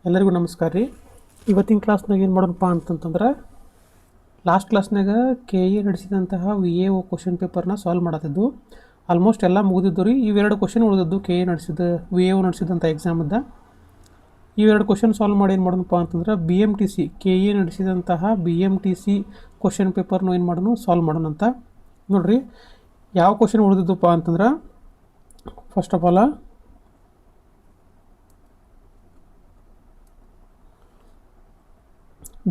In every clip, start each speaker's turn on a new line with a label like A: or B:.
A: ಎಲ್ಲರಿಗೂ ನಮಸ್ಕಾರ ರೀ. ಇವತ್ತಿನ ಕ್ಲಾಸ್ನಾಗ ಏನು ಮಾಡೋಣಪ್ಪ ಅಂತಂತಂದ್ರೆ ಲಾಸ್ಟ್ ಕ್ಲಾಸ್ನಾಗ ಕೆ ಎ ನಡೆಸಿದಂತಹ ವಿ ಎ ಒ ಕ್ವಶನ್ ಪೇಪರ್ನ ಸಾಲ್ವ್ ಮಾಡತ್ತಿದ್ದು ಆಲ್ಮೋಸ್ಟ್ ಎಲ್ಲ ಮುಗಿದಿದ್ದು ರೀ. ಇವೆರಡು ಕ್ವಶನ್ ಉಳಿದಿದ್ದು ಕೆ ಎ ನಡೆಸಿದ ವಿ ಎ ಒ ನಡೆಸಿದಂಥ ಎಕ್ಸಾಮದ್ದು. ಇವೆರಡು ಕ್ವಶನ್ ಸಾಲ್ವ್ ಮಾಡಿ ಏನು ಮಾಡೋಣಪ್ಪ ಅಂತಂದ್ರೆ B M T C K A ನಡೆಸಿದಂತಹ B M T C question ಪೇಪರ್ನು ಏನು ಮಾಡೋಣ ಸಾಲ್ವ್ ಮಾಡೋಣ ಅಂತ ನೋಡಿರಿ. ಯಾವ ಕ್ವಶನ್ ಉಳಿದಿದ್ದಪ್ಪ ಅಂತಂದ್ರೆ ಫಸ್ಟ್ ಆಫ್ ಆಲ್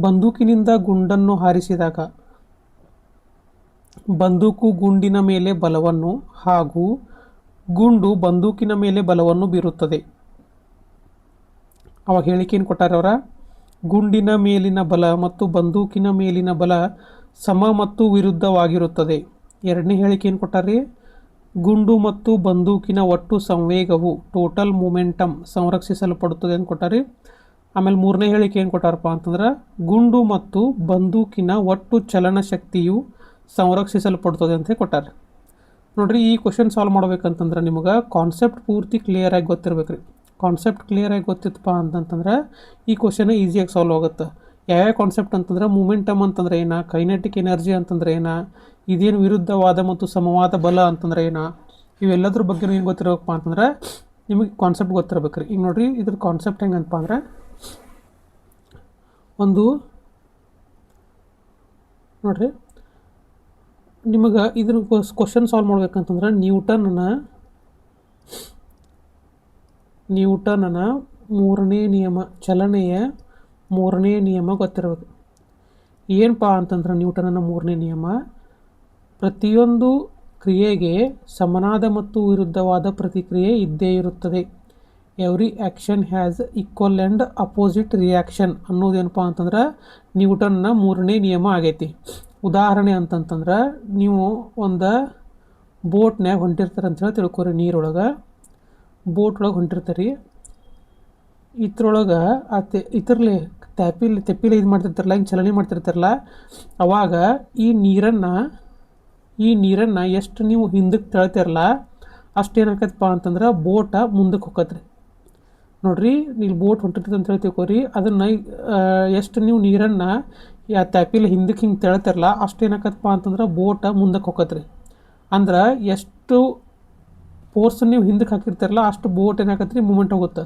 A: ಬಂದೂಕಿನಿಂದ ಗುಂಡನ್ನು ಹಾರಿಸಿದಾಗ ಬಂದೂಕು ಗುಂಡಿನ ಮೇಲೆ ಬಲವನ್ನು ಹಾಗೂ ಗುಂಡು ಬಂದೂಕಿನ ಮೇಲೆ ಬಲವನ್ನು ಬೀರುತ್ತದೆ. ಅವಾಗ ಹೇಳಿಕೆಯನ್ನು ಕೊಟ್ಟಾರೆ ಅವರ ಗುಂಡಿನ ಮೇಲಿನ ಬಲ ಮತ್ತು ಬಂದೂಕಿನ ಮೇಲಿನ ಬಲ ಸಮ ಮತ್ತು ವಿರುದ್ಧವಾಗಿರುತ್ತದೆ. ಎರಡನೇ ಹೇಳಿಕೆಯನ್ನು ಕೊಟ್ಟಾರೆ ಗುಂಡು ಮತ್ತು ಬಂದೂಕಿನ ಒಟ್ಟು ಸಂವೇಗವು ಟೋಟಲ್ ಮೊಮೆಂಟಮ್ ಸಂರಕ್ಷಿಸಲ್ಪಡುತ್ತದೆ ಅಂತ ಕೊಟ್ಟಾರೆ. ಆಮೇಲೆ ಮೂರನೇ ಹೇಳಿಕೆ ಏನು ಕೊಟ್ಟಾರಪ್ಪ ಅಂತಂದ್ರೆ ಗುಂಡು ಮತ್ತು ಬಂದೂಕಿನ ಒಟ್ಟು ಚಲನ ಶಕ್ತಿಯು ಸಂರಕ್ಷಿಸಲ್ಪಡ್ತದೆ ಅಂತ ಕೊಟ್ಟಾರೆ. ನೋಡಿರಿ, ಈ ಕ್ವಶನ್ ಸಾಲ್ವ್ ಮಾಡ್ಬೇಕಂತಂದ್ರೆ ನಿಮಗೆ ಕಾನ್ಸೆಪ್ಟ್ ಪೂರ್ತಿ ಕ್ಲಿಯರಾಗಿ ಗೊತ್ತಿರ್ಬೇಕು ರೀ. ಕಾನ್ಸೆಪ್ಟ್ ಕ್ಲಿಯರಾಗಿ ಗೊತ್ತಿತ್ತಪ್ಪ ಅಂತಂತಂದ್ರೆ ಈ ಕ್ವಶನ್ ಈಸಿಯಾಗಿ ಸಾಲ್ವ್ ಆಗುತ್ತೆ. ಯಾವ್ಯಾವ ಕಾನ್ಸೆಪ್ಟ್ ಅಂತಂದ್ರೆ ಮೂಮೆಂಟಮ್ ಅಂತಂದ್ರೆ ಏನ, ಕೈನೆಟಿಕ್ ಎನರ್ಜಿ ಅಂತಂದ್ರೆ ಏನ, ಇದೇನು ವಿರುದ್ಧವಾದ ಮತ್ತು ಸಮವಾದ ಬಲ ಅಂತಂದ್ರೆ ಏನ, ಇವೆಲ್ಲದ್ರ ಬಗ್ಗೆ ಏನು ಗೊತ್ತಿರಬೇಕಪ್ಪ ಅಂತಂದ್ರೆ ನಿಮಗೆ ಕಾನ್ಸೆಪ್ಟ್ ಗೊತ್ತಿರ್ಬೇಕು ರೀ. ಈಗ ನೋಡಿರಿ, ಇದ್ರ ಕಾನ್ಸೆಪ್ಟ್ ಹೆಂಗಂತಪ್ಪ ಅಂದ್ರೆ ಒಂದು ನೋಡಿರಿ, ನಿಮಗೆ ಇದನ್ನು ಕ್ವಶನ್ ಸಾಲ್ವ್ ಮಾಡ್ಬೇಕಂತಂದ್ರೆ ನ್ಯೂಟನ್ನ ಮೂರನೇ ನಿಯಮ, ಚಲನೆಯ ಮೂರನೇ ನಿಯಮ ಗೊತ್ತಿರಬೇಕು. ಏನಪ್ಪ ಅಂತಂದ್ರೆ ನ್ಯೂಟನ್ನ ಮೂರನೇ ನಿಯಮ ಪ್ರತಿಯೊಂದು ಕ್ರಿಯೆಗೆ ಸಮನಾದ ಮತ್ತು ವಿರುದ್ಧವಾದ ಪ್ರತಿಕ್ರಿಯೆ ಇದ್ದೇ ಇರುತ್ತದೆ. Every action has equal and opposite reaction ಅನ್ನೋದೇನಪ್ಪ ಅಂತಂದ್ರೆ ನ್ಯೂಟನ್ನ ಮೂರನೇ ನಿಯಮ ಆಗೈತಿ. ಉದಾಹರಣೆ ಅಂತಂತಂದ್ರೆ ನೀವು ಒಂದು ಬೋಟ್ನ್ಯಾಗ ಹೊಂಟಿರ್ತಾರೆ ಅಂತ ಹೇಳಿ ತಿಳ್ಕೊರಿ. ನೀರೊಳಗೆ ಬೋಟ್ ಒಳಗೆ ಹೊಂಟಿರ್ತಾರೆ. ಇದ್ರೊಳಗೆ ಇತರಲಿ ತೆಪ್ಪಿಲಿ ಇದು ಮಾಡ್ತಿರ್ತಾರಲ್ಲ, ಹಿಂಗೆ ಚಲನೆ ಮಾಡ್ತಿರ್ತಾರಲ್ಲ, ಅವಾಗ ಈ ನೀರನ್ನು ಎಷ್ಟು ನೀವು ಹಿಂದಕ್ಕೆ ತಳ್ತಿರಲ್ಲ ಅಷ್ಟೇನಾಕತ್ತಪ್ಪ ಅಂತಂದ್ರೆ ಬೋಟ ಮುಂದಕ್ಕೆ ಹೋಗತ್ರಿ. ನೋಡ್ರಿ, ನೀವು ಬೋಟ್ ಹೊಂಟಿರ್ತದೆ ಅಂತ ಹೇಳಿ ತಿಳ್ಕೊರಿ. ಅದನ್ನು ಎಷ್ಟು ನೀವು ನೀರನ್ನು ತ್ಯಾಪಿಲಿ ಹಿಂದಕ್ಕೆ ಹಿಂಗೆ ತಳ್ತಿರಲ್ಲ ಅಷ್ಟೇನಾಕತ್ತಪ್ಪ ಅಂತಂದ್ರೆ ಬೋಟ ಮುಂದಕ್ಕೆ ಹೋಗತ್ರಿ. ಅಂದ್ರೆ ಎಷ್ಟು ಫೋರ್ಸ್ ನೀವು ಹಿಂದಕ್ಕೆ ಹಾಕಿರ್ತಾರಲ್ಲ ಅಷ್ಟು ಬೋಟ್ ಏನಾಕತ್ರಿ ಮೂಮೆಂಟ್ ಹೋಗುತ್ತೆ.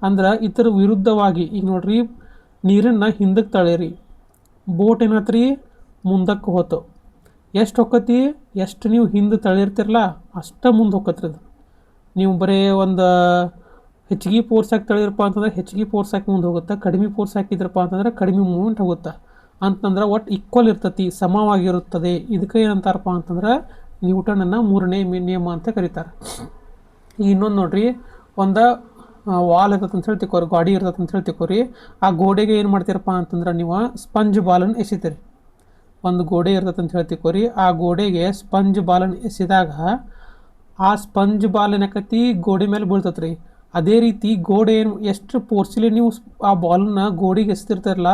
A: ಅಂದ್ರೆ ಇತರ ವಿರುದ್ಧವಾಗಿ ಈಗ ನೋಡ್ರಿ, ನೀರನ್ನು ಹಿಂದಕ್ಕೆ ತಳೀರಿ, ಬೋಟ್ ಏನಾತ್ರಿ ಮುಂದಕ್ಕೆ ಹೋತು. ಎಷ್ಟು ಹೊಕ್ಕತಿ, ಎಷ್ಟು ನೀವು ಹಿಂದೆ ತಳಿರ್ತಿರಲ್ಲ ಅಷ್ಟು ಮುಂದೆ ಹೋಗತ್ರಿ. ಅದು ನೀವು ಬರೀ ಒಂದು ಹೆಚ್ಚಿಗೆ ಫೋರ್ಸ್ ಹಾಕಿ ತಳಿರಪ್ಪ ಅಂತಂದ್ರೆ ಹೆಚ್ಚಿಗೆ ಫೋರ್ಸ್ ಹಾಕಿ ಮುಂದೆ ಹೋಗುತ್ತೆ, ಕಡಿಮೆ ಫೋರ್ಸ್ ಹಾಕಿದ್ರಪ್ಪ ಅಂತಂದ್ರೆ ಕಡಿಮೆ ಮೂಮೆಂಟ್ ಹೋಗುತ್ತೆ. ಅಂತಂದ್ರೆ ಒಟ್ಟು ಈಕ್ವಲ್ ಇರ್ತತಿ, ಸಮವಾಗಿರುತ್ತದೆ. ಇದಕ್ಕೆ ಏನಂತಾರಪ್ಪ ಅಂತಂದ್ರೆ ನ್ಯೂಟನ್ನ ಮೂರನೇ ನಿಯಮ ಅಂತ ಕರೀತಾರೆ. ಈಗ ಇನ್ನೊಂದು ನೋಡ್ರಿ, ಒಂದು ವಾಲ್ ಇರ್ತದೆ ಅಂತ ಹೇಳಿ ತಿಳ್ಕೊರಿ, ಗಾಡಿ ಇರ್ತದೆ ಅಂತ ಹೇಳಿ ತಿಳ್ಕೊರಿ. ಆ ಗೋಡೆಗೆ ಏನು ಮಾಡ್ತೀರಪ್ಪ ಅಂತಂದ್ರೆ ನೀವು ಸ್ಪಂಜ್ ಬಾಲನ್ನು ಎಸಿತೀರಿ. ಒಂದು ಗೋಡೆ ಇರ್ತದೆ ಅಂತ ಹೇಳಿ ತಿಳ್ಕೊರಿ. ಆ ಗೋಡೆಗೆ ಸ್ಪಂಜ್ ಬಾಲನ್ನು ಎಸೆದಾಗ ಆ ಸ್ಪಂಜ್ ಬಾಲ್ ಏನಾಕತಿ ಗೋಡೆ ಮೇಲೆ ಬೀಳ್ತತ್ರಿ. ಅದೇ ರೀತಿ ಗೋಡೆ ಏನು ಎಷ್ಟು ಫೋರ್ಸ್ಲಿ ನೀವು ಆ ಬಾಲನ್ನ ಗೋಡೆಗೆ ಎಸ್ತಿರ್ತಾರಲ್ಲ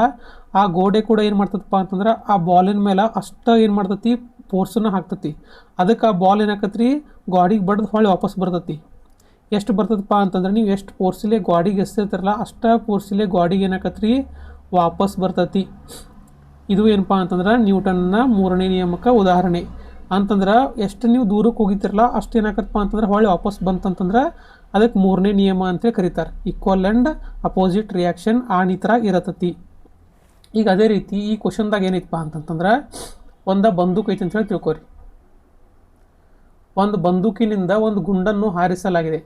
A: ಆ ಗೋಡೆ ಕೂಡ ಏನು ಮಾಡ್ತದಪ್ಪ ಅಂತಂದ್ರೆ ಆ ಬಾಲಿನ ಮೇಲೆ ಅಷ್ಟು ಏನು ಮಾಡ್ತತಿ ಫೋರ್ಸನ್ನ ಹಾಕ್ತತಿ. ಅದಕ್ಕೆ ಆ ಬಾಲ್ ಏನಾಕತ್ರಿ ಗಾಡಿಗೆ ಬಡ್ದು ಹೊಳ್ಳಿ ವಾಪಸ್ ಬರ್ತತಿ. ಎಷ್ಟು ಬರ್ತದಪ್ಪ ಅಂತಂದ್ರೆ ನೀವು ಎಷ್ಟು ಫೋರ್ಸ್ಲಿ ಗಾಡಿಗೆ ಎಸ್ತಿರ್ತಾರಲ್ಲ ಅಷ್ಟು ಫೋರ್ಸ್ಲಿ ಗಾಡಿಗೆ ಏನಾಕತ್ರಿ ವಾಪಸ್ ಬರ್ತತಿ. ಇದು ಏನಪ್ಪ ಅಂತಂದ್ರೆ ನ್ಯೂಟನ್ನ ಮೂರನೇ ನಿಯಮಕ್ಕೆ ಉದಾಹರಣೆ. ಅಂತಂದ್ರೆ ಎಷ್ಟು ನೀವು ದೂರಕ್ಕೆ ಹೋಗಿತಿರಲ್ಲ ಅಷ್ಟು ಏನಾಕತ್ತಪ್ಪ ಅಂತಂದ್ರೆ ಹೊಳ್ಳಿ ವಾಪಸ್ ಬಂತಂತಂದ್ರೆ ಅದಕ್ಕೆ ಮೂರನೇ ನಿಯಮ ಅಂತೇಳಿ ಕರೀತಾರೆ. ಈಕ್ವಲ್ ಆ್ಯಂಡ್ ಅಪೋಸಿಟ್ ರಿಯಾಕ್ಷನ್ ಈ ಥರ ಇರತತಿ. ಈಗ ಅದೇ ರೀತಿ ಈ ಕ್ವಶನ್ದಾಗ ಏನಿತ್ತಪ್ಪ ಅಂತಂತಂದ್ರೆ ಒಂದು ಬಂದೂಕು ಐತೆ ಅಂತ ಹೇಳಿ ತಿಳ್ಕೊರಿ. ಒಂದು ಬಂದೂಕಿನಿಂದ ಒಂದು ಗುಂಡನ್ನು ಹಾರಿಸಲಾಗಿದೆ,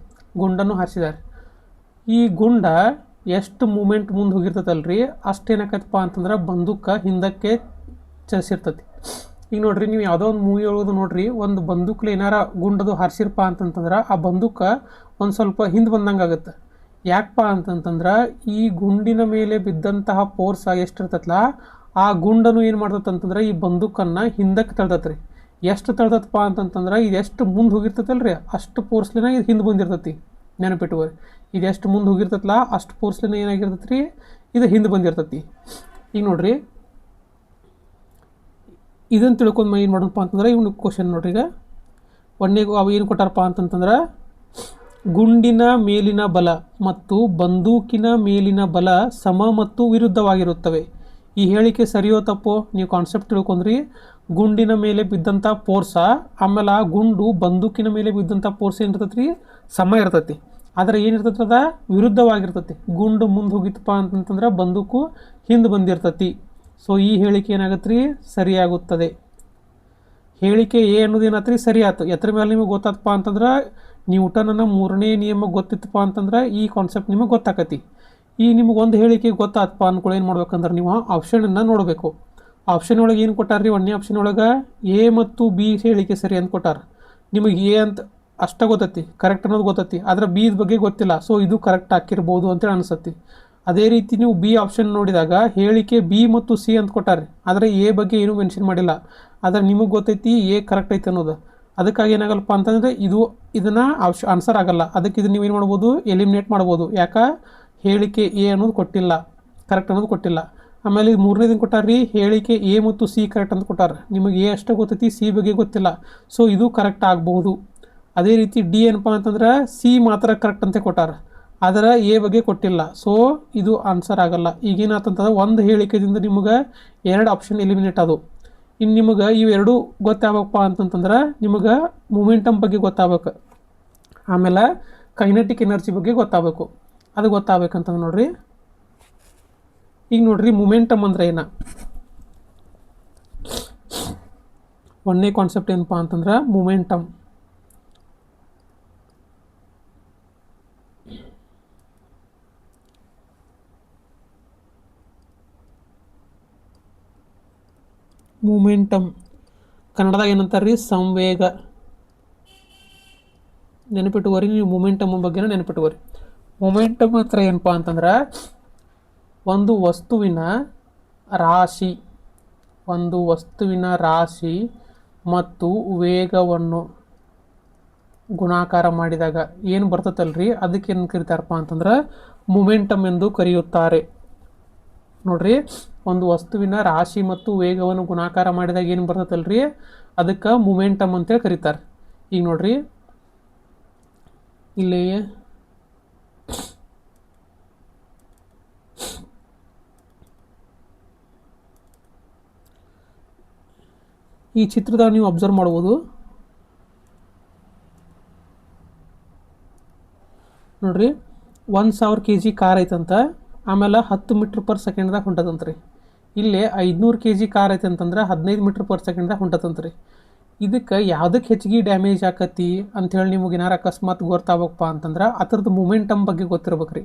A: ಗುಂಡನ್ನು ಹಾರಿಸಿದ್ದಾರೆ. ಈ ಗುಂಡ ಎಷ್ಟು ಮೂಮೆಂಟ್ ಮುಂದೆ ಹೋಗಿರ್ತದಲ್ರಿ ಅಷ್ಟೇನಾಕತ್ತಪ್ಪ ಅಂತಂದ್ರೆ ಬಂದೂಕ ಹಿಂದಕ್ಕೆ ಚಲಿಸಿರ್ತತಿ. ಈಗ ನೋಡ್ರಿ, ನೀವು ಯಾವುದೋ ಒಂದು ಮೂವಿ ಒಳಗೆ ನೋಡ್ರಿ, ಒಂದು ಬಂದೂಕ್ಲಿ ಏನಾರ ಗುಂಡದು ಹಾರಿಸಿರಪ್ಪ ಅಂತಂತಂದ್ರೆ ಆ ಬಂದೂಕ ಒಂದು ಸ್ವಲ್ಪ ಹಿಂದೆ ಬಂದಂಗೆ ಆಗುತ್ತೆ. ಯಾಕಪ್ಪ ಅಂತಂತಂದ್ರೆ ಈ ಗುಂಡಿನ ಮೇಲೆ ಬಿದ್ದಂತಹ ಫೋರ್ಸ್ ಎಷ್ಟಿರ್ತೈತಲ್ಲ ಆ ಗುಂಡನ್ನು ಏನು ಮಾಡ್ತಂತಂದ್ರೆ ಈ ಬಂದೂಕನ್ನು ಹಿಂದಕ್ಕೆ ತಳ್ತತ್ರಿ. ಎಷ್ಟು ತಳ್ತಪ್ಪ ಅಂತಂತಂದ್ರೆ ಇದು ಎಷ್ಟು ಮುಂದೆ ಹೋಗಿರ್ತೈತಲ್ರಿ ಅಷ್ಟು ಫೋರ್ಸ್ಲಿನ ಇದು ಹಿಂದೆ ಬಂದಿರ್ತೈತಿ. ನೆನಪಿಟ್ಟುವರಿ, ಇದು ಎಷ್ಟು ಮುಂದೆ ಹೋಗಿರ್ತೈತಲ್ಲ ಅಷ್ಟು ಫೋರ್ಸ್ಲಿನ ಏನಾಗಿರ್ತೈತಿ ರೀ ಇದು ಹಿಂದೆ ಬಂದಿರ್ತೈತಿ. ಈಗ ನೋಡ್ರಿ, ಇದನ್ನು ತಿಳ್ಕೊಂಡು ಏನು ಮಾಡೋಣಪ್ಪ ಅಂತಂದ್ರೆ ಇವ್ನು ಕ್ವಶನ್ ನೋಡ್ರಿ. ಈಗ ಒಂದನೇಗೂ ಅವು ಏನು ಕೊಟ್ಟಾರಪ್ಪ ಅಂತಂತಂದ್ರೆ ಗುಂಡಿನ ಮೇಲಿನ ಬಲ ಮತ್ತು ಬಂದೂಕಿನ ಮೇಲಿನ ಬಲ ಸಮ ಮತ್ತು ವಿರುದ್ಧವಾಗಿರುತ್ತವೆ. ಈ ಹೇಳಿಕೆ ಸರಿಯೋ ತಪ್ಪೋ ನೀವು ಕಾನ್ಸೆಪ್ಟ್ ತಿಳ್ಕೊಂಡ್ರಿ. ಗುಂಡಿನ ಮೇಲೆ ಬಿದ್ದಂಥ ಫೋರ್ಸ ಆಮೇಲೆ ಆ ಗುಂಡು ಬಂದೂಕಿನ ಮೇಲೆ ಬಿದ್ದಂಥ ಫೋರ್ಸ್ ಏನಿರ್ತೈತಿ ರೀ, ಸಮ ಇರ್ತೈತಿ. ಆದರೆ ಏನಿರ್ತೈತಿ ಅದ ವಿರುದ್ಧವಾಗಿರ್ತೈತಿ. ಗುಂಡು ಮುಂದೆ ಹೋಗಿತ್ತಪ್ಪ ಅಂತಂತಂದ್ರೆ ಬಂದೂಕು ಹಿಂದೆ ಬಂದಿರ್ತೈತಿ. ಸೊ ಈ ಹೇಳಿಕೆ ಏನಾಗತ್ತೆ ರೀ, ಸರಿಯಾಗುತ್ತದೆ. ಹೇಳಿಕೆ ಎ ಅನ್ನೋದು ಏನಾತ್ರಿ, ಸರಿ ಆಯ್ತು. ಎತ್ತರ ಮೇಲೆ ನಿಮಗೆ ಗೊತ್ತಾತಪ್ಪ ಅಂತಂದ್ರೆ ನ್ಯೂಟನ್ನ 3ನೇ ನಿಯಮ ಗೊತ್ತಿತ್ತಪ್ಪ ಅಂತಂದ್ರೆ ಈ ಕಾನ್ಸೆಪ್ಟ್ ನಿಮಗೆ ಗೊತ್ತಾಕತಿ. ಈ ನಿಮಗೆ ಒಂದು ಹೇಳಿಕೆ ಗೊತ್ತಾತಪ್ಪ ಅಂದ್ಕೊಳ್ಳಿ ಏನು ಮಾಡ್ಬೇಕಂದ್ರೆ ನೀವು ಆಪ್ಷನನ್ನು ನೋಡಬೇಕು. ಆಪ್ಷನ್ ಒಳಗೆ ಏನು ಕೊಟ್ಟಾರ ರೀ, 1ನೇ ಆಪ್ಷನ್ ಒಳಗೆ ಎ ಮತ್ತು ಬಿ ಹೇಳಿಕೆ ಸರಿ ಅಂತ ಕೊಟ್ಟಾರ. ನಿಮಗೆ ಎ ಅಂತ ಅಷ್ಟ ಗೊತ್ತೈತಿ, ಕರೆಕ್ಟ್ ಅನ್ನೋದು ಗೊತ್ತೈತಿ, ಆದರೆ ಬಿ ಬಗ್ಗೆ ಗೊತ್ತಿಲ್ಲ. ಸೊ ಇದು ಕರೆಕ್ಟ್ ಹಾಕಿರ್ಬೋದು ಅಂತೇಳಿ ಅನಿಸತ್ತಿ. ಅದೇ ರೀತಿ ನೀವು ಬಿ ಆಪ್ಷನ್ ನೋಡಿದಾಗ ಹೇಳಿಕೆ ಬಿ ಮತ್ತು ಸಿ ಅಂತ ಕೊಟ್ಟಾರೆ, ಆದರೆ ಎ ಬಗ್ಗೆ ಏನೂ ಮೆನ್ಷನ್ ಮಾಡಿಲ್ಲ. ಆದರೆ ನಿಮಗೆ ಗೊತ್ತೈತಿ ಎ ಕರೆಕ್ಟ್ ಐತೆ ಅನ್ನೋದು. ಅದಕ್ಕಾಗಿ ಏನಾಗಲ್ಲಪ್ಪ ಅಂತಂದರೆ ಇದನ್ನು ಆನ್ಸರ್ ಆಗಲ್ಲ. ಅದಕ್ಕೆ ಇದು ನೀವೇನು ಮಾಡ್ಬೋದು, ಎಲಿಮಿನೇಟ್ ಮಾಡ್ಬೋದು. ಯಾಕೆ, ಹೇಳಿಕೆ ಎ ಅನ್ನೋದು ಕೊಟ್ಟಿಲ್ಲ, ಕರೆಕ್ಟ್ ಅನ್ನೋದು ಕೊಟ್ಟಿಲ್ಲ. ಆಮೇಲೆ 3ನೇದನ್ನು ಕೊಟ್ಟಾರ್ರಿ, ಹೇಳಿಕೆ ಎ ಮತ್ತು ಸಿ ಕರೆಕ್ಟ್ ಅಂತ ಕೊಟ್ಟಾರೆ. ನಿಮಗೆ ಎ ಅಷ್ಟೇ ಗೊತ್ತೈತಿ, ಸಿ ಬಗ್ಗೆ ಗೊತ್ತಿಲ್ಲ. ಸೊ ಇದು ಕರೆಕ್ಟ್ ಆಗಬಹುದು. ಅದೇ ರೀತಿ ಡಿ ಏನಪ್ಪ ಅಂತಂದ್ರೆ ಸಿ ಮಾತ್ರ ಕರೆಕ್ಟ್ ಅಂತ ಕೊಟ್ಟಾರೆ, ಆದರೆ ಎ ಬಗ್ಗೆ ಕೊಟ್ಟಿಲ್ಲ. ಸೊ ಇದು ಆನ್ಸರ್ ಆಗಲ್ಲ. ಈಗೇನಾತಂತಂದ್ರೆ ಒಂದು ಹೇಳಿಕೆದಿಂದ ನಿಮಗೆ 2 ಆಪ್ಷನ್ ಎಲಿಮಿನೇಟ್ ಅದು. ಇನ್ನು ನಿಮಗೆ ಇವೆರಡು ಗೊತ್ತಾಗಬೇಕಪ್ಪ ಅಂತಂತಂದ್ರೆ ನಿಮಗೆ ಮೂಮೆಂಟಮ್ ಬಗ್ಗೆ ಗೊತ್ತಾಗಬೇಕು, ಆಮೇಲೆ ಕೈನೆಟಿಕ್ ಎನರ್ಜಿ ಬಗ್ಗೆ ಗೊತ್ತಾಗಬೇಕು. ಅದು ಗೊತ್ತಾಗಬೇಕಂತಂದ್ರೆ ನೋಡ್ರಿ, ಈಗ ನೋಡ್ರಿ ಮೂಮೆಂಟಮ್ ಅಂದ್ರೆ ಏನ. 1ನೇ ಕಾನ್ಸೆಪ್ಟ್ ಏನಪ್ಪ ಅಂತಂದ್ರೆ ಮೂಮೆಂಟಮ್. ಮೂಮೆಂಟಮ್ ಕನ್ನಡದಾಗ ಏನಂತಾರೆ ರೀ, ಸಂವೇಗ. ನೆನಪಿಟ್ಟುವರಿ ನೀವು ಮೂಮೆಂಟಮ್ ಬಗ್ಗೆನ ನೆನಪಿಟ್ಟುವರಿ. ಮೂಮೆಂಟಮ್ ಹತ್ರ ಏನಪ್ಪ ಅಂತಂದ್ರೆ ಒಂದು ವಸ್ತುವಿನ ರಾಶಿ ಮತ್ತು ವೇಗವನ್ನು ಗುಣಾಕಾರ ಮಾಡಿದಾಗ ಏನು ಬರ್ತೈತಲ್ರಿ, ಅದಕ್ಕೆ ಏನು ಕರೀತಾರಪ್ಪ ಅಂತಂದ್ರೆ ಮೂಮೆಂಟಮ್ ಎಂದು ಕರೆಯುತ್ತಾರೆ. ನೋಡ್ರಿ, ಒಂದು ವಸ್ತುವಿನ ರಾಶಿ ಮತ್ತು ವೇಗವನ್ನು ಗುಣಾಕಾರ ಮಾಡಿದಾಗ ಏನು ಬರ್ತೈತಲ್ರಿ, ಅದಕ್ಕೆ ಮೂಮೆಂಟಮ್ ಅಂತೇಳಿ ಕರೀತಾರೆ. ಈಗ ನೋಡ್ರಿ, ಇಲ್ಲಿ ಈ ಚಿತ್ರದಾಗ ನೀವು ಅಬ್ಸರ್ವ್ ಮಾಡ್ಬೋದು. ನೋಡ್ರಿ, 1000 kg ಕಾರ್ ಐತಂತ, ಆಮೇಲೆ 10 ಮೀಟ್ರ್ ಪರ್ ಸೆಕೆಂಡ್ದಾಗ ಹೊಂಟದಂತ್ರಿ. ಇಲ್ಲಿ 500 kg ಕಾರ್ ಐತೆ ಅಂತಂದ್ರೆ 15 ಮೀಟ್ರ್ ಪರ್ ಸೆಕೆಂಡ್ದಾಗ ಹೊಂಟದಂತ್ರಿ. ಇದಕ್ಕೆ ಯಾವುದಕ್ಕೆ ಹೆಚ್ಚಿಗೆ ಡ್ಯಾಮೇಜ್ ಆಕತಿ ಅಂಥೇಳಿ ನಿಮಗೆ ಏನಾರು ಅಕಸ್ಮಾತ್ ಗೊತ್ತಾಗಬೇಕಪ್ಪ ಅಂತಂದ್ರೆ ಅದ್ರದ್ದು ಮೂಮೆಂಟಮ್ ಬಗ್ಗೆ ಗೊತ್ತಿರ್ಬೇಕು ರೀ.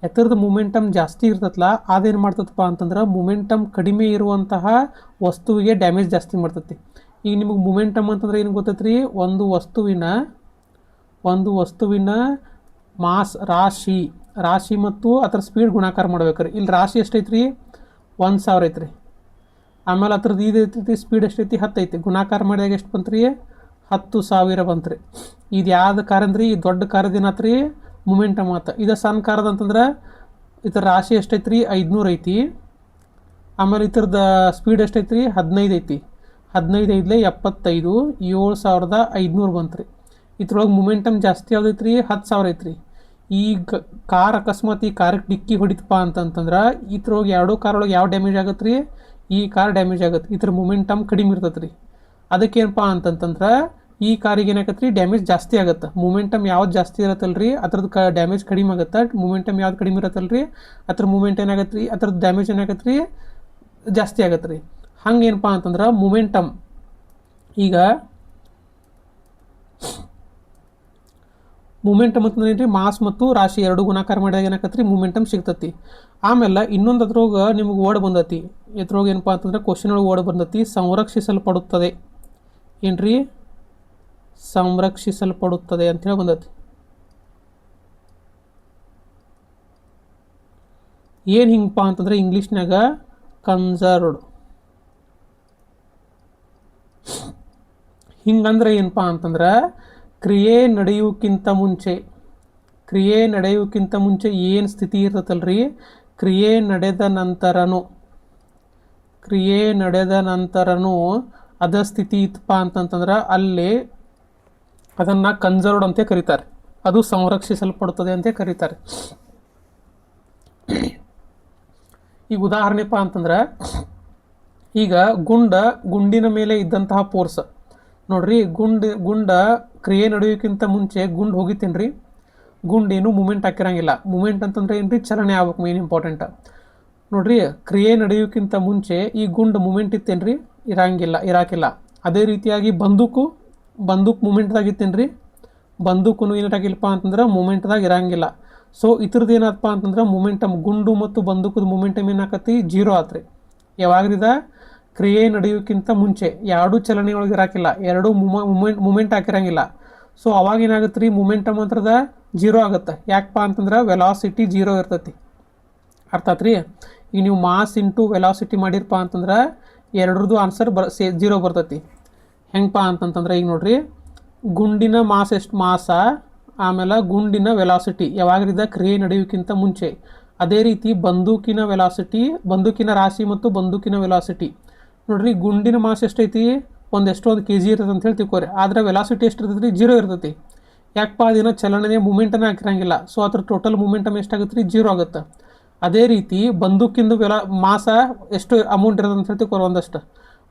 A: ಎತ್ತರದ ಮೂಮೆಂಟಮ್ ಜಾಸ್ತಿ ಇರ್ತೈತಲ್ಲ, ಅದೇನು ಮಾಡ್ತದಪ್ಪ ಅಂತಂದ್ರೆ ಮೂಮೆಂಟಮ್ ಕಡಿಮೆ ಇರುವಂತಹ ವಸ್ತುವಿಗೆ ಡ್ಯಾಮೇಜ್ ಜಾಸ್ತಿ ಮಾಡ್ತೈತಿ. ಈಗ ನಿಮಗೆ ಮೂಮೆಂಟಮ್ ಅಂತಂದ್ರೆ ಏನು ಗೊತ್ತೈತೆ ರೀ, ಒಂದು ವಸ್ತುವಿನ ಮಾಸ್ ರಾಶಿ ಮತ್ತು ಅದರ ಸ್ಪೀಡ್ ಗುಣಾಕಾರ ಮಾಡ್ಬೇಕ್ರಿ. ಇಲ್ಲಿ ರಾಶಿ ಎಷ್ಟೈತಿ ರೀ, 1000 ಐತ್ರಿ. ಆಮೇಲೆ ಅದ್ರದ್ದು ಇದು ಐತಿ ಸ್ಪೀಡ್ ಎಷ್ಟೈತಿ, 10 ಐತಿ. ಗುಣಾಕಾರ ಮಾಡಿದಾಗ ಎಷ್ಟು ಬಂತು ರೀ, 10,000 ಬಂತು ರೀ. ಇದು ಯಾವ್ದು ಕಾರ್ ಅಂದ್ರಿ, ಈ ದೊಡ್ಡ ಕಾರದ ಏನಾತ್ರಿ, ಮೂಮೆಂಟಮ್ ಆತ. ಇದು ಸಣ್ಣ ಕಾರದ ಅಂತಂದ್ರೆ ಇದರ ರಾಶಿ ಎಷ್ಟೈತಿ ರೀ, 500 ಐತಿ. ಆಮೇಲೆ ಇದ್ರದ್ದು ಸ್ಪೀಡ್ ಎಷ್ಟೈತಿ ರೀ, 15 ಐತಿ. 15 5 75, 7500 ಬಂತು ರೀ. ಇದ್ರೊಳಗೆ ಮೂಮೆಂಟಮ್ ಜಾಸ್ತಿ ಯಾವ್ದೈತಿ ರೀ, 10,000 ಐತ್ರಿ. ಈಗ ಕಾರ್ ಅಕಸ್ಮಾತ್ ಈ ಕಾರಿಗೆ ಡಿಕ್ಕಿ ಹೊಡಿತಪ್ಪ ಅಂತಂತಂದ್ರೆ ಇದ್ರೊಳಗೆ ಎರಡೂ ಕಾರ್ ಒಳಗೆ ಯಾವ ಡ್ಯಾಮೇಜ್ ಆಗತ್ತೆ ರೀ, ಈ ಕಾರ್ ಡ್ಯಾಮೇಜ್ ಆಗುತ್ತೆ. ಇದ್ರ ಮೂಮೆಂಟಮ್ ಕಡಿಮೆ ಇರ್ತೈತೆ ರೀ. ಅದಕ್ಕೇನಪ್ಪ ಅಂತಂತಂದ್ರೆ ಈ ಕಾರಿಗೆ ಏನಾಗತ್ತೆ ರೀ, ಡ್ಯಾಮೇಜ್ ಜಾಸ್ತಿ ಆಗುತ್ತೆ. ಮೂಮೆಂಟಮ್ ಯಾವ್ದು ಜಾಸ್ತಿ ಇರತ್ತಲ್ಲ ರೀ, ಅದ್ರದ್ದು ಡ್ಯಾಮೇಜ್ ಕಡಿಮೆ ಆಗುತ್ತೆ. ಮೂಮೆಂಟಮ್ ಯಾವ್ದು ಕಡಿಮೆ ಇರತ್ತಲ್ಲ ರೀ, ಅದ್ರ ಮೂಮೆಂಟ್ ಏನಾಗತ್ತೆ ರೀ, ಅದ್ರದ್ದು ಡ್ಯಾಮೇಜ್ ಏನಾಗತ್ತೆ ರೀ, ಜಾಸ್ತಿ ಆಗತ್ತೆ ರೀ. ಹಂಗೇನಪ್ಪ ಅಂತಂದ್ರೆ ಮೂಮೆಂಟಮ್ ಈಗ ಮೂಮೆಂಟಮ್ ಅಂತಂದ್ರೆ ಏನ್ರಿ, ಮಾಸ್ ಮತ್ತು ರಾಶಿ ಎರಡು ಗುಣಾಕಾರ ಮಾಡಿದಾಗ ಏನಾಕತ್ರಿ, ಮೂಮೆಂಟಮ್ ಸಿಗ್ತತಿ. ಆಮೇಲೆ ಇನ್ನೊಂದು ಅದ್ರೊಳಗೆ ನಿಮಗೆ ವರ್ಡ್ ಬಂದತಿ. ಎದ್ರೊಳಗೆ ಏನಪ್ಪ ಅಂತಂದ್ರೆ ಕ್ವಶನ್ ಒಳಗೆ ವರ್ಡ್ ಬಂದತಿ, ಸಂರಕ್ಷಿಸಲ್ಪಡುತ್ತದೆ. ಏನ್ರಿ, ಸಂರಕ್ಷಿಸಲ್ಪಡುತ್ತದೆ ಅಂತೇಳಿ ಬಂದತಿ. ಏನು ಹಿಂಗಪ್ಪ ಅಂತಂದ್ರೆ ಇಂಗ್ಲೀಷ್ನಾಗ ಕನ್ಸರ್ವ್ಡ್. ಹಿಂಗಂದ್ರೆ ಏನಪ್ಪ ಅಂತಂದ್ರೆ ಕ್ರಿಯೆ ನಡೆಯೋಕ್ಕಿಂತ ಮುಂಚೆ ಏನು ಸ್ಥಿತಿ ಇರ್ತೈತಲ್ರಿ, ಕ್ರಿಯೆ ನಡೆದ ನಂತರನೂ ಅದ ಸ್ಥಿತಿ ಇತ್ತಪ್ಪ ಅಂತಂತಂದ್ರೆ ಅಲ್ಲಿ ಅದನ್ನು ಕನ್ಸರ್ವ್ಡ್ ಅಂತ ಕರೀತಾರೆ. ಅದು ಸಂರಕ್ಷಿಸಲ್ಪಡುತ್ತದೆ ಅಂತ ಕರೀತಾರೆ. ಈಗ ಉದಾಹರಣೆಪ್ಪ ಅಂತಂದ್ರೆ, ಈಗ ಗುಂಡಿನ ಮೇಲೆ ಇದ್ದಂತಹ ಫೋರ್ಸ್ ನೋಡ್ರಿ, ಗುಂಡ ಕ್ರಿಯೆ ನಡೆಯೋಕ್ಕಿಂತ ಮುಂಚೆ ಗುಂಡು ಹೋಗಿತ್ತೇನ್ರಿ, ಗುಂಡೇನು ಮೂಮೆಂಟ್ ಹಾಕಿರಂಗಿಲ್ಲ. ಮೂಮೆಂಟ್ ಅಂತಂದ್ರೆ ಏನ್ರಿ, ಚಲನೆ ಆಗ್ಬೇಕು, ಮೇನ್ ಇಂಪಾರ್ಟೆಂಟ್ ನೋಡ್ರಿ. ಕ್ರಿಯೆ ನಡೆಯೋಕ್ಕಿಂತ ಮುಂಚೆ ಈ ಗುಂಡು ಮೂಮೆಂಟ್ ಇತ್ತೇನ್ರಿ, ಇರಾಕಿಲ್ಲ. ಅದೇ ರೀತಿಯಾಗಿ ಬಂದೂಕ್ ಮೂಮೆಂಟ್ದಾಗ ಇತ್ತೇನ್ರಿ, ಬಂದೂಕು ಏನಾಗಿಲ್ಲಪ್ಪ ಅಂತಂದ್ರೆ ಮೂಮೆಂಟ್ದಾಗ ಇರಂಗಿಲ್ಲ. ಸೊ ಇದ್ರದ್ದು ಏನಪ್ಪ ಅಂತಂದ್ರೆ ಮೂಮೆಂಟಮ್, ಗುಂಡು ಮತ್ತು ಬಂದೂಕದ ಮೂಮೆಂಟಮ್ ಏನಾಕತಿ, ಜೀರೋ ಆತ್ರಿ. ಯಾವಾಗ್ರಿದ ಕ್ರಿಯೆ ನಡೆಯೋಕ್ಕಿಂತ ಮುಂಚೆ ಎರಡು ಚಲನೆ ಒಳಗೆ ಇರಾಕಿಲ್ಲ, ಎರಡು ಮೂಮೆಂಟ್ ಹಾಕಿರಂಗಿಲ್ಲ. ಸೊ ಅವಾಗ ಏನಾಗುತ್ತೆ ರೀ, ಮೂಮೆಂಟಮ್ ಅಂತದ ಜೀರೋ ಆಗುತ್ತೆ. ಯಾಕಪ್ಪ ಅಂತಂದ್ರೆ ವೆಲಾಸಿಟಿ ಜೀರೋ ಇರ್ತೈತಿ. ಅರ್ಥ ಆತ್ರಿ. ಈಗ ನೀವು ಮಾಸ್ ಇಂಟು ವೆಲಾಸಿಟಿ ಮಾಡಿರಪ್ಪ ಅಂತಂದ್ರೆ ಎರಡ್ರದ್ದು ಆನ್ಸರ್ ಜೀರೋ ಬರ್ತೈತಿ. ಹೆಂಗಪ್ಪ ಅಂತಂತಂದ್ರೆ, ಈಗ ನೋಡ್ರಿ, ಗುಂಡಿನ ಮಾಸ್ ಎಷ್ಟು ಮಾಸ, ಆಮೇಲೆ ಗುಂಡಿನ ವೆಲಾಸಿಟಿ ಯಾವಾಗ್ರಿದ ಕ್ರಿಯೆ ನಡೆಯೋಕ್ಕಿಂತ ಮುಂಚೆ. ಅದೇ ರೀತಿ ಬಂದೂಕಿನ ರಾಶಿ ಮತ್ತು ಬಂದೂಕಿನ ವೆಲಾಸಿಟಿ ನೋಡ್ರಿ. ಗುಂಡಿನ ಮಾಸ್ ಎಷ್ಟೈತಿ, ಒಂದು kg ಇರ್ತದೆ ಅಂತ ಹೇಳಿ ತಿಳ್ಕೊರಿ. ಆದ್ರೆ ವೆಲಾಸಿಟಿ ಎಷ್ಟು ಇರ್ತೈತಿ, ಜೀರೋ ಇರ್ತೈತಿ. ಯಾಕಪ್ಪ, ಅದೇನೋ ಚಲನೆ ಮೂಮೆಂಟನ್ನ ಹಾಕಿರಂಗಿಲ್ಲ. ಸೊ ಅದ್ರ ಟೋಟಲ್ ಮೂಮೆಂಟಮ್ ಎಷ್ಟಾಗುತ್ತೆ ರೀ, ಜೀರೋ ಆಗುತ್ತೆ. ಅದೇ ರೀತಿ ಬಂದೂಕಿಂದು ಮಾಸ ಎಷ್ಟು ಅಮೌಂಟ್ ಇರೋದು ಅಂತ ಹೇಳ್ತೀವಿ ಒಂದಷ್ಟು,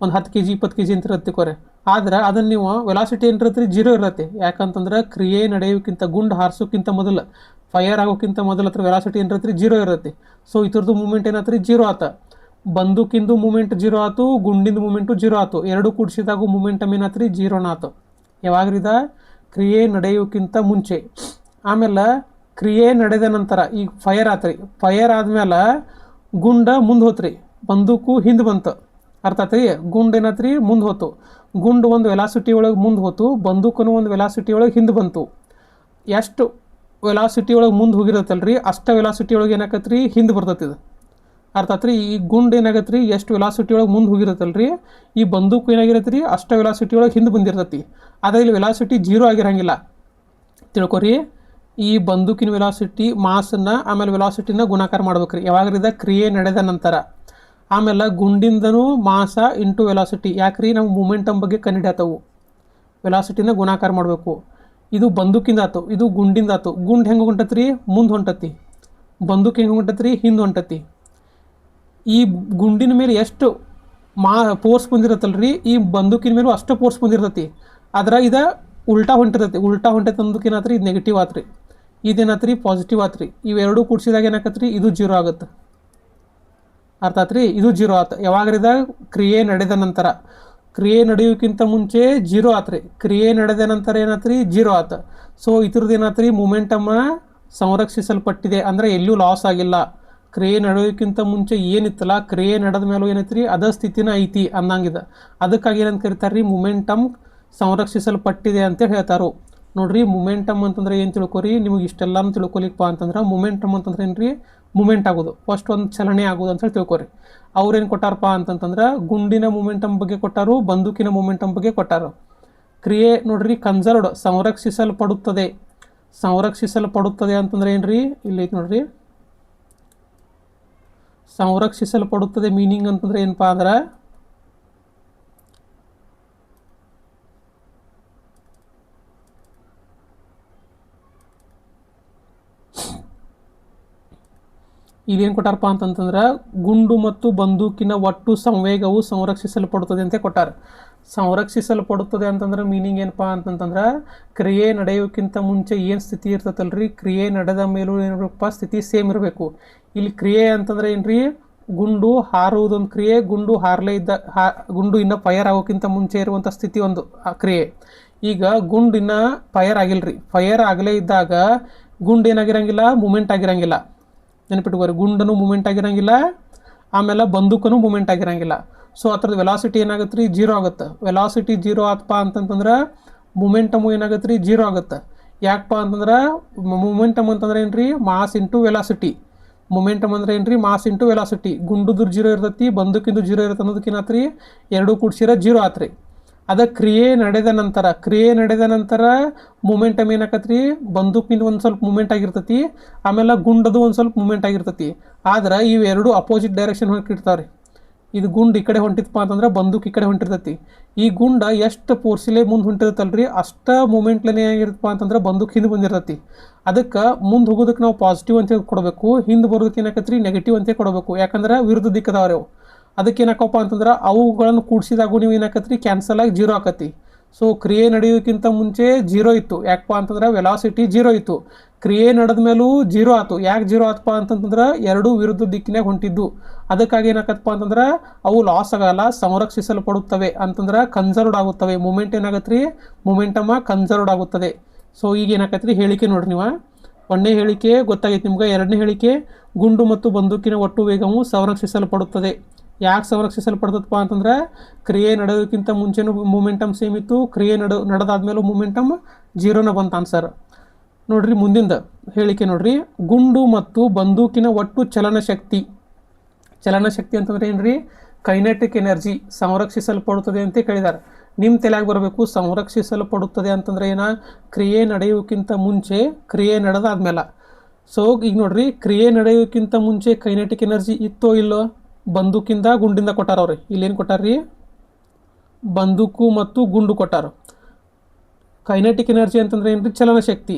A: ಒಂದು 10 kg 20 kg ಅಂತ ಇರ್ತೀವಿ. ಆದ್ರೆ ಅದನ್ನು ನೀವು ವೆಲಾಸಿಟಿ ಏನಿರುತ್ತೆ, ಜೀರೋ ಇರುತ್ತೆ. ಯಾಕಂತಂದ್ರೆ ಕ್ರಿಯೆ ನಡೆಯೋಕ್ಕಿಂತ, ಗುಂಡು ಹಾರಿಸೋಕ್ಕಿಂತ ಮೊದಲು, ಫೈರ್ ಆಗೋಕ್ಕಿಂತ ಮೊದಲು ಹತ್ರ ವೆಲಾಸಿಟಿ ಏನಿರುತ್ತೆ, ಜೀರೋ ಇರುತ್ತೆ. ಸೊ ಇದ್ರದ್ದು ಮೂಮೆಂಟ್ ಏನಾತ್ರಿ, ಜೀರೋ ಆತ. ಬಂದೂಕಿಂದು ಮೂಮೆಂಟ್ ಜೀರೋ ಆತು, ಗುಂಡಿಂದು ಮೂಮೆಂಟು ಜೀರೋ ಆತು. ಎರಡು ಕೂಡಿಸಿದಾಗೂ ಮೂಮೆಂಟಮ್ ಏನಾತ್ರಿ, ಜೀರೋನ ಆತು. ಯಾವಾಗ್ರಿದ ಕ್ರಿಯೆ ನಡೆಯೋಕ್ಕಿಂತ ಮುಂಚೆ. ಆಮೇಲೆ ಕ್ರಿಯೆ ನಡೆದ ನಂತರ ಈಗ ಫೈರ್ ಆತ್ರಿ. ಫೈರ್ ಆದ್ಮೇಲೆ ಗುಂಡ ಮುಂದೆ ಹೋತ್ರಿ, ಬಂದೂಕು ಹಿಂದೆ ಬಂತು. ಅರ್ಥ ಆತ್ರಿ. ಗುಂಡು ಏನಾತ್ರಿ, ಮುಂದೆ ಹೋತು. ಗುಂಡು ಒಂದು ವೆಲಾಸಿಟಿ ಒಳಗೆ ಮುಂದೆ ಹೋತು, ಬಂದೂಕನು ಒಂದು ವೆಲಾಸಿಟಿ ಒಳಗೆ ಹಿಂದೆ ಬಂತು. ಎಷ್ಟು ವೆಲಾಸಿಟಿ ಒಳಗೆ ಮುಂದೆ ಹೋಗಿರತ್ತಲ್ರಿ, ಅಷ್ಟ ವೆಲಾಸಿಟಿ ಒಳಗೆ ಏನಾಕತ್ರಿ, ಹಿಂದೆ ಬರ್ತೈತಿ ಇದು. ಅರ್ಥ ಆತ್ರಿ. ಈ ಗುಂಡು ಏನಾಗತ್ರಿ, ಎಷ್ಟು ವೆಲಾಸಿಟಿ ಒಳಗೆ ಮುಂದೆ ಹೋಗಿರತ್ತಲ್ರಿ, ಈ ಬಂದೂಕು ಏನಾಗಿರತ್ರಿ, ಅಷ್ಟ ವೆಲಾಸಿಟಿ ಒಳಗೆ ಹಿಂದೆ ಬಂದಿರ್ತೈತಿ. ಆದರೆ ಇಲ್ಲಿ ವೆಲಾಸಿಟಿ ಜೀರೋ ಆಗಿರಂಗಿಲ್ಲ, ತಿಳ್ಕೊರಿ. ಈ ಬಂದೂಕಿನ ವೆಲಾಸಿಟಿ ಮಾಸನ್ನ ಆಮೇಲೆ ವೆಲಾಸಿಟಿನ ಗುಣಾಕಾರ ಮಾಡ್ಬೇಕ್ರಿ ಯಾವಾಗ್ರಿದ ಕ್ರಿಯೆ ನಡೆದ ನಂತರ. ಆಮೇಲೆ ಗುಂಡಿಂದನೂ ಮಾಸ ಇಂಟು ವೆಲಾಸಿಟಿ. ಯಾಕ್ರಿ, ನಾವು ಮೂಮೆಂಟಮ್ ಬಗ್ಗೆ ಕಂಡಿಡಿಯತ್ತವು. ವೆಲಾಸಿಟಿನ ಗುಣಾಕಾರ ಮಾಡಬೇಕು. ಇದು ಬಂದೂಕಿಂದ ಆತು, ಇದು ಗುಂಡಿಂದ ಆತು. ಗುಂಡು ಹೆಂಗೆ ಹೊಂಟತ್ರಿ, ಮುಂದೆ ಹೊಂಟತಿ. ಬಂದೂಕ್ ಹೆಂಗೆ ಹೊಂಟತ್ರಿ, ಹಿಂದೆ ಹೊಂಟತಿ. ಈ ಗುಂಡಿನ ಮೇಲೆ ಎಷ್ಟು ಫೋರ್ಸ್ ಬಂದಿರತ್ತಲ್ರಿ, ಈ ಬಂದೂಕಿನ ಮೇಲೂ ಅಷ್ಟು ಫೋರ್ಸ್ ಬಂದಿರ್ತೈತಿ. ಆದ್ರೆ ಇದು ಉಲ್ಟಾ ಹೊಂಟಿರ್ತೈತಿ. ಉಲ್ಟಾ ಹೊಂಟೈತೆ ಅಂದಕ್ಕೆ ಏನಾತ್ರಿ, ಇದು ನೆಗೆಟಿವ್ ಆತ್ರಿ. ಇದೇನಾತ್ರಿ, ಪಾಸಿಟಿವ್ ಆತ್ರಿ. ಇವೆರಡೂ ಕೂಡಿಸಿದಾಗ ಏನಾಕತ್ರಿ, ಇದು ಜೀರೋ ಆಗುತ್ತೆ. ಅರ್ಥ ಆತ್ರಿ. ಇದು ಜೀರೋ ಆತು. ಯಾವಾಗ್ರಿದ ಕ್ರಿಯೆ ನಡೆದ ನಂತರ. ಕ್ರಿಯೆ ನಡೆಯೋಕ್ಕಿಂತ ಮುಂಚೆ ಜೀರೋ ಆತ್ರಿ, ಕ್ರಿಯೆ ನಡೆದ ನಂತರ ಏನಾತ್ರಿ, ಜೀರೋ ಆತ. ಸೊ ಇದ್ರದ್ದು ಏನಾತ್ರಿ, ಮೂಮೆಂಟಮ್ ಸಂರಕ್ಷಿಸಲ್ಪಟ್ಟಿದೆ, ಅಂದರೆ ಎಲ್ಲೂ ಲಾಸ್ ಆಗಿಲ್ಲ. ಕ್ರಿಯೆ ನಡೆಯೋಕ್ಕಿಂತ ಮುಂಚೆ ಏನಿತ್ತಲ್ಲ, ಕ್ರಿಯೆ ನಡೆದ ಮೇಲೂ ಏನೈತ್ರಿ, ಅದ ಸ್ಥಿತಿನ ಐತಿ ಅನ್ನಂಗಿದೆ. ಅದಕ್ಕಾಗಿ ಏನಂತ ಕರೀತಾರೆ ರೀ, ಮೂಮೆಂಟಮ್ ಸಂರಕ್ಷಿಸಲ್ಪಟ್ಟಿದೆ ಅಂತೇಳಿ ಹೇಳ್ತಾರೋ. ನೋಡ್ರಿ, ಮೂಮೆಂಟಮ್ ಅಂತಂದ್ರೆ ಏನು ತಿಳ್ಕೊರಿ. ನಿಮಗೆ ಇಷ್ಟೆಲ್ಲಾನು ತಿಳ್ಕೊಲಿಕ್ಕಪ್ಪ ಅಂತಂದ್ರೆ, ಮೂಮೆಂಟಮ್ ಅಂತಂದ್ರೆ ಏನ್ರಿ, ಮೂಮೆಂಟ್ ಆಗೋದು, ಫಸ್ಟ್ ಒಂದು ಚಲನೆ ಆಗೋದು ಅಂತೇಳಿ ತಿಳ್ಕೊರಿ. ಅವ್ರೇನು ಕೊಟ್ಟಾರಪ್ಪ ಅಂತಂತಂದ್ರೆ, ಗುಂಡಿನ ಮೂಮೆಂಟಮ್ ಬಗ್ಗೆ ಕೊಟ್ಟಾರು, ಬಂದೂಕಿನ ಮೂಮೆಂಟಮ್ ಬಗ್ಗೆ ಕೊಟ್ಟಾರು. ಕ್ರಿಯೆ ನೋಡ್ರಿ, ಕನ್ಸರ್ವ್ಡ್ ಸಂರಕ್ಷಿಸಲ್ಪಡುತ್ತದೆ ಅಂತಂದ್ರೆ ಏನ್ರಿ, ಇಲ್ಲಿ ಐತಿ ನೋಡ್ರಿ. ಸಂರಕ್ಷಿಸಲ್ಪಡುತ್ತದೆ ಮೀನಿಂಗ್ ಅಂತಂದ್ರೆ ಏನಪ್ಪಾ ಅಂದ್ರೆ, ಇದೇನು ಕೊಟ್ಟಾರಪ್ಪ ಅಂತಂತಂದ್ರೆ, ಗುಂಡು ಮತ್ತು ಬಂದೂಕಿನ ಒಟ್ಟು ಸಂವೇಗವು ಸಂರಕ್ಷಿಸಲ್ಪಡುತ್ತದೆ ಅಂತ ಕೊಟ್ಟಾರೆ. ಸಂರಕ್ಷಿಸಲ್ಪಡುತ್ತದೆ ಅಂತಂದ್ರೆ ಮೀನಿಂಗ್ ಏನಪ್ಪಾ ಅಂತಂತಂದ್ರೆ, ಕ್ರಿಯೆ ನಡೆಯೋಕ್ಕಿಂತ ಮುಂಚೆ ಏನು ಸ್ಥಿತಿ ಇರ್ತೈತಲ್ರಿ, ಕ್ರಿಯೆ ನಡೆದ ಮೇಲೂ ಏನಿರಬೇಕಪ್ಪ, ಸ್ಥಿತಿ ಸೇಮ್ ಇರಬೇಕು. ಇಲ್ಲಿ ಕ್ರಿಯೆ ಅಂತಂದ್ರೆ ಏನ್ರಿ, ಗುಂಡು ಹಾರುವುದೊಂದು ಕ್ರಿಯೆ, ಗುಂಡು ಇನ್ನು ಫೈರ್ ಆಗೋಕ್ಕಿಂತ ಮುಂಚೆ ಇರುವಂಥ ಸ್ಥಿತಿ ಒಂದು ಕ್ರಿಯೆ. ಈಗ ಗುಂಡು ಇನ್ನು ಫೈರ್ ಆಗಿಲ್ರಿ, ಫೈರ್ ಆಗಲೇ ಇದ್ದಾಗ ಗುಂಡು ಏನಾಗಿರಂಗಿಲ್ಲ, ಮೂಮೆಂಟ್ ಆಗಿರಂಗಿಲ್ಲ. ನೆನಪಿಟ್ಕೋರಿ, ಗುಂಡನು ಮೂಮೆಂಟ್ ಆಗಿರಂಗಿಲ್ಲ, ಆಮೇಲೆ ಬಂದೂಕನು ಮೂಮೆಂಟ್ ಆಗಿರಂಗಿಲ್ಲ. ಸೊ ಅದ್ರದ್ದು ವೆಲಾಸಿಟಿ ಏನಾಗುತ್ತೆ ರೀ, ಜೀರೋ ಆಗುತ್ತೆ. ವೆಲಾಸಿಟಿ ಜೀರೋ ಆತಪ್ಪ ಅಂತಂತಂದ್ರೆ ಮೂಮೆಂಟಮು ಏನಾಗುತ್ತೆ ರೀ, ಜೀರೋ ಆಗುತ್ತೆ. ಯಾಕಪ್ಪ ಅಂತಂದ್ರೆ, ಮೂಮೆಂಟಮ್ ಅಂತಂದ್ರೆ ಏನ್ರಿ, ಮಾಸ್ ಇಂಟು ವೆಲಾಸಿಟಿ. ಮೊಮೆಂಟಮ್ ಅಂದ್ರೆ ಏನ್ರಿ, ಮಾಸ್ ಇಂಟು ವೆಲಾಸಿಟಿ. ಗುಂಡುದು ಜೀರೋ ಇರ್ತೈತಿ, ಬಂದೂಕಿಂದು ಜೀರೋ ಇರುತ್ತೆ ಅನ್ನೋದಕ್ಕೆ ಏನಾತ್ರಿ, ಎರಡೂ ಕೂಡ್ಸಿರ ಜೀರೋ ಆತ್ರಿ. ಅದ ಕ್ರಿಯೆ ನಡೆದ ನಂತರ ಮೂಮೆಂಟಮ್ ಏನಾಕತ್ರಿ, ಬಂದೂಕಿಂದ ಒಂದು ಸ್ವಲ್ಪ ಮೂಮೆಂಟ್ ಆಗಿರ್ತೈತಿ, ಆಮೇಲೆ ಗುಂಡದು ಒಂದು ಸ್ವಲ್ಪ ಮೂಮೆಂಟ್ ಆಗಿರ್ತೈತಿ. ಆದ್ರೆ ಇವೆರಡು ಅಪೋಸಿಟ್ ಡೈರೆಕ್ಷನ್ ಹೋಗಿರ್ತಾವ್ರಿ. ಇದು ಗುಂಡು ಈ ಕಡೆ ಹೊಂಟಿತಪ್ಪ ಅಂತಂದ್ರೆ ಬಂದೂಕ್ ಈ ಕಡೆ ಹೊಂಟಿರ್ತೈತಿ. ಈ ಗುಂಡ ಎಷ್ಟು ಫೋರ್ಸಿಲೆ ಮುಂದೆ ಹೊಂಟಿರ್ತಲ್ರಿ ಅಷ್ಟ ಮೂಮೆಂಟ್ಲೇ ಏನಾಗಿರುತ್ತಪ್ಪ ಅಂತಂದ್ರೆ ಬಂದೂಕ್ ಹಿಂದೆ ಬಂದಿರ್ತೈತಿ. ಅದಕ್ಕೆ ಮುಂದೆ ಹೋಗೋದಕ್ಕೆ ನಾವು ಪಾಸಿಟಿವ್ ಅಂತ ಕೊಡಬೇಕು, ಹಿಂದೆ ಬರೋದಕ್ಕೆ ಏನಾಕತ್ರಿ ನೆಗೆಟಿವ್ ಅಂತ ಕೊಡಬೇಕು. ಯಾಕಂದ್ರೆ ವಿರುದ್ಧ ದಿಕ್ಕದವ್ರಿ ಅವು. ಅದಕ್ಕೆ ಏನಾಕಪ್ಪ ಅಂತಂದ್ರೆ ಅವುಗಳನ್ನು ಕೂಡಿಸಿದಾಗೂ ನೀವು ಏನಾಕತ್ರಿ ಕ್ಯಾನ್ಸಲ್ ಆಗಿ 0 ಆಕತಿ. ಸೊ ಕ್ರಿಯೆ ನಡೆಯೋಕ್ಕಿಂತ ಮುಂಚೆ 0 ಇತ್ತು. ಯಾಕಪ್ಪ ಅಂತಂದ್ರೆ ವೆಲಾಸಿಟಿ 0 ಇತ್ತು. ಕ್ರಿಯೆ ನಡೆದ ಮೇಲೂ 0 ಆಯ್ತು. ಯಾಕೆ 0 ಆತಪ್ಪ ಅಂತಂತಂದ್ರೆ ಎರಡೂ ವಿರುದ್ಧ ದಿಕ್ಕಿನಾಗ ಹೊಂಟಿದ್ದು. ಅದಕ್ಕಾಗಿ ಏನಾಗತ್ತಪ್ಪ ಅಂತಂದ್ರೆ ಅವು ಲಾಸ್ ಆಗಲ್ಲ, ಸಂರಕ್ಷಿಸಲ್ಪಡುತ್ತವೆ ಅಂತಂದ್ರೆ ಕನ್ಸರ್ವ್ಡ್ ಆಗುತ್ತವೆ. ಮೂಮೆಂಟ್ ಏನಾಗತ್ತೆ ರೀ, ಮೂಮೆಂಟಮ ಕನ್ಸರ್ವ್ಡ್ ಆಗುತ್ತದೆ. ಸೊ ಈಗ ಏನಾಗತ್ತೆ ರೀ ಹೇಳಿಕೆ ನೋಡ್ರಿ ನೀವು. ಒಂದನೇ ಹೇಳಿಕೆ ಗೊತ್ತಾಗೈತೆ ನಿಮ್ಗೆ. ಎರಡನೇ ಹೇಳಿಕೆ ಗುಂಡು ಮತ್ತು ಬಂದೂಕಿನ ಒಟ್ಟು ವೇಗವು ಸಂರಕ್ಷಿಸಲ್ಪಡುತ್ತದೆ. ಯಾಕೆ ಸಂರಕ್ಷಿಸಲ್ಪಡ್ತದಪ್ಪ ಅಂತಂದ್ರೆ ಕ್ರಿಯೆ ನಡೆಯೋಕ್ಕಿಂತ ಮುಂಚೆನೂ ಮೂಮೆಂಟಮ್ ಸೇಮ್ ಇತ್ತು, ಕ್ರಿಯೆ ನಡೆದಾದ್ಮೇಲೂ ಮೂಮೆಂಟಮ್ 0ನ ಬಂತ ಆನ್ಸರ್. ನೋಡ್ರಿ ಮುಂದಿಂದ ಹೇಳಿಕೆ ನೋಡ್ರಿ. ಗುಂಡು ಮತ್ತು ಬಂದೂಕಿನ ಒಟ್ಟು ಚಲನಶಕ್ತಿ ಅಂತಂದ್ರೆ ಏನ್ರಿ, ಕೈನೆಟಿಕ್ ಎನರ್ಜಿ ಸಂರಕ್ಷಿಸಲ್ಪಡುತ್ತದೆ ಅಂತ ಕೇಳಿದ್ದಾರೆ. ನಿಮ್ಮ ತಲೆಯಾಗಿ ಬರಬೇಕು ಸಂರಕ್ಷಿಸಲ್ಪಡುತ್ತದೆ ಅಂತಂದ್ರೆ ಏನ, ಕ್ರಿಯೆ ನಡೆಯೋಕ್ಕಿಂತ ಮುಂಚೆ, ಕ್ರಿಯೆ ನಡೆದಾದ್ಮೇಲೆ. ಸೊ ಈಗ ನೋಡ್ರಿ, ಕ್ರಿಯೆ ನಡೆಯೋಕ್ಕಿಂತ ಮುಂಚೆ ಕೈನೆಟಿಕ್ ಎನರ್ಜಿ ಇತ್ತೋ ಇಲ್ಲೋ, ಬಂದೂಕಿಂದ ಗುಂಡಿಂದ ಕೊಟ್ಟಾರ ಅವ್ರಿ. ಇಲ್ಲೇನು ಕೊಟ್ಟಾರ್ರಿ, ಬಂದೂಕು ಮತ್ತು ಗುಂಡು ಕೊಟ್ಟಾರ. ಕೈನೆಟಿಕ್ ಎನರ್ಜಿ ಅಂತಂದ್ರೆ ಏನ್ರಿ, ಚಲನಶಕ್ತಿ.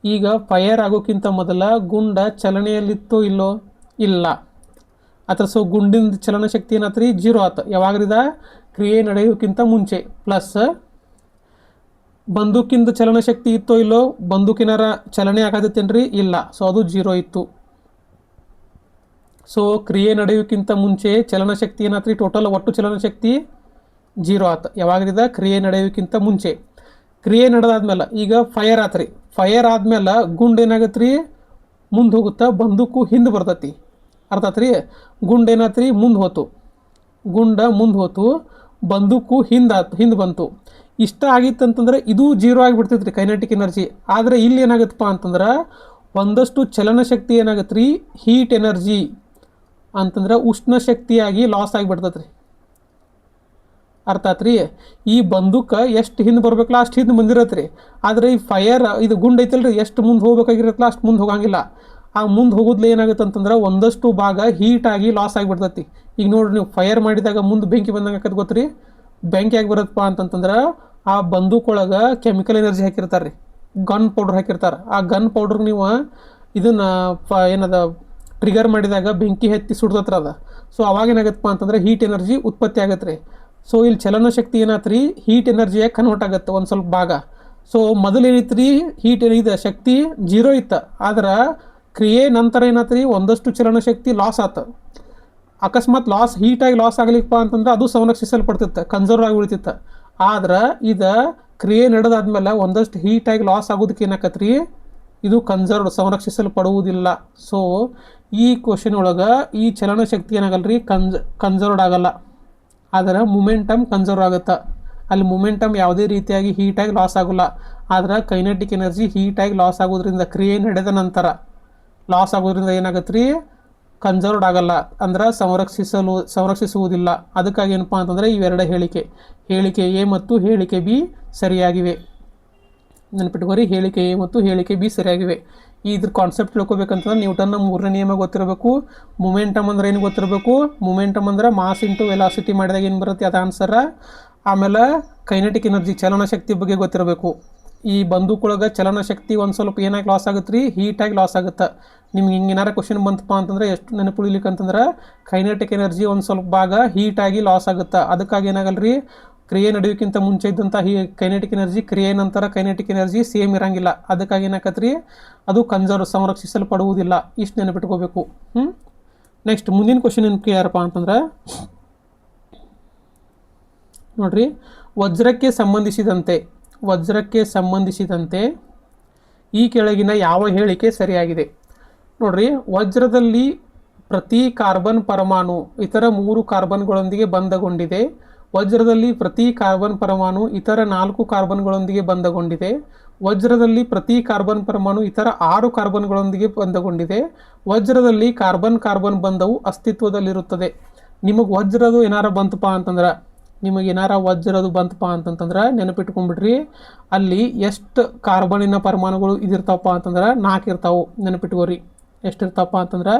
A: ಈಗ ಫೈರ್ ಆಗೋಕ್ಕಿಂತ ಮೊದಲ ಗುಂಡ ಚಲನೆಯಲ್ಲಿತ್ತೋ ಇಲ್ಲೋ, ಇಲ್ಲ. ಅಥವಾ ಸೊ ಗುಂಡಿನ ಚಲನಶಕ್ತಿ ಏನಾತ್ರಿ 0 ಆತ. ಯಾವಾಗ್ರಿದ ಕ್ರಿಯೆ ನಡೆಯೋಕ್ಕಿಂತ ಮುಂಚೆ. ಪ್ಲಸ್ ಬಂದೂಕಿಂದ ಚಲನಶಕ್ತಿ ಇತ್ತೋ ಇಲ್ಲೋ, ಬಂದೂಕಿನಾರ ಚಲನೆ ಆಗತ್ತೇನ್ರಿ, ಇಲ್ಲ. ಸೊ ಅದು 0 ಇತ್ತು. ಸೊ ಕ್ರಿಯೆ ನಡೆಯೋಕ್ಕಿಂತ ಮುಂಚೆ ಚಲನಶಕ್ತಿ ಏನಾತ್ರಿ, ಟೋಟಲ್ ಒಟ್ಟು ಚಲನಶಕ್ತಿ 0 ಆತ. ಯಾವಾಗ್ರಿದ ಕ್ರಿಯೆ ನಡೆಯೋಕ್ಕಿಂತ ಮುಂಚೆ. ಕ್ರಿಯೆ ನಡೆದಾದ್ಮೇಲೆ ಈಗ ಫೈರ್ ಆತ್ರಿ. ಫೈರ್ ಆದ್ಮೇಲೆ ಗುಂಡು ಏನಾಗತ್ರಿ, ಮುಂದೆ ಹೋಗುತ್ತಾ, ಬಂದೂಕು ಹಿಂದೆ ಬರ್ತೈತಿ. ಅರ್ಥ ಆತ್ರಿ. ಗುಂಡು ಏನಾತ್ರಿ, ಮುಂದೆ ಹೋತು. ಗುಂಡ ಮುಂದೆ ಹೋತು, ಬಂದೂಕು ಹಿಂದೆ ಬಂತು. ಇಷ್ಟ ಆಗಿತ್ತಂತಂದ್ರೆ ಇದು 0 ಆಗಿಬಿಡ್ತೈತ್ರಿ ಕೈನೆಟಿಕ್ ಎನರ್ಜಿ. ಆದರೆ ಇಲ್ಲಿ ಏನಾಗತ್ತಪ್ಪ ಅಂತಂದ್ರೆ ಒಂದಷ್ಟು ಚಲನಶಕ್ತಿ ಏನಾಗತ್ರಿ, ಹೀಟ್ ಎನರ್ಜಿ ಅಂತಂದ್ರೆ ಉಷ್ಣ ಶಕ್ತಿಯಾಗಿ ಲಾಸ್ ಆಗಿಬಿಡ್ತೈತ್ರಿ. ಅರ್ಥ ಆತ್ರಿ. ಈ ಬಂದೂಕ ಎಷ್ಟು ಹಿಂದೆ ಬರ್ಬೇಕಲ್ಲ ಅಷ್ಟು ಹಿಂದೆ ಬಂದಿರತ್ರಿ. ಆದರೆ ಈ ಫೈರ್ ಇದು ಗುಂಡು ಐತಲ್ರಿ, ಎಷ್ಟು ಮುಂದೆ ಹೋಗ್ಬೇಕಾಗಿರತ್ತಲ್ಲ ಅಷ್ಟು ಮುಂದೆ ಹೋಗಂಗಿಲ್ಲ. ಆ ಮುಂದೆ ಹೋಗೋದ್ಲೆ ಏನಾಗುತ್ತೆ ಅಂತಂದ್ರೆ ಒಂದಷ್ಟು ಭಾಗ ಹೀಟಾಗಿ ಲಾಸ್ ಆಗಿಬಿಡ್ತೈತಿ. ಈಗ ನೋಡ್ರಿ, ನೀವು ಫೈರ್ ಮಾಡಿದಾಗ ಮುಂದೆ ಬೆಂಕಿ ಬಂದಂಗೆ ಆಕತ್ ಗೊತ್ತ್ರಿ. ಬೆಂಕಿ ಆಗಿ ಬರುತ್ತಪ್ಪ ಅಂತಂತಂದ್ರೆ ಆ ಬಂದೂಕೊಳಗೆ ಕೆಮಿಕಲ್ ಎನರ್ಜಿ ಹಾಕಿರ್ತಾರೆ ರೀ, ಗನ್ ಪೌಡ್ರ್ ಹಾಕಿರ್ತಾರೆ. ಆ ಗನ್ ಪೌಡ್ರ್ ನೀವು ಇದನ್ನ ಏನದ ಟ್ರಿಗರ್ ಮಾಡಿದಾಗ ಬೆಂಕಿ ಹತ್ತಿ ಸುಡ್ತತ್ರ ಅದ. ಸೊ ಅವಾಗ ಏನಾಗತ್ತಪ್ಪ ಅಂತಂದ್ರೆ ಹೀಟ್ ಎನರ್ಜಿ ಉತ್ಪತ್ತಿ ಆಗತ್ತೆ ರೀ. ಸೊ ಇಲ್ಲಿ ಚಲನಶಕ್ತಿ ಏನಾತ್ರಿ, ಹೀಟ್ ಎನರ್ಜಿಯಾಗಿ ಕನ್ವರ್ಟ್ ಆಗುತ್ತೆ ಒಂದು ಸ್ವಲ್ಪ ಭಾಗ. ಸೊ ಮೊದಲು ಏನಿತ್ರಿ, ಹೀಟ್ ಏನಿದೆ ಶಕ್ತಿ 0 ಇತ್ತು. ಆದ್ರೆ ಕ್ರಿಯೆ ನಂತರ ಏನಾತ್ರಿ, ಒಂದಷ್ಟು ಚಲನಶಕ್ತಿ ಲಾಸ್ ಆತ. ಅಕಸ್ಮಾತ್ ಹೀಟಾಗಿ ಲಾಸ್ ಆಗ್ಲಿಕ್ಕಪ್ಪ ಅಂತಂದ್ರೆ ಅದು ಸಂರಕ್ಷಿಸಲ್ಪಡ್ತಿತ್ತು, ಕನ್ಸರ್ವ್ ಆಗಿ ಉಳಿತಿತ್ತು. ಆದ್ರೆ ಇದು ಕ್ರಿಯೆ ನಡೆದಾದ್ಮೇಲೆ ಒಂದಷ್ಟು ಹೀಟಾಗಿ ಲಾಸ್ ಆಗೋದಕ್ಕೆ ಏನಾಕತ್ರಿ, ಇದು ಸಂರಕ್ಷಿಸಲ್ಪಡುವುದಿಲ್ಲ. ಸೊ ಈ ಕ್ವಶನ್ ಒಳಗೆ ಈ ಚಲನಶಕ್ತಿ ಏನಾಗಲ್ರಿ, ಕನ್ಸರ್ವ್ಡ್ ಆಗಲ್ಲ. ಆದರೆ ಮೂಮೆಂಟಮ್ ಕನ್ಸರ್ವ್ ಆಗುತ್ತೆ. ಅಲ್ಲಿ ಮೂಮೆಂಟಮ್ ಯಾವುದೇ ರೀತಿಯಾಗಿ ಹೀಟಾಗಿ ಲಾಸ್ ಆಗೋಲ್ಲ. ಆದ್ರೆ ಕೈನೆಟಿಕ್ ಎನರ್ಜಿ ಹೀಟಾಗಿ ಲಾಸ್ ಆಗೋದ್ರಿಂದ, ಕ್ರಿಯೆ ನಡೆದ ನಂತರ ಲಾಸ್ ಆಗೋದ್ರಿಂದ ಏನಾಗತ್ತೆ ರೀ, ಕನ್ಸರ್ವ್ಡ್ ಆಗಲ್ಲ, ಅಂದ್ರೆ ಸಂರಕ್ಷಿಸುವುದಿಲ್ಲ. ಅದಕ್ಕಾಗಿ ಏನಪ್ಪ ಅಂತಂದರೆ ಇವೆರಡು ಹೇಳಿಕೆ ಎ ಮತ್ತು ಹೇಳಿಕೆ ಬಿ ಸರಿಯಾಗಿವೆ. ನೆನಪಿಟ್ಕೋರಿ, ಹೇಳಿಕೆ ಎ ಮತ್ತು ಹೇಳಿಕೆ ಬಿ ಸರಿಯಾಗಿವೆ. ಇದ್ರ ಕಾನ್ಸೆಪ್ಟ್ ತಿಳ್ಕೊಬೇಕಂತಂದ್ರೆ ನ್ಯೂಟನ್ನ 3ನೇ ನಿಯಮ ಗೊತ್ತಿರಬೇಕು. ಮೂಮೆಂಟಮ್ ಅಂದ್ರೆ ಏನು ಗೊತ್ತಿರಬೇಕು. ಮೂಮೆಂಟಮ್ ಅಂದ್ರೆ ಮಾಸ್ ಇಂಟು ವೆಲಾಸಿಟಿ ಮಾಡಿದಾಗ ಏನು ಬರುತ್ತೆ ಅದು ಆನ್ಸರ. ಆಮೇಲೆ ಕೈನೆಟಿಕ್ ಎನರ್ಜಿ ಚಲನಶಕ್ತಿ ಬಗ್ಗೆ ಗೊತ್ತಿರಬೇಕು. ಈ ಬಂದೂಕೊಳಗೆ ಚಲನಶಕ್ತಿ ಒಂದು ಸ್ವಲ್ಪ ಏನಾಗಿ ಲಾಸ್ ಆಗುತ್ತೆ ರೀ, ಹೀಟಾಗಿ ಲಾಸ್ ಆಗುತ್ತೆ. ನಿಮ್ಗೆ ಹಿಂಗೆ ಏನಾರ ಕ್ವಶನ್ ಬಂತಪ್ಪ ಅಂತಂದ್ರೆ ಎಷ್ಟು ನೆನಪುಳಿಲಿಕ್ಕಂತಂದ್ರೆ ಕೈನೆಟಿಕ್ ಎನರ್ಜಿ ಒಂದು ಸ್ವಲ್ಪ ಭಾಗ ಹೀಟಾಗಿ ಲಾಸ್ ಆಗುತ್ತೆ. ಅದಕ್ಕಾಗಿ ಏನಾಗಲ್ಲ ರೀ, ಕ್ರಿಯೆ ನಡೆಯೋಕ್ಕಿಂತ ಮುಂಚೆ ಇದ್ದಂಥ ಕೈನೆಟಿಕ್ ಎನರ್ಜಿ ಕ್ರಿಯೆ ನಂತರ ಕೈನೆಟಿಕ್ ಎನರ್ಜಿ ಸೇಮ್ ಇರಂಗಿಲ್ಲ. ಅದಕ್ಕಾಗಿ ಏನಾಕತ್ರಿ, ಅದು ಸಂರಕ್ಷಿಸಲ್ಪಡುವುದಿಲ್ಲ. ಇಷ್ಟು ನೆನಪಿಟ್ಕೋಬೇಕು. ನೆಕ್ಸ್ಟ್ ಮುಂದಿನ ಕ್ವಶನ್ ಏನಕ್ಕೆ ಯಾರಪ್ಪ ಅಂತಂದ್ರೆ ನೋಡ್ರಿ, ವಜ್ರಕ್ಕೆ ಸಂಬಂಧಿಸಿದಂತೆ ಈ ಕೆಳಗಿನ ಯಾವ ಹೇಳಿಕೆ ಸರಿಯಾಗಿದೆ. ನೋಡ್ರಿ, ವಜ್ರದಲ್ಲಿ ಪ್ರತಿ ಕಾರ್ಬನ್ ಪರಮಾಣು ಇತರ 3 ಕಾರ್ಬನ್ಗಳೊಂದಿಗೆ ಬಂಧಗೊಂಡಿದೆ. ವಜ್ರದಲ್ಲಿ ಪ್ರತಿ ಕಾರ್ಬನ್ ಪರಮಾಣು ಇತರ 4 ಕಾರ್ಬನ್ಗಳೊಂದಿಗೆ ಬಂಧಗೊಂಡಿದೆ. ವಜ್ರದಲ್ಲಿ ಪ್ರತಿ ಕಾರ್ಬನ್ ಪರಮಾಣು ಇತರ 6 ಕಾರ್ಬನ್ಗಳೊಂದಿಗೆ ಬಂಧಗೊಂಡಿದೆ. ವಜ್ರದಲ್ಲಿ ಕಾರ್ಬನ್ ಬಂಧವು ಅಸ್ತಿತ್ವದಲ್ಲಿರುತ್ತದೆ. ನಿಮಗೆ ವಜ್ರದು ಏನಾರ ಬಂತಪ್ಪ ಅಂತಂದ್ರೆ ನೆನಪಿಟ್ಕೊಂಡ್ಬಿಡ್ರಿ, ಅಲ್ಲಿ ಎಷ್ಟು ಕಾರ್ಬನಿನ ಪರಮಾಣುಗಳು ಇದಿರ್ತಾವಪ್ಪ ಅಂತಂದ್ರೆ 4 ಇರ್ತಾವೆ. ನೆನಪಿಟ್ಕೋರಿ, ಎಷ್ಟಿರ್ತಾವಪ್ಪ ಅಂತಂದ್ರೆ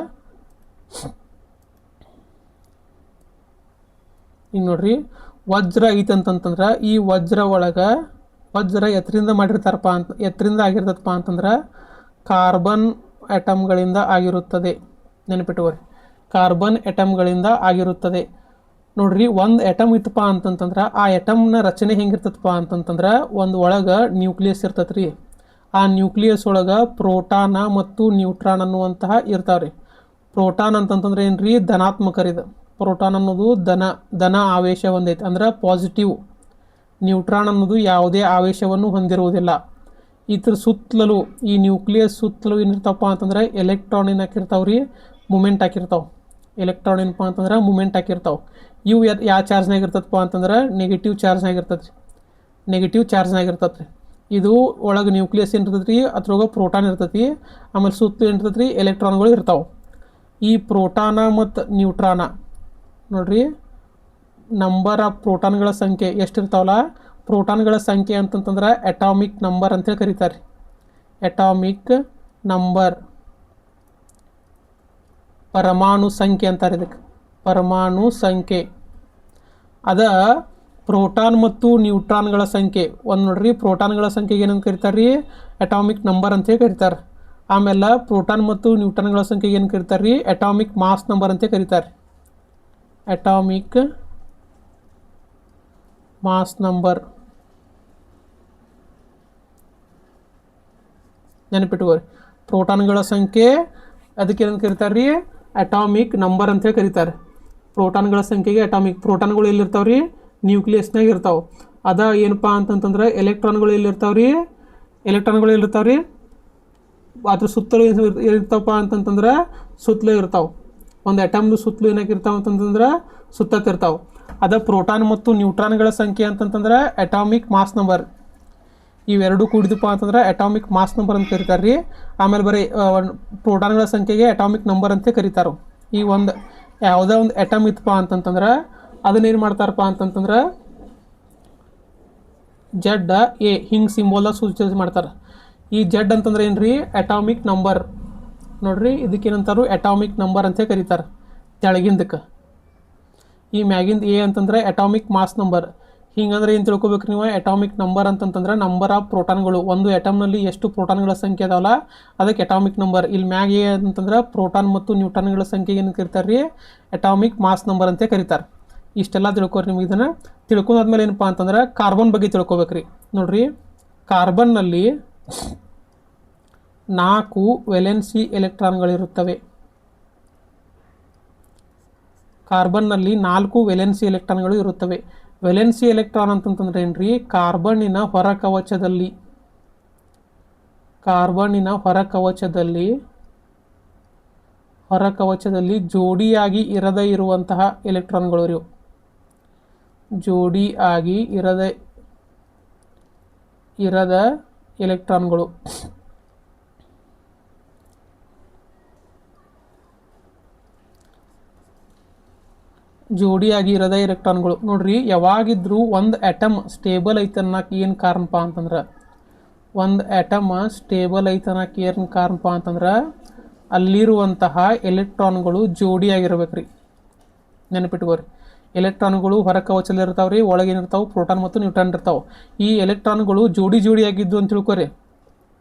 A: ಈಗ ನೋಡ್ರಿ ವಜ್ರ ಐತಂತಂದ್ರೆ ಈ ವಜ್ರ ಒಳಗೆ ವಜ್ರ ಎತ್ತರಿಂದ ಮಾಡಿರ್ತಾರಪ್ಪ ಅಂತ ಎತ್ತರಿಂದ ಆಗಿರ್ತದಪ್ಪ ಅಂತಂದ್ರೆ ಕಾರ್ಬನ್ ಆಟಮ್ಗಳಿಂದ ಆಗಿರುತ್ತದೆ. ನೆನಪಿಟ್ಟುಕೊರಿ, ಕಾರ್ಬನ್ ಆಟಮ್ಗಳಿಂದ ಆಗಿರುತ್ತದೆ. ನೋಡ್ರಿ ಒಂದು ಆಟಮ್ ಇತ್ತಪ್ಪ ಅಂತಂತಂದ್ರೆ ಆ ಆಟಮ್ನ ರಚನೆ ಹೆಂಗಿರ್ತದಪ್ಪ ಅಂತಂತಂದ್ರೆ ಒಂದು ಒಳಗೆ ನ್ಯೂಕ್ಲಿಯಸ್ ಇರ್ತೈತೆ ರೀ. ಆ ನ್ಯೂಕ್ಲಿಯಸ್ ಒಳಗೆ ಪ್ರೋಟಾನ ಮತ್ತು ನ್ಯೂಟ್ರಾನ್ ಅನ್ನುವಂತಹ ಇರ್ತಾವ್ರಿ. ಪ್ರೋಟಾನ್ ಅಂತಂತಂದ್ರೆ ಏನು ರೀ, ಧನಾತ್ಮಕರಿದು. ಪ್ರೋಟಾನ್ ಅನ್ನೋದು ಧನ ಆವೇಶ ಹೊಂದೈತೆ ಅಂದ್ರೆ ಪಾಸಿಟಿವ್. ನ್ಯೂಟ್ರಾನ್ ಅನ್ನೋದು ಯಾವುದೇ ಆವೇಶವನ್ನು ಹೊಂದಿರುವುದಿಲ್ಲ. ಇದ್ರ ಸುತ್ತಲೂ ಈ ನ್ಯೂಕ್ಲಿಯಸ್ ಸುತ್ತಲೂ ಏನಿರ್ತಾವಪ್ಪ ಅಂತಂದ್ರೆ ಎಲೆಕ್ಟ್ರಾನ್ ಏನು ಹಾಕಿರ್ತಾವ್ರಿ, ಮೂಮೆಂಟ್ ಹಾಕಿರ್ತಾವೆ. ಎಲೆಕ್ಟ್ರಾನ್ ಏನಪ್ಪ ಅಂತಂದ್ರೆ ಮೂಮೆಂಟ್ ಹಾಕಿರ್ತಾವೆ. ಇವು ಯಾವ ಚಾರ್ಜ್ನಾಗ ಇರ್ತದಪ್ಪ ಅಂತಂದ್ರೆ ನೆಗೆಟಿವ್ ಚಾರ್ಜ್ನಾಗ ಇರ್ತದೆ ರೀ. ನೆಗೆಟಿವ್ ಚಾರ್ಜ್ನಾಗ ಇರ್ತದೆ ರೀ. ಇದು ಒಳಗೆ ನ್ಯೂಕ್ಲಿಯಸ್ ಏನಿರ್ತದೆ ರೀ, ಅದ್ರೊಳಗೆ ಪ್ರೋಟಾನ್ ಇರ್ತೈತಿ. ಆಮೇಲೆ ಸುತ್ತ ಏನಿರ್ತದೆ ರೀ, ಎಲೆಕ್ಟ್ರಾನ್ಗಳು ಇರ್ತಾವೆ. ಈ ಪ್ರೋಟಾನ ಮತ್ತು ನ್ಯೂಟ್ರಾನ ನೋಡ್ರಿ, ನಂಬರ್ ಆಫ್ ಪ್ರೋಟಾನ್ಗಳ ಸಂಖ್ಯೆ ಎಷ್ಟಿರ್ತಾವಲ್ಲ, ಪ್ರೋಟಾನ್ಗಳ ಸಂಖ್ಯೆ ಅಂತಂತಂದ್ರೆ ಅಟಾಮಿಕ್ ನಂಬರ್ ಅಂತೇಳಿ ಕರೀತಾರೆ. ಅಟಾಮಿಕ್ ನಂಬರ್, ಪರಮಾಣು ಸಂಖ್ಯೆ ಅಂತಾರೆ ಇದಕ್ಕೆ. ಪರಮಾಣು ಸಂಖ್ಯೆ ಅದ ಪ್ರೋಟಾನ್ ಮತ್ತು ನ್ಯೂಟ್ರಾನ್ಗಳ ಸಂಖ್ಯೆ. ಒಂದು ನೋಡ್ರಿ, ಪ್ರೋಟಾನ್ಗಳ ಸಂಖ್ಯೆಗೆ ಏನಂತ ಕರೀತಾರೆ ರೀ, ಅಟಾಮಿಕ್ ನಂಬರ್ ಅಂತೇಳಿ ಕರೀತಾರೆ. ಆಮೇಲೆ ಪ್ರೋಟಾನ್ ಮತ್ತು ನ್ಯೂಟ್ರಾನ್ಗಳ ಸಂಖ್ಯೆಗೆ ಏನು ಕರೀತಾರೆ ರೀ, ಅಟಾಮಿಕ್ ಮಾಸ್ ನಂಬರ್ ಅಂತೇಳಿ ಕರೀತಾರೆ. ಅಟಾಮಿಕ್ ಮಾಸ್ ನಂಬರ್ ನೆನಪಿಟ್ಟುಕೋರಿ. ಪ್ರೋಟಾನ್ಗಳ ಸಂಖ್ಯೆ ಅದಕ್ಕೆ ಏನಂತ ಕರೀತಾರೆ ರೀ, ಅಟಾಮಿಕ್ ನಂಬರ್ ಅಂತೇಳಿ ಕರೀತಾರೆ. ಪ್ರೋಟಾನ್ಗಳ ಸಂಖ್ಯೆಗೆ ಅಟಾಮಿಕ್. ಪ್ರೋಟಾನ್ಗಳು ಎಲ್ಲಿರ್ತಾವೆ ರೀ, ನ್ಯೂಕ್ಲಿಯಸ್ನಾಗ ಇರ್ತಾವೆ. ಅದ ಏನಪ್ಪ ಅಂತಂತಂದ್ರೆ ಎಲೆಕ್ಟ್ರಾನ್ಗಳು ಎಲ್ಲಿರ್ತಾವೆ ರೀ, ಎಲೆಕ್ಟ್ರಾನ್ಗಳು ಎಲ್ಲಿರ್ತಾವೆ ರೀ, ಅದ್ರ ಸುತ್ತಲೂ ಏನಿರ್ತಾವಪ್ಪ ಅಂತಂತಂದ್ರೆ ಸುತ್ತಲೂ ಇರ್ತಾವೆ. ಒಂದು ಅಟಮ್ದು ಸುತ್ತಲೂ ಏನಾಗಿರ್ತಾವೆ ಅಂತಂತಂದ್ರೆ ಸುತ್ತಿರ್ತಾವೆ. ಅದ ಪ್ರೋಟಾನ್ ಮತ್ತು ನ್ಯೂಟ್ರಾನ್ಗಳ ಸಂಖ್ಯೆ ಅಂತಂತಂದ್ರೆ ಅಟಾಮಿಕ್ ಮಾಸ್ ನಂಬರ್. ಇವೆರಡು ಕೂಡಿದಪ್ಪ ಅಂತಂದ್ರೆ ಅಟಾಮಿಕ್ ಮಾಸ್ ನಂಬರ್ ಅಂತ ಕರೀತಾರೆ ರೀ. ಆಮೇಲೆ ಬರೀ ಪ್ರೋಟಾನ್ಗಳ ಸಂಖ್ಯೆಗೆ ಅಟಾಮಿಕ್ ನಂಬರ್ ಅಂತ ಕರೀತಾರೆ. ಈ ಒಂದು ಯಾವುದೇ ಒಂದು ಅಟಮ್ ಇತ್ತಪ್ಪ ಅಂತಂತಂದ್ರೆ ಅದನ್ನೇನು ಮಾಡ್ತಾರಪ್ಪ ಅಂತಂತಂದ್ರೆ ಜೆಡ್ ಎ ಹಿಂಗೆ ಸಿಂಬೋಲ ಸೂಚನೆ ಮಾಡ್ತಾರೆ. ಈ ಜೆಡ್ ಅಂತಂದ್ರೆ ಏನು ರೀ, ಅಟಾಮಿಕ್ ನಂಬರ್. ನೋಡ್ರಿ, ಇದಕ್ಕೇನಂತಾರು ಅಟಾಮಿಕ್ ನಂಬರ್ ಅಂತ ಕರೀತಾರೆ ತೆಳಗಿಂದಕ್ಕೆ. ಈ ಮ್ಯಾಗಿಂದ ಎ ಅಂತಂದ್ರೆ ಅಟಾಮಿಕ್ ಮಾಸ್ ನಂಬರ್. ಹಿಂಗಂದ್ರೆ ಏನು ತಿಳ್ಕೊಬೇಕು ನೀವು, ಅಟಾಮಿಕ್ ನಂಬರ್ ಅಂತಂತಂದ್ರೆ ನಂಬರ್ ಆಫ್ ಪ್ರೋಟಾನ್ಗಳು. ಒಂದು ಅಟಮ್ನಲ್ಲಿ ಎಷ್ಟು ಪ್ರೋಟಾನ್ಗಳ ಸಂಖ್ಯೆ ಅದಾವಲ್ಲ ಅದಕ್ಕೆ ಅಟಾಮಿಕ್ ನಂಬರ್. ಇಲ್ಲಿ ಮ್ಯಾಗ್ ಎ ಅಂತಂದ್ರೆ ಪ್ರೋಟಾನ್ ಮತ್ತು ನ್ಯೂಟ್ರಾನ್ಗಳ ಸಂಖ್ಯೆ ಏನು ಕರೀತಾರೆ ರೀ, ಅಟಾಮಿಕ್ ಮಾಸ್ ನಂಬರ್ ಅಂತ ಕರೀತಾರೆ. ಇಷ್ಟೆಲ್ಲ ತಿಳ್ಕೊರಿ. ನಿಮ್ಗೆ ಇದನ್ನು ತಿಳ್ಕೊಂಡಾದ್ಮೇಲೆ ಏನಪ್ಪ ಅಂತಂದ್ರೆ ಕಾರ್ಬನ್ ಬಗ್ಗೆ ತಿಳ್ಕೊಬೇಕ್ರಿ. ನೋಡ್ರಿ, ಕಾರ್ಬನ್ನಲ್ಲಿ 4 ವೇಲೆನ್ಸಿ ಎಲೆಕ್ಟ್ರಾನ್ಗಳಿರುತ್ತವೆ. ಕಾರ್ಬನ್ನಲ್ಲಿ 4 ವೇಲೆನ್ಸಿ ಎಲೆಕ್ಟ್ರಾನ್ಗಳು ಇರುತ್ತವೆ. ವೇಲೆನ್ಸಿ ಎಲೆಕ್ಟ್ರಾನ್ ಅಂತಂತಂದ್ರೆ ಏನ್ರಿ, ಕಾರ್ಬನ್ನಿನ ಹೊರಕವಚದಲ್ಲಿ ಜೋಡಿಯಾಗಿ ಇರದೇ ಇರುವಂತಹ ಎಲೆಕ್ಟ್ರಾನ್ಗಳು ಇವು. ಜೋಡಿಯಾಗಿ ಇರದ ಎಲೆಕ್ಟ್ರಾನ್ಗಳು. ಜೋಡಿಯಾಗಿ ಇರದ ಎಲೆಕ್ಟ್ರಾನ್ಗಳು. ನೋಡ್ರಿ, ಯಾವಾಗಿದ್ರೂ ಒಂದು ಆಟಮ್ ಸ್ಟೇಬಲ್ ಐತನ್ನಕ್ಕೆ ಏನು ಕಾರಣಪ್ಪ ಅಂತಂದ್ರೆ, ಒಂದು ಆಟಮ್ ಸ್ಟೇಬಲ್ ಐತನ್ನಕ್ಕೆ ಏನು ಕಾರಣಪ್ಪ ಅಂತಂದ್ರೆ ಅಲ್ಲಿರುವಂತಹ ಎಲೆಕ್ಟ್ರಾನ್ಗಳು ಜೋಡಿಯಾಗಿರ್ಬೇಕ್ರಿ. ನೆನಪಿಟ್ಕೋರಿ, ಎಲೆಕ್ಟ್ರಾನ್ಗಳು ಹೊರ ಕವಚದಲ್ಲಿ ಇರ್ತಾವೆ ರೀ, ಒಳಗೇನಿರ್ತಾವೆ ಪ್ರೋಟಾನ್ ಮತ್ತು ನ್ಯೂಟ್ರಾನ್ ಇರ್ತಾವೆ. ಈ ಎಲೆಕ್ಟ್ರಾನ್ಗಳು ಜೋಡಿಯಾಗಿದ್ದು ಅಂತ ತಿಳ್ಕೊರಿ.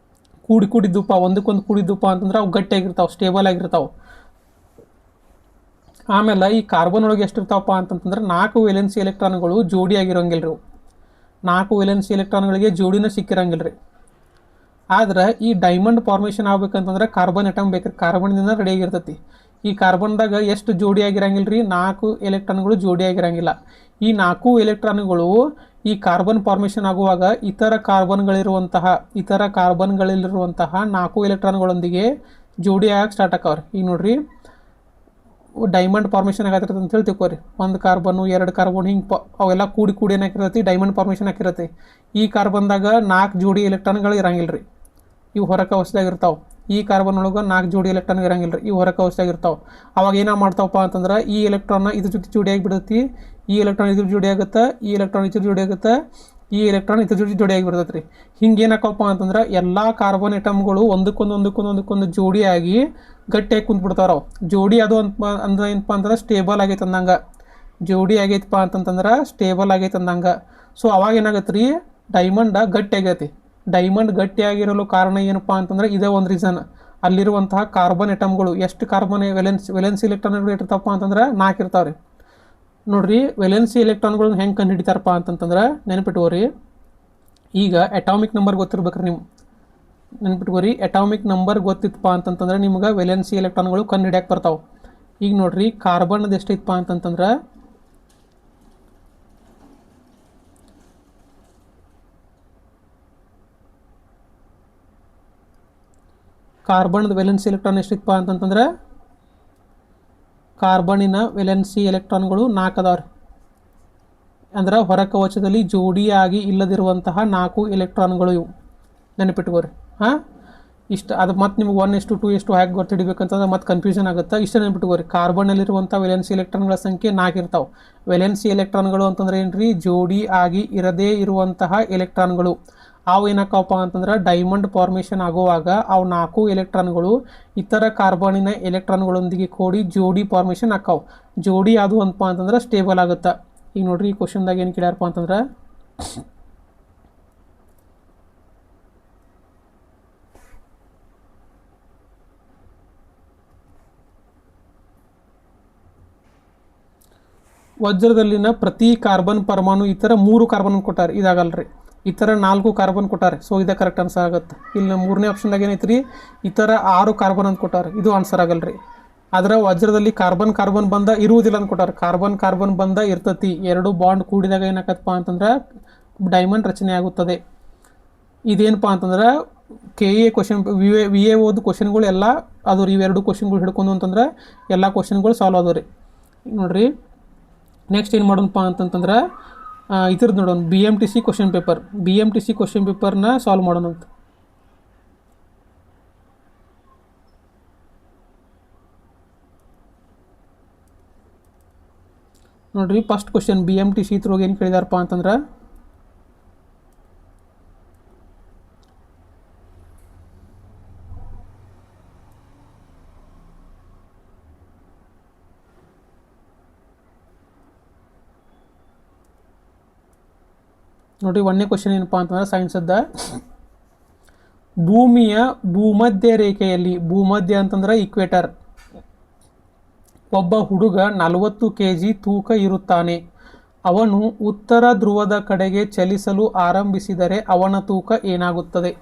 A: ಕೂಡಿದ್ದುಪ್ಪ, ಒಂದಕ್ಕೊಂದು ಕೂಡಿದ್ದುಪ್ಪ ಅಂತಂದ್ರೆ ಅವು ಗಟ್ಟಿಯಾಗಿರ್ತಾವೆ, ಸ್ಟೇಬಲ್ ಆಗಿರ್ತಾವೆ. ಆಮೇಲೆ ಈ ಕಾರ್ಬನ್ ಒಳಗೆ ಎಷ್ಟಿರ್ತಾವಪ್ಪ ಅಂತಂತಂದ್ರೆ 4 ವೇಲೆನ್ಸಿ ಎಲೆಕ್ಟ್ರಾನ್ಗಳು ಜೋಡಿಯಾಗಿರೋಂಗಿಲ್ಲ ರೀ. 4 ವೇಲೆನ್ಸಿ ಎಲೆಕ್ಟ್ರಾನ್ಗಳಿಗೆ ಜೋಡಿನ ಸಿಕ್ಕಿರಂಗಿಲ್ಲ ರೀ. ಆದ್ರೆ ಈ ಡೈಮಂಡ್ ಫಾರ್ಮೇಷನ್ ಆಗ್ಬೇಕಂತಂದ್ರೆ ಕಾರ್ಬನ್ ಅಟಮ್ ಬೇಕ್ರಿ. ಕಾರ್ಬನ್ನಿಂದ ರೆಡಿಯಾಗಿರ್ತೈತಿ. ಈ ಕಾರ್ಬನ್ದಾಗ ಎಷ್ಟು ಜೋಡಿಯಾಗಿರಂಗಿಲ್ಲ ರೀ, 4 ಎಲೆಕ್ಟ್ರಾನ್ಗಳು ಜೋಡಿಯಾಗಿರಂಗಿಲ್ಲ. ಈ 4 ಎಲೆಕ್ಟ್ರಾನ್ಗಳು ಈ ಕಾರ್ಬನ್ ಫಾರ್ಮೇಷನ್ ಆಗುವಾಗ ಇತರ ಕಾರ್ಬನ್ಗಳಿರುವಂತಹ 4 ಎಲೆಕ್ಟ್ರಾನ್ಗಳೊಂದಿಗೆ ಜೋಡಿಯಾಗಿ ಸ್ಟಾರ್ಟ್ ಆಕವ್ರಿ. ಈಗ ನೋಡ್ರಿ, ಡೈಮಂಡ್ ಫಾರ್ಮೇಷನ್ ಆಗತ್ತಿರ್ತದೆ ಅಂತ ಹೇಳಿ ತಿಳ್ಕೊರಿ. 1 ಕಾರ್ಬನ್ನು 2 ಕಾರ್ಬನ್ ಹಿಂಗೆ ಅವೆಲ್ಲ ಕೂಡಿ ಏನಾಕಿರತ್ತೆ, ಡೈಮಂಡ್ ಫಾರ್ಮೇಷನ್ ಹಾಕಿರತ್ತೆ. ಈ ಕಾರ್ಬನ್ದಾಗ 4 ಜೋಡಿ ಎಲೆಕ್ಟ್ರಾನ್ಗಳು ಇರಂಗಿಲ್ಲ ರೀ, ಇವು ಹೊರ ಕವಚದಾಗ ಇರ್ತಾವೆ. ಈ ಕಾರ್ಬನ್ ಒಳಗೆ 4 ಜೋಡಿ ಎಲೆಕ್ಟ್ರಾನ್ ಇರಂಗಿಲ್ಲ ರೀ, ಇವು ಹೊರ ಕವಚದಾಗ ಇರ್ತಾವೆ. ಅವಾಗ ಏನೋ ಮಾಡ್ತಾವಪ್ಪ ಅಂತಂದ್ರೆ ಈ ಎಲೆಕ್ಟ್ರಾನ್ನ ಇದ್ರ ಜೊತೆ ಜೋಡಿಯಾಗಿ ಬಿಡುತ್ತೆ, ಈ ಎಲೆಕ್ಟ್ರಾನ್ ಇದ್ರ ಜೋಡಿ ಆಗುತ್ತೆ, ಈ ಎಲೆಕ್ಟ್ರಾನ್ ಇದ್ರ ಜೋಡಿ ಆಗುತ್ತೆ, ಈ ಎಲೆಕ್ಟ್ರಾನ್ ಇದ್ರ ಜೋಡಿಯಾಗಿ ಬಿಡ್ತೈತೆ ರೀ. ಹಿಂಗೆ ಏನಾಕಪ್ಪ ಅಂತಂದ್ರೆ ಎಲ್ಲ ಕಾರ್ಬನ್ ಐಟಮ್ಗಳು ಒಂದಕ್ಕೊಂದು ಜೋಡಿಯಾಗಿ ಗಟ್ಟಿಯಾಗಿ ಕುಂತ್ಬಿಡ್ತಾವ್ರವು. ಜೋಡಿ ಅದು ಅಂದ್ರೆ ಏನಪ್ಪ ಅಂದ್ರೆ ಸ್ಟೇಬಲ್ ಆಗೈತೆ ಅಂದಂಗೆ. ಜೋಡಿ ಆಗೈತಪ್ಪ ಅಂತಂತಂದ್ರೆ ಸ್ಟೇಬಲ್ ಆಗೈತೆ ಅಂದಂಗೆ. ಸೊ ಅವಾಗ ಏನಾಗತ್ತೆ ರೀ, ಡೈಮಂಡ ಗಟ್ಟಿ ಆಗೈತಿ. ಡೈಮಂಡ್ ಗಟ್ಟಿ ಆಗಿರಲು ಕಾರಣ ಏನಪ್ಪ ಅಂತಂದ್ರೆ ಇದೇ ಒಂದು ರೀಸನ್. ಅಲ್ಲಿರುವಂತಹ ಕಾರ್ಬನ್ ಎಟಮ್ಗಳು ಎಷ್ಟು ಕಾರ್ಬನ್ ವೆಲೆನ್ಸಿ ಎಲೆಕ್ಟ್ರಾನ್ಗಳು ಇರ್ತಾವಪ್ಪ ಅಂತಂದ್ರೆ 4 ಇರ್ತಾವ್ರಿ. ನೋಡ್ರಿ ವೆಲೆನ್ಸಿ ಎಲೆಕ್ಟ್ರಾನ್ಗಳನ್ನ ಹೆಂಗೆ ಕಂಡು ಹಿಡಿತಾರಪ್ಪ ಅಂತಂತಂದ್ರೆ ನೆನಪಿಟ್ಕೋರಿ, ಈಗ ಅಟಾಮಿಕ್ ನಂಬರ್ ಗೊತ್ತಿರ್ಬೇಕ್ರಿ ನೀವು. ನೆನ್ಪಿಟ್ಕೋರಿ, ಅಟಾಮಿಕ್ ನಂಬರ್ ಗೊತ್ತಿತ್ತಪ್ಪ ಅಂತಂತಂದ್ರೆ ನಿಮ್ಗೆ ವೆಲೆನ್ಸಿ ಎಲೆಕ್ಟ್ರಾನ್ಗಳು ಕಂಡು ಹಿಡಿಯಕ್ಕೆ ಬರ್ತಾವೆ. ಈಗ ನೋಡ್ರಿ ಕಾರ್ಬನ್ದು ಎಷ್ಟೈತಪ್ಪ ಅಂತಂತಂದ್ರೆ ಕಾರ್ಬನ್ದು ವೆಲೆನ್ಸಿ ಎಲೆಕ್ಟ್ರಾನ್ ಎಷ್ಟಿತ್ತಪ್ಪ ಅಂತಂತಂದ್ರೆ ಕಾರ್ಬನ್ನಿನ ವೆಲೆನ್ಸಿ ಎಲೆಕ್ಟ್ರಾನ್ಗಳು 4 ಅದಾವ್ರಿ. ಅಂದ್ರೆ ಹೊರಕವಚದಲ್ಲಿ ಜೋಡಿಯಾಗಿ ಇಲ್ಲದಿರುವಂತಹ 4 ಎಲೆಕ್ಟ್ರಾನ್ಗಳು ಇವು. ನೆನಪಿಟ್ಕೋರಿ. ಹಾಂ, ಇಷ್ಟು ಅದು ಮತ್ತೆ ನಿಮ್ಗೆ 1:2 ಹೇಗೆ ಗೊತ್ತಿಡಬೇಕಂತಂದ್ರೆ ಮತ್ತೆ ಕನ್ಫ್ಯೂಷನ್ ಆಗುತ್ತೆ. ಇಷ್ಟು ನೆನಪಿಟ್ಕೋರಿ, ಕಾರ್ಬನ್ನಲ್ಲಿರುವಂಥ ವೆಲೆನ್ಸಿ ಎಲೆಕ್ಟ್ರಾನ್ಗಳ ಸಂಖ್ಯೆ 4 ಇರ್ತಾವೆ. ವೆಲೆನ್ಸಿ ಎಲೆಕ್ಟ್ರಾನ್ಗಳು ಅಂತಂದ್ರೆ ಏನು ರೀ, ಜೋಡಿ ಆಗಿ ಇರದೇ ಇರುವಂತಹ ಎಲೆಕ್ಟ್ರಾನ್ಗಳು. ಅವು ಏನಕ್ಕವಪ್ಪ ಅಂತಂದ್ರೆ ಡೈಮಂಡ್ ಫಾರ್ಮೇಷನ್ ಆಗುವಾಗ ಅವು 4 ಎಲೆಕ್ಟ್ರಾನ್ಗಳು ಇತರ ಕಾರ್ಬನ್ನಿನ ಎಲೆಕ್ಟ್ರಾನ್ಗಳೊಂದಿಗೆ ಕೂಡಿ ಜೋಡಿ ಫಾರ್ಮೇಷನ್ ಆಕ್ಕಾವು. ಜೋಡಿ ಅದು ಅಂತಪ್ಪ ಅಂತಂದ್ರೆ ಸ್ಟೇಬಲ್ ಆಗುತ್ತೆ. ಈಗ ನೋಡ್ರಿ ಈ ಕ್ವಶನ್ದಾಗ ಏನು ಕೇಳ್ಯಾರಪ್ಪ ಅಂತಂದ್ರೆ ವಜ್ರದಲ್ಲಿನ ಪ್ರತಿ ಕಾರ್ಬನ್ ಪರಮಾಣು ಈ ಥರ 3 ಕಾರ್ಬನ್ ಕೊಟ್ಟಾರೆ, ಇದಾಗಲ್ರಿ. ಈ ಥರ 4 ಕಾರ್ಬನ್ ಕೊಟ್ಟಾರೆ. ಸೊ ಇದೇ ಕರೆಕ್ಟ್ ಆನ್ಸರ್ ಆಗುತ್ತೆ. ಇಲ್ಲಿ 3ನೇ ಆಪ್ಷನ್ದಾಗ ಏನೈತೆ ರೀ, ಈ ಥರ 6 ಕಾರ್ಬನ್ ಅಂತ ಕೊಟ್ಟಾರೆ, ಇದು ಆನ್ಸರ್ ಆಗಲ್ರಿ. ಆದ್ರೆ ವಜ್ರದಲ್ಲಿ ಕಾರ್ಬನ್ ಬಂದ ಇರುವುದಿಲ್ಲ ಅಂತ ಕೊಟ್ಟಾರೆ. ಕಾರ್ಬನ್ ಬಂದ ಇರ್ತತಿ. 2 ಬಾಂಡ್ ಕೂಡಿದಾಗ ಏನಾಗತ್ತಪ್ಪ ಅಂತಂದ್ರೆ ಡೈಮಂಡ್ ರಚನೆ ಆಗುತ್ತದೆ. ಇದೇನಪ್ಪ ಅಂತಂದ್ರೆ KA ಕ್ವಶನ್ VAOದು ಕ್ವಶನ್ಗಳು ಎಲ್ಲ ಅದು ರೀ. ಇವೆರಡು ಕ್ವಶನ್ಗಳು ಹಿಡ್ಕೊಂಡು ಅಂತಂದ್ರೆ ಎಲ್ಲ ಕ್ವಶನ್ಗಳು ಸಾಲ್ವ್ ಆದವು ರೀ. ನೋಡ್ರಿ ನೆಕ್ಸ್ಟ್ ಏನು ಮಾಡೋಣಪ್ಪ ಅಂತಂತಂದ್ರೆ ಇದ್ರದ್ದು ನೋಡೋಣ, BMTC question paper. BMTC question ಪೇಪರ್ನ ಸಾಲ್ವ್ ಮಾಡೋಣ ಅಂತ. ನೋಡ್ರಿ ಫಸ್ಟ್ ಕ್ವಶನ್ BMTC ಇದ್ರೊಳಗೆ ಏನು ಕೇಳಿದಾರಪ್ಪ ಅಂತಂದ್ರೆ ನೋಡ್ರಿ 1ನೇ ಕ್ವಶನ್ ಏನಪ್ಪ ಅಂತಂದ್ರೆ ಸೈನ್ಸದ್ದ, ಭೂಮಿಯ ಭೂಮಧ್ಯ ರೇಖೆಯಲ್ಲಿ, ಭೂಮಧ್ಯ ಅಂತಂದ್ರೆ ಇಕ್ವೇಟರ್, ಒಬ್ಬ ಹುಡುಗ 40 kg ತೂಕ ಇರುತ್ತಾನೆ. ಅವನು ಉತ್ತರ ಧ್ರುವದ ಕಡೆಗೆ ಚಲಿಸಲು ಆರಂಭಿಸಿದರೆ ಅವನ ತೂಕ ಏನಾಗುತ್ತದೆ?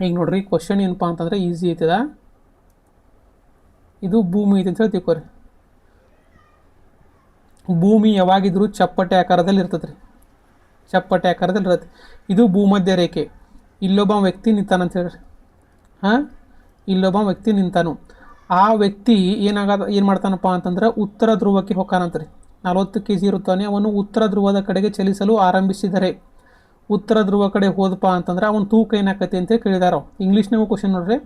A: ಈಗ ನೋಡ್ರಿ ಕ್ವಶನ್ ಏನಪ್ಪ ಅಂತಂದ್ರೆ ಈಸಿ ಐತದ. ಇದು ಭೂಮಿ ಐತೆ ಅಂತ ಹೇಳಿ ತಿಳ್ಕೊರಿ. ಭೂಮಿ ಯಾವಾಗಿದ್ರೂ ಚಪ್ಪಟೆ ಆಕಾರದಲ್ಲಿ ಇರ್ತದ್ರಿ, ಚಪ್ಪಟೆ ಆಕಾರದಲ್ಲಿ ಇರುತ್ತೆ. ಇದು ಭೂಮಧ್ಯ ರೇಖೆ. ಇಲ್ಲೊಬ್ಬ ವ್ಯಕ್ತಿ ನಿಂತಾನಂತ ಹೇಳ್ರಿ. ಹಾಂ, ಇಲ್ಲೊಬ್ಬ ವ್ಯಕ್ತಿ ನಿಂತಾನು. ಆ ವ್ಯಕ್ತಿ ಏನು ಮಾಡ್ತಾನಪ್ಪ ಅಂತಂದ್ರೆ ಉತ್ತರ ಧ್ರುವಕ್ಕೆ ಹೋಗ್ತಾನಂತ್ರಿ. 40 kg ಇರುತ್ತಾನೆ. ಅವನು ಉತ್ತರ ಧ್ರುವದ ಕಡೆಗೆ ಚಲಿಸಲು ಆರಂಭಿಸಿದರೆ, ಉತ್ತರ ಧ್ರುವ ಕಡೆ ಹೋದಪ್ಪ ಅಂತಂದ್ರೆ ಅವನ ತೂಕ ಏನಾಕತಿ ಅಂತ ಕೇಳಿದಾರ. ಇಂಗ್ಲೀಷ್ನಾಗೂ ಕ್ವಶನ್ ನೋಡ್ರಿ,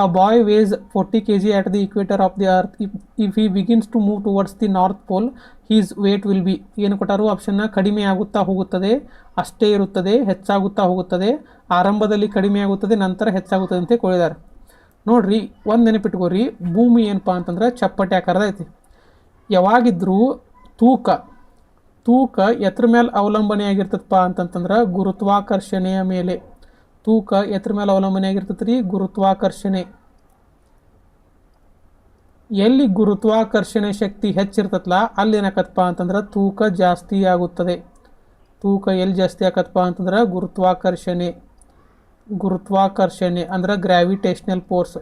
A: a boy weighs 40 kg at the equator of the earth. If he begins to move towards the north pole his weight will be. ಏನು ಕೊಟ್ಟಾರು ಆಪ್ಷನ್ನ, ಕಡಿಮೆ ಆಗುತ್ತಾ ಹೋಗುತ್ತದೆ, ಅಷ್ಟೇ ಇರುತ್ತದೆ, ಹೆಚ್ಚಾಗುತ್ತಾ ಹೋಗುತ್ತದೆ, ಆರಂಭದಲ್ಲಿ ಕಡಿಮೆ ಆಗುತ್ತದೆ, ನಂತರ ಹೆಚ್ಚಾಗುತ್ತದೆ ಅಂತ ಕೇಳಿದಾರೆ. ನೋಡ್ರಿ ಒಂದು ನೆನಪಿಟ್ಕೋರಿ, ಭೂಮಿ ಏನಪ್ಪ ಅಂತಂದ್ರೆ ಚಪ್ಪಟೆ ಆಕಾರದ ಐತಿ. ಯಾವಾಗಿದ್ರೂ ತೂಕ ಎತ್ರ ಮೇಲೆ ಅವಲಂಬನೆ ಆಗಿರ್ತದಪ್ಪ ಅಂತಂತಂದ್ರೆ ಗುರುತ್ವಾಕರ್ಷಣೆಯ ಮೇಲೆ. ತೂಕ ಎತ್ರ ಮೇಲೆ ಅವಲಂಬನೆ ಆಗಿರ್ತದೆ ರೀ, ಗುರುತ್ವಾಕರ್ಷಣೆ. ಎಲ್ಲಿ ಗುರುತ್ವಾಕರ್ಷಣೆ ಶಕ್ತಿ ಹೆಚ್ಚಿರ್ತತ್ಲ ಅಲ್ಲಿ ಏನಾಕತ್ತಪ್ಪ ಅಂತಂದ್ರೆ ತೂಕ ಜಾಸ್ತಿ ಆಗುತ್ತದೆ. ತೂಕ ಎಲ್ಲಿ ಜಾಸ್ತಿ ಆಕತ್ತಪ್ಪ ಅಂತಂದ್ರೆ ಗುರುತ್ವಾಕರ್ಷಣೆ ಅಂದ್ರೆ ಗ್ರಾವಿಟೇಷನಲ್ ಫೋರ್ಸ್.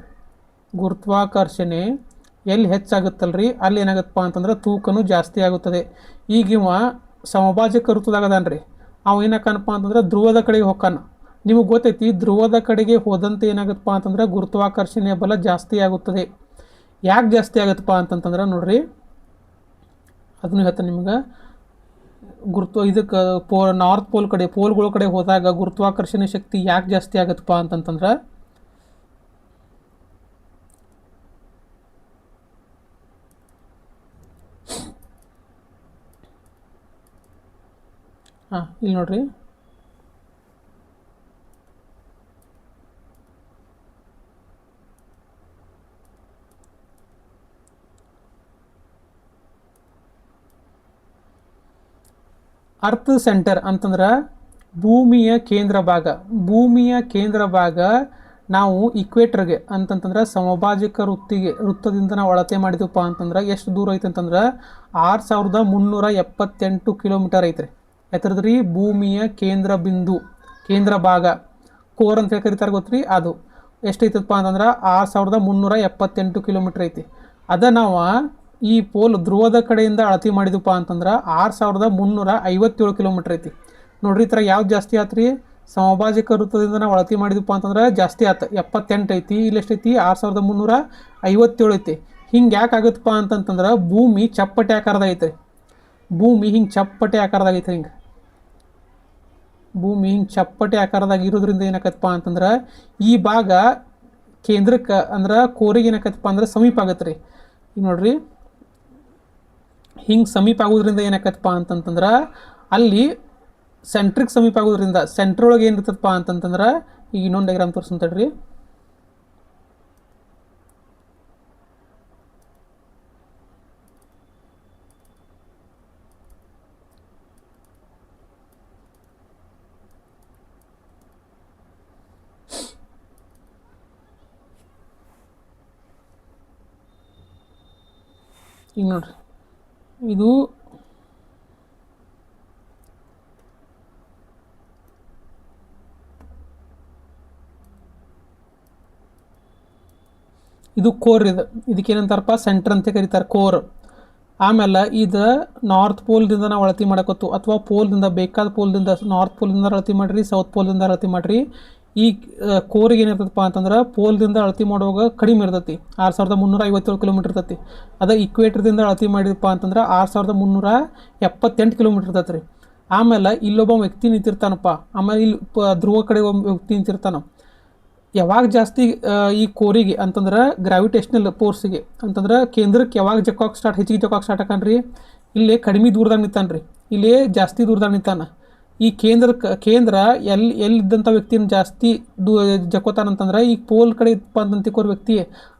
A: ಗುರುತ್ವಾಕರ್ಷಣೆ ಎಲ್ಲಿ ಹೆಚ್ಚಾಗುತ್ತಲ್ರಿ ಅಲ್ಲಿ ಏನಾಗುತ್ತಪ್ಪ ಅಂತಂದ್ರೆ ತೂಕನೂ ಜಾಸ್ತಿ ಆಗುತ್ತದೆ. ಈಗ ಇವ ಸಮಭಾಜಕ ಋತುದಾಗದಾನ್ರಿ, ಅವ ಏನಕ್ಕನಪ್ಪ ಅಂತಂದ್ರೆ ಧ್ರುವದ ಕಡೆಗೆ ಹೋಗ್ತಾನ. ನಿಮಗೆ ಗೊತ್ತೈತಿ ಧ್ರುವದ ಕಡೆಗೆ ಹೋದಂತೆ ಏನಾಗುತ್ತಪ್ಪ ಅಂತಂದ್ರೆ ಗುರುತ್ವಾಕರ್ಷಣೆಯ ಬಲ ಜಾಸ್ತಿ ಆಗುತ್ತದೆ. ಯಾಕೆ ಜಾಸ್ತಿ ಆಗುತ್ತಪ್ಪ ಅಂತಂತಂದ್ರೆ ನೋಡ್ರಿ, ಅದನ್ನು ಹೇಳ್ತಾನೆ ನಿಮ್ಗೆ. ಇದಕ್ಕೆ ನಾರ್ತ್ ಪೋಲ್ ಕಡೆ, ಪೋಲ್ಗಳ ಕಡೆ ಹೋದಾಗ ಗುರುತ್ವಾಕರ್ಷಣೆ ಶಕ್ತಿ ಯಾಕೆ ಜಾಸ್ತಿ ಆಗುತ್ತಪ್ಪ ಅಂತಂತಂದ್ರೆ ಇಲ್ಲಿ ನೋಡ್ರಿ, ಅರ್ತ್ ಸೆಂಟರ್ ಅಂತಂದ್ರೆ ಭೂಮಿಯ ಕೇಂದ್ರ ಭಾಗ. ಭೂಮಿಯ ಕೇಂದ್ರ ಭಾಗ ನಾವು ಇಕ್ವೇಟರ್ಗೆ ಅಂತಂತಂದ್ರೆ ಸಮಭಾಜಕ ವೃತ್ತದಿಂದ ನಾವು ಅಳತೆ ಮಾಡಿದಪ್ಪ ಅಂತಂದ್ರೆ ಎಷ್ಟು ದೂರ ಐತೆ ಅಂತಂದ್ರೆ 6378 ಕಿಲೋಮೀಟರ್ ಐತ್ರಿ. ಎತ್ತರದ್ರಿ ಭೂಮಿಯ ಕೇಂದ್ರ ಬಿಂದು, ಕೇಂದ್ರ ಭಾಗ, ಕೋರ್ ಅಂತ ಕರೀತಾರೆ ಗೊತ್ತ್ರಿ, ಅದು ಎಷ್ಟೈತಪ್ಪ ಅಂತಂದ್ರೆ 6378 ಕಿಲೋಮೀಟರ್ ಐತಿ. ಅದ ನಾವು ಈ ಪೋಲ್ ಧ್ರುವದ ಕಡೆಯಿಂದ ಅಳತೆ ಮಾಡಿದಪ್ಪ ಅಂತಂದ್ರೆ 6357 ಕಿಲೋಮೀಟರ್ ಐತಿ. ನೋಡ್ರಿ ಈ ಥರ ಯಾವ್ದು ಜಾಸ್ತಿ ಆತ್ರಿ? ಸಮಭಾಜಕ ವೃತ್ತದಿಂದ ನಾವು ಅಳತೆ ಮಾಡಿದಪ್ಪ ಅಂತಂದ್ರೆ ಜಾಸ್ತಿ ಆತ, 78 ಐತಿ. ಇಲ್ಲಿ ಎಷ್ಟೈತಿ? 6357 ಐತಿ. ಹಿಂಗೆ ಯಾಕೆ ಆಗುತ್ತಪ್ಪ ಅಂತಂತಂದ್ರೆ ಭೂಮಿ ಚಪ್ಪಟೆ ಆಕಾರದಾಗ ಐತ್ರಿ. ಭೂಮಿ ಹಿಂಗೆ ಚಪ್ಪಟೆ ಆಕಾರದಾಗ ಐತ್ರಿ. ಭೂಮಿ ಹಿಂಗೆ ಚಪ್ಪಟೆ ಆಕಾರದಾಗ ಇರೋದ್ರಿಂದ ಏನಾಕತ್ತಪ್ಪ ಅಂತಂದ್ರೆ ಈ ಭಾಗ ಕೇಂದ್ರಕ್ಕೆ ಅಂದ್ರೆ ಕೋರಿಗೆ ಏನಾಕತ್ತಪ್ಪ ಅಂದ್ರೆ ಸಮೀಪ ಆಗತ್ತೆ ರೀ. ಈಗ ನೋಡ್ರಿ ಹಿಂಗೆ ಸಮೀಪ ಆಗೋದ್ರಿಂದ ಏನಾಕತ್ತಪ್ಪ ಅಂತಂತಂದ್ರೆ ಅಲ್ಲಿ ಸೆಂಟ್ರಿಗೆ ಸಮೀಪ ಆಗೋದ್ರಿಂದ ಸೆಂಟ್ರ್ ಒಳಗೆ ಏನಿರ್ತದಪ್ಪ ಅಂತಂತಂದ್ರೆ ಈಗ ಇನ್ನೊಂದು ಡೈಗ್ರಾಮ್ ತೋರಿಸ್ತಂತಡ್ರಿ. ಈಗ ನೋಡ್ರಿ ಇದು ಇದು ಕೋರ್. ಇದಕ್ಕೇನಂತಾರಪ್ಪ? ಸೆಂಟ್ರ್ ಅಂತ ಕರೀತಾರೆ, ಕೋರ್. ಆಮೇಲೆ ಇದು ನಾರ್ತ್ ಪೋಲ್ದಿಂದ ನಾವು ಅಳತೆ ಮಾಡಕತ್ತು, ಅಥವಾ ಪೋಲ್ದಿಂದ ಬೇಕಾದ ಪೋಲ್ದಿಂದ, ನಾರ್ತ್ ಪೋಲ್ದಿಂದ ಅಳತೆ ಮಾಡಿರಿ, ಸೌತ್ ಪೋಲ್ದಿಂದ ಅಳತೆ ಮಾಡಿರಿ. ಈ ಕೋರಿಗೆ ಏನಿರ್ತದಪ್ಪ ಅಂತಂದ್ರೆ ಪೋಲ್ದಿಂದ ಅಳತೆ ಮಾಡುವಾಗ ಕಡಿಮೆ ಇರ್ತೈತಿ, 6357 ಕಿಲೋಮೀಟರ್ ಇರ್ತೈತಿ. ಅದ ಇಕ್ವೇಟರ್ದಿಂದ ಅಳತೆ ಮಾಡಿದಪ್ಪ ಅಂತಂದ್ರೆ 6378 ಕಿಲೋಮೀಟರ್ ಇರ್ತೈತೆ ರೀ. ಆಮೇಲೆ ಇಲ್ಲೊಬ್ಬ ವ್ಯಕ್ತಿ ನಿಂತಿರ್ತಾನಪ್ಪ, ಆಮೇಲೆ ಇಲ್ಲಿ ಧ್ರುವ ಕಡೆ ಒಬ್ಬ ವ್ಯಕ್ತಿ ನಿಂತಿರ್ತಾನ. ಯಾವಾಗ ಜಾಸ್ತಿ ಈ ಕೋರಿಗೆ ಅಂತಂದ್ರೆ ಗ್ರಾವಿಟೇಷನಲ್ ಫೋರ್ಸಿಗೆ ಅಂತಂದ್ರೆ ಕೇಂದ್ರಕ್ಕೆ ಯಾವಾಗ ಹೆಚ್ಚಿಗೆ ಜಕ್ಕೋಕೆ ಸ್ಟಾರ್ಟ್ ಆಕನ್ರಿ? ಇಲ್ಲೇ ಕಡಿಮೆ ದೂರದಾಗ ನಿಂತಾನ್ರಿ, ಇಲ್ಲೇ ಜಾಸ್ತಿ ದೂರದಾಗ ನಿಂತಾನ. ಈ ಕೇಂದ್ರ ಎಲ್ಲಿದ್ದಂಥ ವ್ಯಕ್ತಿನ ಜಾಸ್ತಿ ಜಕ್ಕೋತಾನಂತಂದ್ರೆ ಈ ಪೋಲ್ ಕಡೆ ಇತ್ತಪ್ಪ ಅಂತ ತಿಳ್ಕೋರ್ ವ್ಯಕ್ತಿ,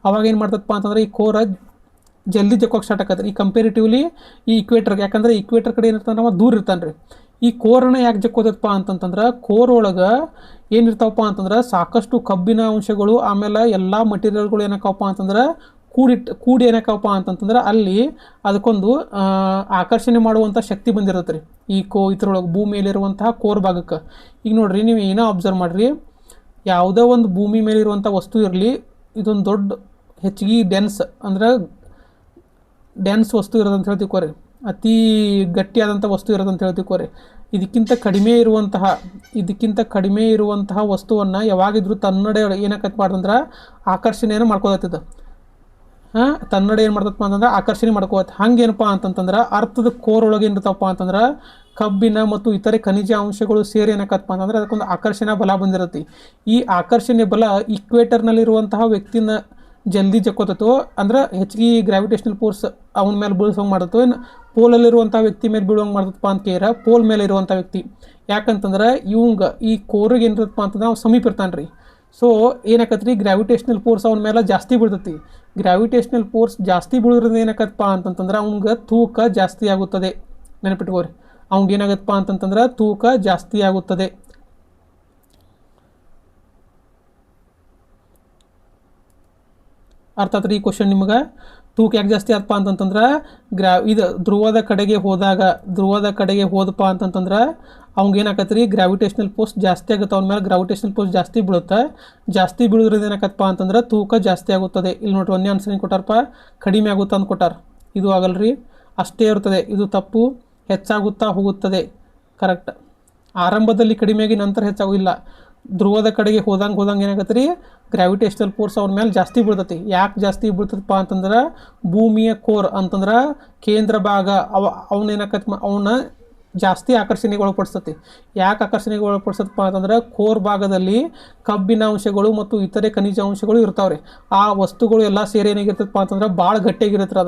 A: ಅವಾಗ ಏನು ಮಾಡ್ತದಪ್ಪ ಅಂತಂದ್ರೆ ಈ ಕೋರ ಜಲ್ದಿ ಜಕ್ಕೋಕೆ ಸ್ಟಾರ್ಟ್ ಆಕತ್ರಿ ಈ ಕಂಪೇರಿಟಿವ್ಲಿ ಈ ಇಕ್ವೇಟರ್ಗೆ. ಯಾಕಂದ್ರೆ ಇಕ್ವೇಟರ್ ಕಡೆ ಏನಿರ್ತಾನೆ ಅವ ದೂರ ಇರ್ತಾನೆ ರೀ. ಈ ಕೋರನ್ನ ಯಾಕೆ ಜಕ್ಕೋತಪ್ಪ ಅಂತಂತಂದ್ರೆ ಕೋರ್ ಒಳಗೆ ಏನಿರ್ತಾವಪ್ಪ ಅಂತಂದ್ರೆ ಸಾಕಷ್ಟು ಕಬ್ಬಿನ ಅಂಶಗಳು, ಆಮೇಲೆ ಎಲ್ಲ ಮಟೀರಿಯಲ್ಗಳು ಏನಕ್ಕವಪ್ಪ ಅಂತಂದ್ರೆ ಕೂಡಿ ಏನಕ್ಕವಪ್ಪ ಅಂತಂತಂದ್ರೆ ಅಲ್ಲಿ ಅದಕ್ಕೊಂದು ಆಕರ್ಷಣೆ ಮಾಡುವಂಥ ಶಕ್ತಿ ಬಂದಿರುತ್ತೆ ರೀ ಈ ಇದ್ರೊಳಗೆ ಭೂಮಿಯಲ್ಲಿರುವಂತಹ ಕೋರ್ ಭಾಗಕ್ಕೆ. ಈಗ ನೋಡ್ರಿ ನೀವು ಏನೋ ಅಬ್ಸರ್ವ್ ಮಾಡಿರಿ, ಯಾವುದೋ ಒಂದು ಭೂಮಿ ಮೇಲಿರುವಂಥ ವಸ್ತು ಇರಲಿ, ಇದೊಂದು ದೊಡ್ಡ ಹೆಚ್ಚಿಗೆ ಡೆನ್ಸ್ ವಸ್ತು ಇರೋದಂತ ಹೇಳ್ತಿಕೋರಿ, ಅತಿ ಗಟ್ಟಿಯಾದಂಥ ವಸ್ತು ಇರೋದಂತ ಹೇಳ್ತಿಕೋರಿ. ಇದಕ್ಕಿಂತ ಕಡಿಮೆ ಇರುವಂತಹ ವಸ್ತುವನ್ನು ಯಾವಾಗಿದ್ರೂ ತನ್ನಡೆ ಏನಕ್ಕತ್ ಮಾಡ್ದಂದ್ರೆ ಆಕರ್ಷಣೆಯನ್ನು ಮಾಡ್ಕೋತದ. ತನ್ನಡೆ ಏನು ಮಾಡ್ತಪ್ಪ ಅಂತಂದ್ರೆ ಆಕರ್ಷಣೆ ಮಾಡ್ಕೋತ. ಹಂಗೇನಪ್ಪ ಅಂತಂತಂದ್ರೆ ಅರ್ಥದ ಕೋರ್ ಒಳಗೆ ಏನಿರ್ತಪ್ಪ ಅಂತಂದ್ರೆ ಕಬ್ಬಿನ ಮತ್ತು ಇತರೆ ಖನಿಜ ಅಂಶಗಳು ಸೇರಿ ಏನಕ್ಕಪ್ಪ ಅಂತಂದ್ರೆ ಅದಕ್ಕೊಂದು ಆಕರ್ಷಣೆ ಬಲ ಬಂದಿರುತ್ತೆ. ಈ ಆಕರ್ಷಣೆ ಬಲ ಇಕ್ವೇಟರ್ನಲ್ಲಿರುವಂತಹ ವ್ಯಕ್ತಿನ ಜಲ್ದಿ ಜಕ್ಕೋತೋ ಅಂದ್ರೆ ಹೆಚ್ಚಿಗೆ ಗ್ರಾವಿಟೇಷನಲ್ ಫೋರ್ಸ್ ಅವನ ಮೇಲೆ ಬೀಳ್ಸೋಂಗೆ ಮಾಡುತ್ತೋ, ಇನ್ನು ಪೋಲಲ್ಲಿರುವಂಥ ವ್ಯಕ್ತಿ ಮೇಲೆ ಬೀಳೋಂಗೆ ಮಾಡ್ತಪ್ಪ ಅಂತ ಕೇಳಿದ್ರೆ ಪೋಲ್ ಮೇಲೆ ಇರುವಂಥ ವ್ಯಕ್ತಿ. ಯಾಕಂತಂದ್ರೆ ಈ ಕೋರಿಗೆ ಏನಿರುತ್ತಪ್ಪ ಅಂತಂದ್ರೆ ಅವ್ನು ಸಮೀಪ ಇರ್ತಾನೆ ರೀ. ಸೊ ಏನಾಕತ್ರಿ ಗ್ರಾವಿಟೇಷನಲ್ ಫೋರ್ಸ್ ಅವನ ಮೇಲೆ ಜಾಸ್ತಿ ಬೀಳ್ತೈತಿ. ಗ್ರಾವಿಟೇಷನಲ್ ಫೋರ್ಸ್ ಜಾಸ್ತಿ ಬೀಳೋದ್ರಿಂದ ಏನಾಕತ್ತಪ್ಪ ಅಂತಂತಂದ್ರೆ ಅವ್ನಿಗೆ ತೂಕ ಜಾಸ್ತಿ ಆಗುತ್ತದೆ. ನೆನಪಿಟ್ಕೋರಿ, ಅವ್ನಿಗೆ ಏನಾಗತ್ತಪ್ಪ ಅಂತಂತಂದ್ರೆ ತೂಕ ಜಾಸ್ತಿ ಆಗುತ್ತದೆ. ಅರ್ಥ ಆತ್ರಿ ಈ ಕ್ವಶನ್ ನಿಮ್ಗೆ? ತೂಕ ಯಾಕೆ ಜಾಸ್ತಿ ಆತಪ್ಪ ಅಂತಂತಂದ್ರೆ ಇದು ಧ್ರುವದ ಕಡೆಗೆ ಹೋದಪ್ಪ ಅಂತಂತಂದ್ರೆ ಅವ್ನಿಗೆ ಏನಾಕತ್ರಿ ಗ್ರಾವಿಟೇಷನಲ್ ಫೋರ್ಸ್ ಜಾಸ್ತಿ ಆಗುತ್ತೆ, ಅವನ ಮೇಲೆ ಗ್ರಾವಿಟೇಷನಲ್ ಫೋರ್ಸ್ ಜಾಸ್ತಿ ಬೀಳುತ್ತೆ. ಜಾಸ್ತಿ ಬೀಳೋದ್ರಿಂದ ಏನಾಕತ್ತಪ್ಪ ಅಂತಂದ್ರೆ ತೂಕ ಜಾಸ್ತಿ ಆಗುತ್ತದೆ. ಇಲ್ಲಿ ನೋಡ್ರಿ ಒಂದೇ ಆನ್ಸರ್ ಏನು ಕೊಟ್ಟಾರಪ್ಪ? ಕಡಿಮೆ ಆಗುತ್ತಾ ಅಂತ ಕೊಟ್ಟಾರ. ಇದು ಆಗಲ್ರಿ, ಅಷ್ಟೇ ಇರ್ತದೆ. ಇದು ತಪ್ಪು. ಹೆಚ್ಚಾಗುತ್ತಾ ಹೋಗುತ್ತದೆ ಕರೆಕ್ಟ್. ಆರಂಭದಲ್ಲಿ ಕಡಿಮೆಯಾಗಿ ನಂತರ ಹೆಚ್ಚಾಗೋದಿಲ್ಲ. ಧ್ರುವದ ಕಡೆಗೆ ಹೋದಂಗೆ ಏನಾಗತ್ತೆ ರೀ ಗ್ರಾವಿಟೇಷನಲ್ ಫೋರ್ಸ್ ಅವ್ರ ಮೇಲೆ ಜಾಸ್ತಿ ಬೀಳ್ತೈತಿ. ಯಾಕೆ ಜಾಸ್ತಿ ಬೀಳ್ತದಪ್ಪ ಅಂತಂದ್ರೆ ಭೂಮಿಯ ಕೋರ್ ಅಂತಂದ್ರೆ ಕೇಂದ್ರ ಭಾಗ ಅವನೇನಾಕತ್ ಅವನ್ನ ಜಾಸ್ತಿ ಆಕರ್ಷಣೆಗೆ ಒಳಪಡಿಸ್ತತಿ. ಯಾಕೆ ಆಕರ್ಷಣೆಗೆ ಒಳಪಡಿಸತ್ತಪ್ಪ ಅಂತಂದ್ರೆ ಕೋರ್ ಭಾಗದಲ್ಲಿ ಕಬ್ಬಿನ ಅಂಶಗಳು ಮತ್ತು ಇತರೆ ಖನಿಜ ಅಂಶಗಳು ಇರ್ತಾವ್ರಿ. ಆ ವಸ್ತುಗಳು ಎಲ್ಲ ಸೇರಿ ಏನಾಗಿರ್ತದಪ್ಪ ಅಂತಂದ್ರೆ ಭಾಳ ಗಟ್ಟಿಯಾಗಿರುತ್ತೆ.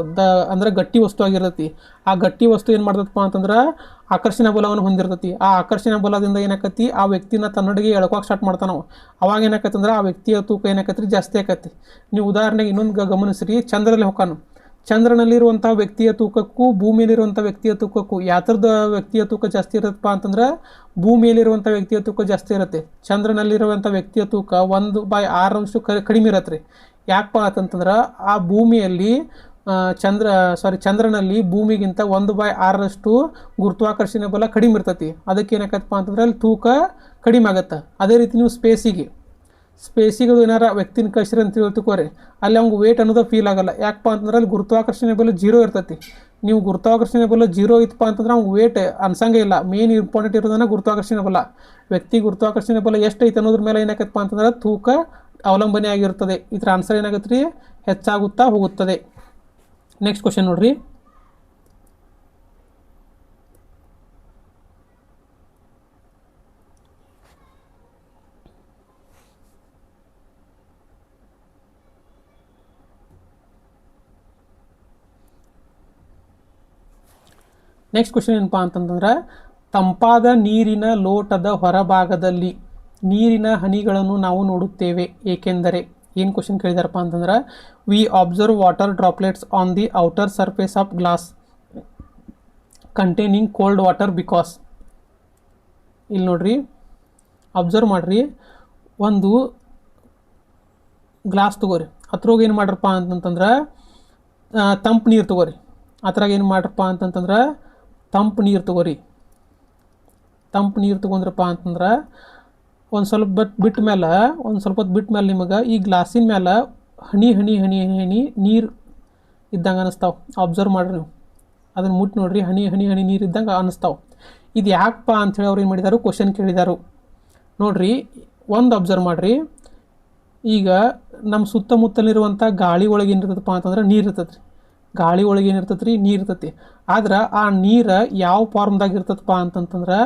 A: ಅಂದ್ರೆ ಗಟ್ಟಿ ವಸ್ತು ಆಗಿರ್ತೈತಿ. ಆ ಗಟ್ಟಿ ವಸ್ತು ಏನು ಮಾಡ್ತದಪ್ಪ ಅಂತಂದ್ರೆ ಆಕರ್ಷಣಾ ಬಲವನ್ನು ಹೊಂದಿರ್ತೈತಿ. ಆ ಆಕರ್ಷಣಾ ಬಲದಿಂದ ಏನಾಕತಿ ಆ ವ್ಯಕ್ತಿನ ತನ್ನಡೆಗೆ ಎಳ್ಕೋಕೆ ಸ್ಟಾರ್ಟ್ ಮಾಡ್ತಾನವು. ಅವಾಗ ಏನಾಕತ್ತಂದ್ರೆ ಆ ವ್ಯಕ್ತಿಯ ತೂಕ ಏನಾಕತ್ರಿ ಜಾಸ್ತಿ ಆಕತಿ. ನೀವು ಉದಾಹರಣೆಗೆ ಇನ್ನೊಂದು ಗಮನಿಸ್ರಿ, ಚಂದ್ರಲ್ಲಿ ಹೋಗಾನು. ಚಂದ್ರನಲ್ಲಿರುವಂಥ ವ್ಯಕ್ತಿಯ ತೂಕಕ್ಕೂ ಭೂಮಿಯಲ್ಲಿರುವಂಥ ವ್ಯಕ್ತಿಯ ತೂಕಕ್ಕೂ ಯಾತ್ರದ ವ್ಯಕ್ತಿಯ ತೂಕ ಜಾಸ್ತಿ ಇರುತ್ತಪ್ಪ ಅಂತಂದ್ರೆ ಭೂಮಿಯಲ್ಲಿರುವಂಥ ವ್ಯಕ್ತಿಯ ತೂಕ ಜಾಸ್ತಿ ಇರುತ್ತೆ. ಚಂದ್ರನಲ್ಲಿರುವಂಥ ವ್ಯಕ್ತಿಯ ತೂಕ 1/6 ಕಡಿಮೆ ಇರತ್ತೆ ರೀ. ಯಾಕಪ್ಪ ಅಂತಂತಂದ್ರೆ ಆ ಭೂಮಿಯಲ್ಲಿ ಚಂದ್ರನಲ್ಲಿ ಭೂಮಿಗಿಂತ 1/6 ಗುರುತ್ವಾಕರ್ಷಣೆ ಬಲ ಕಡಿಮೆ ಇರ್ತೈತಿ. ಅದಕ್ಕೆ ಏನಾಗತ್ತಪ್ಪ ಅಂತಂದ್ರೆ ಅಲ್ಲಿ ತೂಕ ಕಡಿಮೆ ಆಗತ್ತೆ. ಅದೇ ರೀತಿ ನೀವು ಸ್ಪೇಸಿಗೆ ಅದು ಏನಾರ ವ್ಯಕ್ತಿನ ಕಳ್ಸಿರಿ ಅಂತ ತಿಳ್ಕೊರಿ, ಅಲ್ಲಿ ಅವ್ಗೆ ವೇಟ್ ಅನ್ನೋದು ಫೀಲ್ ಆಗಲ್ಲ. ಯಾಕಪ್ಪ ಅಂತಂದ್ರೆ ಅಲ್ಲಿ ಗುರುತ್ವಾಕರ್ಷಣೆ ಬಲ 0 ಇರ್ತೈತಿ. ನೀವು ಗುರುತ್ವಾಕರ್ಷಣೆ ಬಲ 0 ಇತ್ತಪ್ಪ ಅಂತಂದ್ರೆ ಅವ್ಗೆ ವೇಟ್ ಅನ್ಸಂಗೇ ಇಲ್ಲ. ಮೇನ್ ಇಂಪಾರ್ಟೆಂಟ್ ಇರೋದನ್ನ ಗುರುತ್ವಾಕರ್ಷಣೆ ಬಲ. ವ್ಯಕ್ತಿ ಗುರುತ್ವಾಕರ್ಷಣೆ ಬಲ ಎಷ್ಟು ಐತೆ ಅನ್ನೋದ್ರ ಮೇಲೆ ಏನಾಗತ್ತಪ್ಪ ಅಂತಂದ್ರೆ ತೂಕ ಅವಲಂಬನೆ ಆಗಿರ್ತದೆ. ಇದರ ಆನ್ಸರ್ ಏನಾಗುತ್ತೆ ರೀ, ಹೆಚ್ಚಾಗುತ್ತಾ ಹೋಗುತ್ತದೆ. ನೆಕ್ಸ್ಟ್ ಕ್ವಶನ್ ನೋಡ್ರಿ. ನೆಕ್ಸ್ಟ್ ಕ್ವಶನ್ ಏನಪ್ಪ ಅಂತಂದ್ರೆ, ತಂಪಾದ ನೀರಿನ ಲೋಟದ ಹೊರಭಾಗದಲ್ಲಿ ನೀರಿನ ಹನಿಗಳನ್ನು ನಾವು ನೋಡುತ್ತೇವೆ, ಏಕೆಂದರೆ ಏನು ಕ್ವಶನ್ ಕೇಳಿದಾರಪ್ಪ ಅಂತಂದ್ರೆ, V observe water droplets on the outer surface of glass containing cold water because. ಇಲ್ಲಿ ನೋಡ್ರಿ, ಅಬ್ಸರ್ವ್ ಮಾಡ್ರಿ, ಒಂದು ಗ್ಲಾಸ್ ತಗೋರಿ, ಅದ್ರಾಗ ಏನು ಮಾಡ್ರಪ್ಪ ಅಂತಂತಂದ್ರೆ ತಂಪು ನೀರು ತಗೋರಿ. ಅದ್ರಾಗ ಏನು ಮಾಡ್ರಪ್ಪ ಅಂತಂತಂದ್ರೆ ತಂಪು ನೀರು ತಗೋರಿ. ತಂಪು ನೀರು ತೊಗೊಂಡ್ರಪ್ಪ ಅಂತಂದ್ರೆ ಒಂದು ಸ್ವಲ್ಪ ಬಿಟ್ಟ ಮೇಲೆ ನಿಮಗೆ ಈ ಗ್ಲಾಸಿನ ಮೇಲೆ ಹನಿ ಹನಿ ಹನಿ ಹನಿ ನೀರು ಇದ್ದಂಗೆ ಅನ್ನಿಸ್ತಾವೆ. ಅಬ್ಸರ್ವ್ ಮಾಡಿರಿ ನೀವು, ಅದನ್ನು ಮುಟ್ಟು ನೋಡ್ರಿ, ಹನಿ ಹನಿ ಹನಿ ನೀರು ಇದ್ದಂಗೆ ಅನ್ನಿಸ್ತಾವೆ. ಇದು ಯಾಕಪ್ಪ ಅಂಥೇಳಿ ಅವ್ರು ಏನು ಮಾಡಿದಾರು, ಕ್ವಶನ್ ಕೇಳಿದಾರು. ನೋಡ್ರಿ, ಒಂದು ಅಬ್ಸರ್ವ್ ಮಾಡಿರಿ, ಈಗ ನಮ್ಮ ಸುತ್ತಮುತ್ತಲಿರುವಂಥ ಗಾಳಿ ಒಳಗೆ ಏನಿರ್ತದಪ್ಪ ಅಂತಂದ್ರೆ ನೀರು ಇರ್ತದೆ ರೀ. ಗಾಳಿ ಒಳಗೆ ಏನಿರ್ತದೆ ರೀ, ನೀರು ಇರ್ತೈತಿ. ಆದ್ರೆ ಆ ನೀರು ಯಾವ ಫಾರ್ಮ್ದಾಗ ಇರ್ತದಪ್ಪ ಅಂತಂತಂದ್ರೆ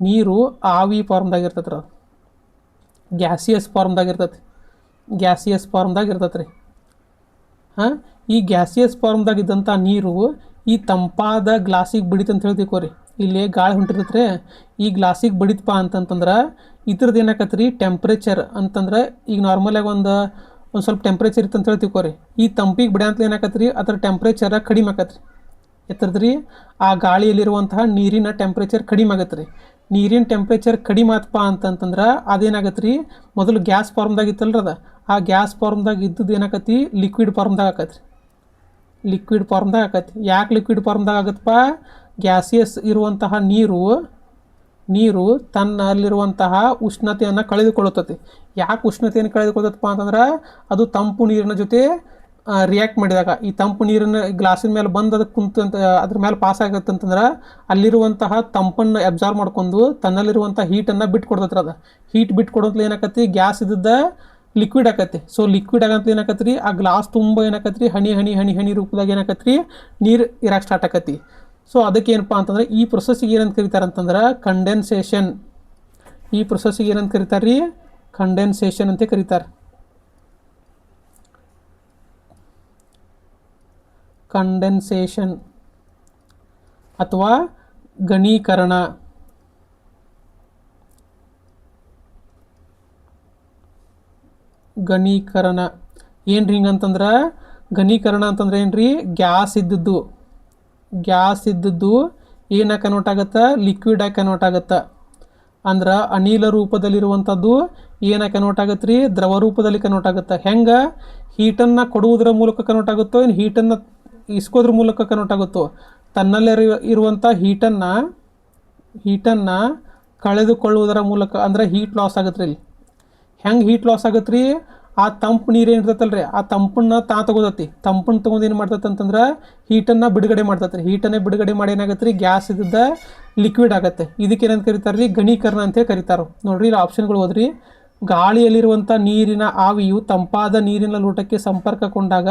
A: ನೀರು ಆವಿ ಫಾರ್ಮ್ದಾಗ ಇರ್ತದೆ ರೀ. ಅದು ಗ್ಯಾಸಿಯಸ್ ಫಾರ್ಮ್ದಾಗ ಇರ್ತೈತಿ. ರೀ. ಹಾಂ, ಈ ಗ್ಯಾಸಿಯಸ್ ಫಾರ್ಮ್ದಾಗ ಇದ್ದಂಥ ನೀರು ಈ ತಂಪಾದ ಗ್ಲಾಸಿಗೆ ಬಡಿತು ಅಂತ ಹೇಳಿ ತಿಳ್ಕೊರಿ. ಇಲ್ಲಿ ಗಾಳಿ ಹೊಂಟಿರ್ತೈತೆ ರೀ, ಈ ಗ್ಲಾಸಿಗೆ ಬಡಿತಪ್ಪ ಅಂತಂತಂದ್ರೆ ಇದ್ರದ್ದು ಏನಾಕತ್ರಿ, ಟೆಂಪ್ರೇಚರ್ ಅಂತಂದ್ರೆ ಈಗ ನಾರ್ಮಲಾಗಿ ಒಂದು ಸ್ವಲ್ಪ ಟೆಂಪ್ರೇಚರ್ ಇತ್ತು ಅಂತ ಹೇಳಿ ತಿಳ್ಕೊರಿ. ಈ ತಂಪಿಗೆ ಬಿಡ ಏನಾಕತ್ರಿ, ಅದರ ಟೆಂಪ್ರೇಚರ ಕಡಿಮೆ ಆಕತ್ರಿ. ಎತ್ತರದ್ರಿ, ಆ ಗಾಳಿಯಲ್ಲಿರುವಂತಹ ನೀರಿನ ಟೆಂಪ್ರೇಚರ್ ಕಡಿಮೆ ಆಗತ್ತೆ ರೀ. ನೀರಿನ ಟೆಂಪ್ರೇಚರ್ ಕಡಿಮೆ ಆತಪ್ಪ ಅಂತಂತಂದ್ರೆ ಅದೇನಾಗತ್ತೆ ರೀ, ಮೊದಲು ಗ್ಯಾಸ್ ಫಾರ್ಮ್ದಾಗ ಇತ್ತಲ್ರಿ ಅದು, ಆ ಗ್ಯಾಸ್ ಫಾರ್ಮ್ದಾಗ ಇದ್ದದ್ದು ಏನಾಕತಿ, ಲಿಕ್ವಿಡ್ ಫಾರ್ಮ್ದಾಗ ಆಕತ್ರಿ. ಯಾಕೆ ಲಿಕ್ವಿಡ್ ಫಾರ್ಮ್ದಾಗ ಆಗತ್ತಪ್ಪ, ಗ್ಯಾಸಿಯಸ್ ಇರುವಂತಹ ನೀರು ತನ್ನಲ್ಲಿರುವಂತಹ ಉಷ್ಣತೆಯನ್ನು ಕಳೆದುಕೊಳ್ಳುತ್ತದೆ. ಯಾಕೆ ಉಷ್ಣತೆಯನ್ನು ಕಳೆದುಕೊಳ್ಳುತ್ತಪ್ಪ ಅಂತಂದ್ರೆ ಅದು ತಂಪು ನೀರಿನ ಜೊತೆ ರಿಯಾಕ್ಟ್ ಮಾಡಿದಾಗ, ಈ ತಂಪು ನೀರನ್ನು ಗ್ಲಾಸಿನ ಮೇಲೆ ಬಂದು ಅದಕ್ಕೆ ಕುಂತು ಅಂತ ಅದ್ರ ಮೇಲೆ ಪಾಸ್ ಆಗತ್ತೆ ಅಂತಂದ್ರೆ ಅಲ್ಲಿರುವಂತಹ ತಂಪನ್ನು ಅಬ್ಸಾರ್ವ್ ಮಾಡ್ಕೊಂಡು ತನ್ನಲ್ಲಿರುವಂಥ ಹೀಟನ್ನು ಬಿಟ್ಕೊಡ್ತೈತ್ರಿ. ಅದು ಹೀಟ್ ಬಿಟ್ಕೊಡೋದ್ಲಿ ಏನಾಕತಿ, ಗ್ಯಾಸ್ ಇದ್ದದ ಲಿಕ್ವಿಡ್ ಆಕತಿ. ಸೊ ಲಿಕ್ವಿಡ್ ಆಗಂತ ಏನಾಕತ್ರಿ, ಆ ಗ್ಲಾಸ್ ತುಂಬ ಏನಾಕತ್ರಿ, ಹನಿ ಹನಿ ಹನಿ ಹನಿ ರೂಪದಾಗ ಏನಾಕತ್ರಿ, ನೀರು ಇರಕ್ಕೆ ಸ್ಟಾರ್ಟ್ ಆಕತಿ. ಸೊ ಅದಕ್ಕೆ ಏನಪ್ಪ ಅಂತಂದ್ರೆ ಈ ಪ್ರೊಸೆಸ್ಸಿಗೆ ಏನಂತ ಕರೀತಾರೆ ಅಂತಂದ್ರೆ ಕಂಡೆನ್ಸೇಷನ್. ಈ ಪ್ರೊಸೆಸ್ಸಿಗೆ ಏನಂತ ಕರೀತಾರೆ ರೀ, ಕಂಡೆನ್ಸೇಷನ್ ಅಂತ ಕರೀತಾರೆ. ಕಂಡೆನ್ಸೇಷನ್ ಅಥವಾ ಘನೀಕರಣ. ಏನ್ರಿ ಹಿಂಗಂತಂದ್ರೆ ಘನೀಕರಣ ಅಂತಂದ್ರೆ ಏನ್ರಿ, ಗ್ಯಾಸ್ ಇದ್ದದ್ದು ಏನ ಕನ್ವರ್ಟ್ ಆಗತ್ತ, ಲಿಕ್ವಿಡ್ ಆಗಿ ಕನ್ವರ್ಟ್ ಆಗತ್ತ. ಅಂದ್ರೆ ಅನಿಲ ರೂಪದಲ್ಲಿರುವಂಥದ್ದು ಏನ ಕನ್ವರ್ಟ್ ಆಗತ್ತೆ ರೀ, ದ್ರವ ರೂಪದಲ್ಲಿ ಕನ್ವರ್ಟ್ ಆಗುತ್ತೆ. ಹೆಂಗೆ ಹೀಟನ್ನು ಕೊಡುವುದರ ಮೂಲಕ ಕನ್ವರ್ಟ್ ಆಗುತ್ತೋ, ಇನ್ನು ಹೀಟನ್ನು ಇಸ್ಕೋದ್ರ ಮೂಲಕ ಕನ್ವರ್ಟ್ ಆಗುತ್ತೋ. ತನ್ನಲ್ಲೇ ಇರುವಂಥ ಹೀಟನ್ನು ಕಳೆದುಕೊಳ್ಳುವುದರ ಮೂಲಕ ಅಂದ್ರೆ ಹೀಟ್ ಲಾಸ್ ಆಗತ್ತೆ ರೀ. ಇಲ್ಲಿ ಹೆಂಗೆ ಹೀಟ್ ಲಾಸ್ ಆಗತ್ತೆ ರೀ, ಆ ತಂಪು ನೀರು ಏನಿರ್ತೈತಲ್ರಿ, ಆ ತಂಪನ್ನು ತಗೋತತಿ. ತಂಪನ್ನು ತೊಗೊಂಡು ಏನು ಮಾಡ್ತೈತೆ ಅಂತಂದ್ರೆ ಹೀಟನ್ನು ಬಿಡುಗಡೆ ಮಾಡ್ತೈತೆ ರೀ. ಹೀಟನ್ನೇ ಬಿಡುಗಡೆ ಮಾಡಿ ಏನಾಗತ್ತೆ ರೀ, ಗ್ಯಾಸ್ ಇದ್ದದ ಲಿಕ್ವಿಡ್ ಆಗುತ್ತೆ. ಇದಕ್ಕೆ ಏನಂತ ಕರೀತಾರೆ ರೀ, ಘನೀಕರಣ ಅಂತೇಳಿ ಕರೀತಾರೆ. ನೋಡ್ರಿ, ಇಲ್ಲಿ ಆಪ್ಷನ್ಗಳು ಓದ್ರಿ. ಗಾಳಿಯಲ್ಲಿರುವಂಥ ನೀರಿನ ಆವಿಯು ತಂಪಾದ ನೀರಿನ ಲೋಟಕ್ಕೆ ಸಂಪರ್ಕಗೊಂಡಾಗ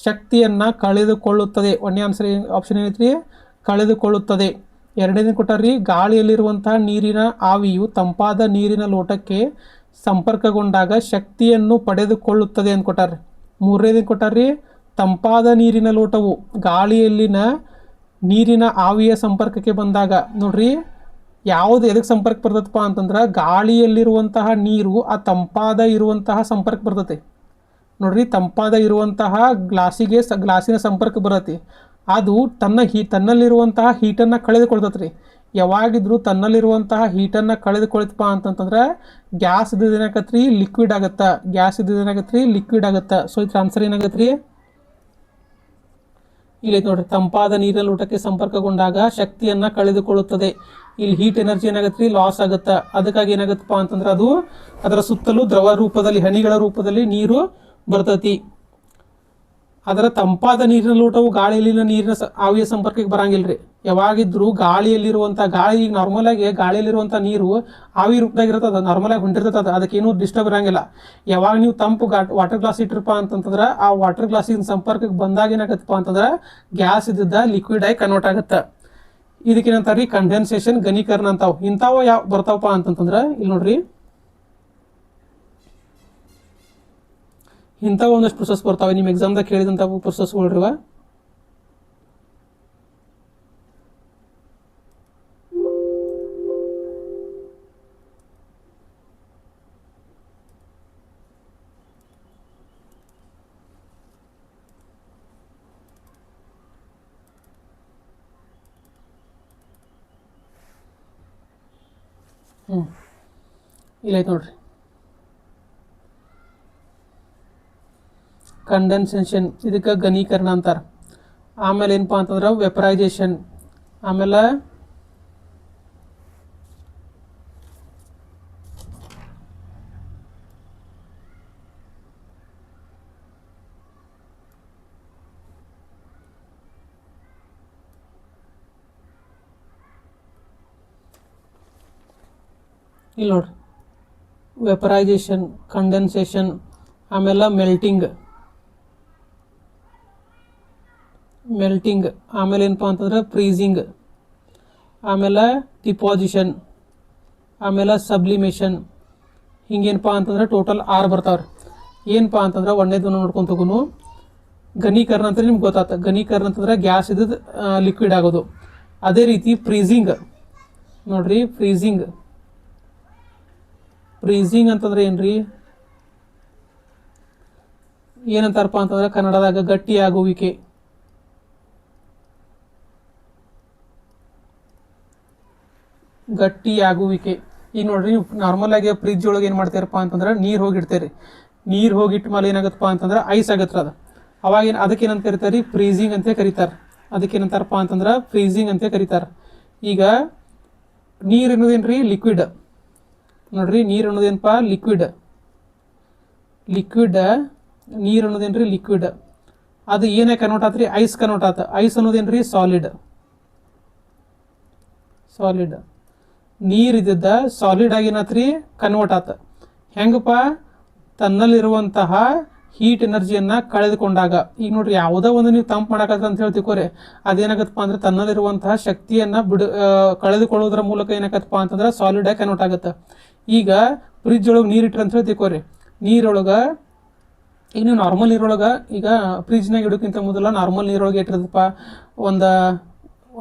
A: ಶಕ್ತಿಯನ್ನು ಕಳೆದುಕೊಳ್ಳುತ್ತದೆ. ಒಂದೇ ಆನ್ಸರ್ ಆಪ್ಷನ್ ಏನೈತ್ರಿ, ಕಳೆದುಕೊಳ್ಳುತ್ತದೆ. ಎರಡನೇದು ಕೊಟ್ಟಾರ್ರಿ, ಗಾಳಿಯಲ್ಲಿರುವಂಥ ನೀರಿನ ಆವಿಯು ತಂಪಾದ ನೀರಿನ ಲೋಟಕ್ಕೆ ಸಂಪರ್ಕಗೊಂಡಾಗ ಶಕ್ತಿಯನ್ನು ಪಡೆದುಕೊಳ್ಳುತ್ತದೆ ಅಂತ ಕೊಟ್ಟಾರ್ರಿ. ಮೂರನೇದು ಕೊಟ್ಟಾರ್ರಿ, ತಂಪಾದ ನೀರಿನ ಲೋಟವು ಗಾಳಿಯಲ್ಲಿನ ನೀರಿನ ಆವಿಯ ಸಂಪರ್ಕಕ್ಕೆ ಬಂದಾಗ. ನೋಡ್ರಿ, ಯಾವುದು ಎದಕ್ಕೆ ಸಂಪರ್ಕ ಬರ್ತದಪ್ಪ ಅಂತಂದ್ರೆ ಗಾಳಿಯಲ್ಲಿರುವಂತಹ ನೀರು ಆ ತಂಪಾದ ಇರುವಂತಹ ಸಂಪರ್ಕ ಬರ್ತದೆ. ನೋಡ್ರಿ ತಂಪಾದ ಇರುವಂತಹ ಗ್ಲಾಸಿನ ಸಂಪರ್ಕ ಬರತ್ತೆ, ಅದು ತನ್ನಲ್ಲಿರುವಂತಹ ಹೀಟನ್ನು ಕಳೆದುಕೊಳ್ತತ್ರಿ. ಯಾವಾಗಿದ್ರು ತನ್ನಲ್ಲಿರುವಂತಹ ಹೀಟನ್ನು ಕಳೆದುಕೊಳ್ತಪ್ಪ ಅಂತಂತಂದ್ರೆ ಗ್ಯಾಸ್ ಏನಾಗತ್ರಿ ಲಿಕ್ವಿಡ್ ಆಗತ್ತ, ಗ್ಯಾಸ್ ಏನಾಗತ್ರಿ ಲಿಕ್ವಿಡ್ ಆಗತ್ತ. ಸೊ ಇದ್ರ ಆನ್ಸರ್ ಏನಾಗತ್ರಿ ಇಲ್ಲಿ ನೋಡ್ರಿ, ತಂಪಾದ ನೀರಿನಲ್ಲಿ ಊಟಕ್ಕೆ ಸಂಪರ್ಕಗೊಂಡಾಗ ಶಕ್ತಿಯನ್ನ ಕಳೆದುಕೊಳ್ಳುತ್ತದೆ. ಇಲ್ಲಿ ಹೀಟ್ ಎನರ್ಜಿ ಏನಾಗತ್ರಿ ಲಾಸ್ ಆಗುತ್ತಾ. ಅದಕ್ಕಾಗಿ ಏನಾಗತ್ತಪ್ಪ ಅಂತಂದ್ರೆ ಅದು ಅದರ ಸುತ್ತಲೂ ದ್ರವ ರೂಪದಲ್ಲಿ ಹನಿಗಳ ರೂಪದಲ್ಲಿ ನೀರು ಬರ್ತತಿ. ಅದರ ತಂಪಾದ ನೀರಿನ ಊಟವು ಗಾಳಿಯಲ್ಲಿನ ನೀರಿನ ಆವಿಯ ಸಂಪರ್ಕಕ್ಕೆ ಬರಂಗಿಲ್ರಿ. ಯಾವಾಗಿದ್ರು ಗಾಳಿ ನಾರ್ಮಲ್ ಆಗಿ ಗಾಳಿಯಲ್ಲಿರುವಂಥ ನೀರು ಆವಿ ರೂಪದಾಗಿರ್ತದ, ನಾರ್ಮಲ್ ಆಗಿ ಹೊಂಟಿರ್ತದ, ಅದಕ್ಕೇನು ಡಿಸ್ಟರ್ಬ್ ಇರಂಗಿಲ್ಲ. ಯಾವಾಗ ನೀವು ತಂಪು ವಾಟರ್ ಗ್ಲಾಸ್ ಇಟ್ಟಿರಪ್ಪ ಅಂತಂತಂದ್ರೆ ಆ ವಾಟರ್ ಗ್ಲಾಸಿನ ಸಂಪರ್ಕಕ್ಕೆ ಬಂದಾಗ ಏನಾಗತ್ತಪ್ಪ ಅಂತಂದ್ರೆ ಗ್ಯಾಸ್ ಇದ್ದಿದ್ದ ಲಿಕ್ವಿಡ್ ಆಗಿ ಕನ್ವರ್ಟ್ ಆಗುತ್ತೆ. ಇದಕ್ಕೇನಂತಾರ್ರಿ ಕಂಡೆನ್ಸೇಷನ್, ಘನೀಕರಣ ಅಂತಾವ್. ಇಂಥವು ಯಾವ ಬರ್ತಾವಪ್ಪ ಅಂತಂತಂದ್ರೆ ಇಲ್ಲಿ ನೋಡ್ರಿ, ಇಂಥವು ಒಂದಷ್ಟು ಪ್ರೊಸೆಸ್ ಬರ್ತಾವೆ. ನಿಮ್ಮ ಎಕ್ಸಾಮ್ದಾಗ ಕೇಳಿದಂಥ ಪ್ರೊಸೆಸ್ಗಳ್ರಿವ. ಇಲ್ಲೈತೆ ನೋಡ್ರಿ, ಕಂಡೆನ್ಸೇಷನ್, ಇದಕ್ಕೆ ಘನೀಕರಣ ಅಂತಾರೆ. ಆಮೇಲೆ ಏನಪ್ಪ ಅಂತಂದ್ರೆ ವೆಪರೈಜೇಷನ್, ಆಮೇಲೆ ಇಲ್ಲಿ ನೋಡ್ರಿ ವೆಪರೈಜೇಷನ್, ಕಂಡೆನ್ಸೇಷನ್, ಆಮೇಲೆ ಮೆಲ್ಟಿಂಗ್, ಆಮೇಲೆ ಏನಪ್ಪ ಅಂತಂದ್ರೆ ಫ್ರೀಸಿಂಗ್, ಆಮೇಲೆ ಡಿಪಾಸಿಷನ್, ಆಮೇಲೆ ಸಬ್ಲಿಮೇಷನ್. ಹಿಂಗೇನಪ್ಪ ಅಂತಂದ್ರೆ ಟೋಟಲ್ 6 ಬರ್ತಾವ್ರಿ. ಏನಪ್ಪ ಅಂತಂದ್ರೆ ಒಂದೇದನ್ನು ನೋಡ್ಕೊಂತ ಹೋಗುನು. ಘನೀಕರಣ ಅಂತ ನಿಮ್ಗೆ ಗೊತ್ತಾಗ್ತದೆ. ಘನೀಕರಣ ಅಂತಂದ್ರೆ ಗ್ಯಾಸ್ ಇದ್ದದ್ದು ಲಿಕ್ವಿಡ್ ಆಗೋದು. ಅದೇ ರೀತಿ ಫ್ರೀಸಿಂಗ್ ನೋಡ್ರಿ, ಫ್ರೀಸಿಂಗ್ ಅಂತಂದ್ರೆ ಏನ್ರಿ, ಏನಂತಾರಪ್ಪ ಅಂತಂದ್ರೆ ಕನ್ನಡದಾಗ ಗಟ್ಟಿಯಾಗುವಿಕೆ. ಈಗ ನೋಡ್ರಿ, ನೀವು ನಾರ್ಮಲ್ ಆಗಿ ಫ್ರಿಜ್ ಒಳಗೆ ಏನು ಮಾಡ್ತೀರಪ್ಪ ಅಂತಂದ್ರೆ ನೀರು ಹೋಗಿಡ್ತೀರಿ. ನೀರು ಹೋಗಿಟ್ಟ ಮೇಲೆ ಏನಾಗತ್ತಪ್ಪ ಅಂತಂದ್ರೆ ಐಸ್ ಆಗತ್ರ ಅದು. ಅವಾಗ ಅದಕ್ಕೇನಂತ ಕರೀತಾರೆ ಫ್ರೀಸಿಂಗ್ ಅಂತ ಕರೀತಾರೆ. ಅದಕ್ಕೇನಂತಾರಪ್ಪ ಅಂತಂದ್ರೆ ಫ್ರೀಸಿಂಗ್ ಅಂತ ಕರೀತಾರೆ. ಈಗ ನೀರು ಅನ್ನೋದೇನ್ರಿ ಲಿಕ್ವಿಡ್ ನೋಡ್ರಿ, ನೀರು ಅನ್ನೋದೇನಪ್ಪ ಲಿಕ್ವಿಡ್, ನೀರು ಅನ್ನೋದೇನ್ರಿ ಲಿಕ್ವಿಡ್. ಅದು ಏನೇ ಕನ್ವರ್ಟ್ ಆತ್ರಿ ಐಸ್ ಕನ್ವರ್ಟ್ ಆತ. ಐಸ್ ಅನ್ನೋದೇನ್ರಿ ಸಾಲಿಡ್. ನೀರು ಇದ್ದಿದ್ದ ಸಾಲಿಡ್ ಆಗಿ ಏನಾತ್ರಿ ಕನ್ವರ್ಟ್ ಆತ. ಹೆಂಗಪ್ಪ, ತನ್ನಲ್ಲಿರುವಂತಹ ಹೀಟ್ ಎನರ್ಜಿಯನ್ನು ಕಳೆದುಕೊಂಡಾಗ. ಈಗ ನೋಡ್ರಿ, ಯಾವುದೋ ಒಂದು ನೀವು ತಂಪು ಮಾಡಕತ್ತ ಅಂತ ಹೇಳಿ ತಿಳ್ಕೊರಿ, ಅದೇನಾಗತ್ತಪ್ಪ ಅಂದ್ರೆ ತನ್ನಲ್ಲಿರುವಂತಹ ಶಕ್ತಿಯನ್ನು ಕಳೆದುಕೊಳ್ಳೋದ್ರ ಮೂಲಕ ಏನಾಗತ್ತಪ್ಪ ಅಂತಂದ್ರೆ ಸಾಲಿಡ್ ಆಗಿ ಕನ್ವರ್ಟ್ ಆಗುತ್ತೆ. ಈಗ ಫ್ರಿಜ್ ಒಳಗೆ ನೀರು ಇಟ್ರಿ ಅಂತ ಹೇಳಿ ತಿಳ್ಕೊರಿ, ನೀರೊಳಗೆ ಈಗ ನೀವು ನಾರ್ಮಲ್ ನೀರೊಳಗೆ, ಈಗ ಫ್ರಿಜ್ನಾಗ ಇಡೋಕ್ಕಿಂತ ಮೊದಲ ನಾರ್ಮಲ್ ನೀರೊಳಗೆ ಇಟ್ಟಿರ್ತಪ್ಪ ಒಂದು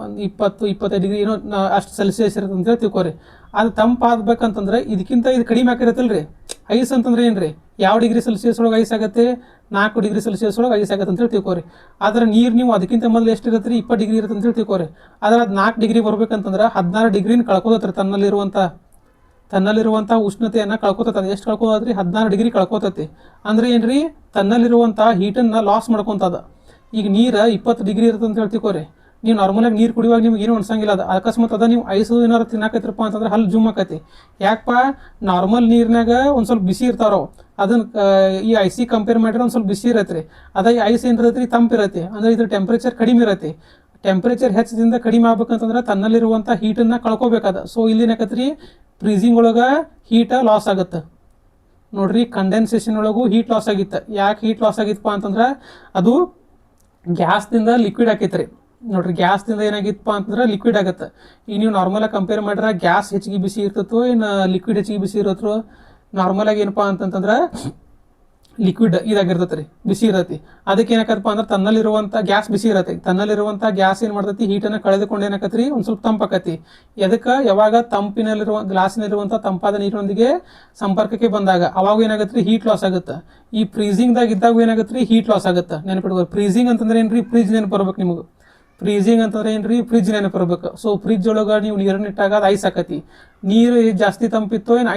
A: 20-25 ಡಿಗ್ರಿ ಏನೋ ಅಷ್ಟು ಸೆಲ್ಸಿಯಸ್ ಇರುತ್ತೆ ಅಂತ ಹೇಳಿ ತಿಳ್ಕೊರಿ. ಅದು ತಂಪಾಗಬೇಕಂತಂದ್ರೆ ಇದಕ್ಕಿಂತ ಇದು ಕಡಿಮೆ ಆಗಿರತ್ತಲ್ರಿ. ಐಸ್ ಅಂತಂದ್ರೆ ಏನ್ರಿ, ಯಾವ ಡಿಗ್ರಿ ಸೆಲ್ಸಿಯಸ್ ಒಳಗೆ ಐಸ್ ಆಗುತ್ತೆ, 4 ಡಿಗ್ರಿ ಸೆಲ್ಸಿಯಸ್ ಒಳಗೆ ಐಸ್ ಆಗುತ್ತೆ ಅಂತ ಹೇಳಿ ತಿಳ್ಕೊರಿ. ಆದರೆ ನೀರು ನೀವು ಅದಕ್ಕಿಂತ ಮೊದಲು ಎಷ್ಟು ಇರುತ್ತೆ, 20 ಡಿಗ್ರಿ ಇರುತ್ತೆ ಅಂತ ಹೇಳಿ ತಿಳ್ಕೊರಿ. ಆದರೆ ಅದು 4 ಡಿಗ್ರಿ ಬರ್ಬೇಕಂತಂದ್ರೆ 16 ಡಿಗ್ರಿನ ಕಳ್ಕೋತತ್ರಿ. ತನ್ನಲ್ಲಿರುವಂಥ ಉಷ್ಣತೆಯನ್ನು ಕಳ್ಕೊತದೆ. ಎಷ್ಟು ಕಳ್ಕೋತದ್ರಿ, 16 ಡಿಗ್ರಿ ಕಳ್ಕೊತತಿ. ಅಂದ್ರೆ ಏನ್ರಿ, ತನ್ನಲ್ಲಿರುವಂಥ ಹೀಟನ್ನು ಲಾಸ್ ಮಾಡ್ಕೊತದ. ಈಗ ನೀರು 20 ಡಿಗ್ರಿ ಇರುತ್ತೆ ಅಂತ ಹೇಳಿ ತಿಳ್ಕೊರಿ. ನೀವು ನಾರ್ಮಲಾಗಿ ನೀರು ಕುಡಿಯುವಾಗ ನಿಮ್ಗೆ ಏನು ಅನ್ಸಂಗಿಲ್ಲ. ಅದು ಅಕಸ್ಮಾತ್ ಅದ ನೀವು ಐಸ್ ಏನಾರು ತಿನ್ನಾಕೈತ್ರಪ್ಪ ಅಂತಂದ್ರೆ ಹಲ್ಲು ಜುಮ್ ಆಕತಿ. ಯಾಕಪ್ಪ, ನಾರ್ಮಲ್ ನೀರಿನಾಗ ಒಂದು ಸ್ವಲ್ಪ ಬಿಸಿ ಇರ್ತಾರೋ, ಅದನ್ನ ಈ ಐಸಿ ಕಂಪೇರ್ ಮಾಡಿದ್ರೆ ಒಂದು ಸ್ವಲ್ಪ ಬಿಸಿ ಇರತ್ತೆ. ಅದೇ ಐಸ್ ಏನಿರತ್ತೆ ತಂಪಿರತ್ತೆ. ಅಂದ್ರೆ ಇದ್ರ ಟೆಂಪ್ರೇಚರ್ ಕಡಿಮೆ ಇರತ್ತೆ. ಟೆಂಪ್ರೇಚರ್ ಹೆಚ್ಚದಿಂದ ಕಡಿಮೆ ಆಗ್ಬೇಕಂತಂದ್ರೆ ತನ್ನಲ್ಲಿರುವಂಥ ಹೀಟನ್ನು ಕಳ್ಕೊಬೇಕಾದ. ಸೊ ಇಲ್ಲಿ ಏನಾಕತ್ರಿ, ಫ್ರೀಸಿಂಗ್ ಒಳಗೆ ಹೀಟ ಲಾಸ್ ಆಗುತ್ತೆ ನೋಡ್ರಿ. ಕಂಡೆನ್ಸೇಷನ್ ಒಳಗೂ ಹೀಟ್ ಲಾಸ್ ಆಗಿತ್ತು. ಯಾಕೆ ಹೀಟ್ ಲಾಸ್ ಆಗಿತ್ತಪ್ಪ ಅಂತಂದ್ರೆ ಅದು ಗ್ಯಾಸ್ದಿಂದ ಲಿಕ್ವಿಡ್ ಆಕೈತ್ರಿ ನೋಡ್ರಿ. ಗ್ಯಾಸ್ದಿಂದ ಏನಾಗಿತ್ತಪ್ಪ ಅಂತಂದ್ರೆ ಲಿಕ್ವಿಡ್ ಆಗುತ್ತೆ. ಈಗ ನೀವು ನಾರ್ಮಲಾಗಿ ಕಂಪೇರ್ ಮಾಡಿದ್ರೆ ಗ್ಯಾಸ್ ಹೆಚ್ಚಿಗೆ ಬಿಸಿ ಇರ್ತತೋ ಏನು ಲಿಕ್ವಿಡ್ ಹೆಚ್ಚಿಗೆ ಬಿಸಿ ಇರತ್ತೋ. ನಾರ್ಮಲಾಗಿ ಏನಪ್ಪ ಅಂತಂತಂದ್ರೆ ಲಿಕ್ವಿಡ್ ಇದಾಗಿರ್ತೈತೆ ರೀ, ಬಿಸಿ ಇರತ್ತೆ. ಅದಕ್ಕೆ ಏನಾಕತ್ತಪ್ಪ ಅಂದ್ರೆ ತನ್ನಲ್ಲಿರುವಂಥ ಗ್ಯಾಸ್ ಬಿಸಿ ಇರತ್ತೆ. ತನ್ನಲ್ಲಿರುವಂಥ ಗ್ಯಾಸ್ ಏನು ಮಾಡ್ತೈತಿ, ಹೀಟನ್ನು ಕಳೆದುಕೊಂಡು ಏನಾಕತ್ತಿ ರೀ ಒಂದು ಸ್ವಲ್ಪ ತಂಪಾಕತಿ. ಎದಕ್ಕೆ, ಯಾವಾಗ ಗ್ಲಾಸಿನಲ್ಲಿರುವಂಥ ತಂಪಾದ ನೀರಿನೊಂದಿಗೆ ಸಂಪರ್ಕಕ್ಕೆ ಬಂದಾಗ ಅವಾಗ ಏನಾಗುತ್ತೆ ರೀ, ಹೀಟ್ ಲಾಸ್ ಆಗುತ್ತೆ. ಈ ಫ್ರೀಸಿಂಗ್ದಾಗ ಇದ್ದಾಗ ಏನಾಗುತ್ತೆ ರೀ, ಹೀಟ್ ಲಾಸ್ ಆಗುತ್ತೆ. ನೆನಪಿಡ್ಬೋದು. ಫ್ರೀಸಿಂಗ್ ಅಂತಂದ್ರೆ ಏನು ರೀ, ಫ್ರಿಜ್ ನೆನಪು ಬರ್ಬೇಕು ನಿಮಗೆ. ಫ್ರೀಸಿಂಗ್ ಅಂತಂದ್ರೆ ಏನು ರೀ, ಫ್ರಿಜ್ ನೆನಪು ಬರ್ಬೇಕು. ಸೊ ಫ್ರಿಜ್ ಒಳಗೆ ನೀವು ನೀರನ್ನು ಇಟ್ಟಾಗ ಅದು ಐಸ್ ಆಕತಿ. ನೀರು ಜಾಸ್ತಿ ತಂಪಿತ್ತು ಏನು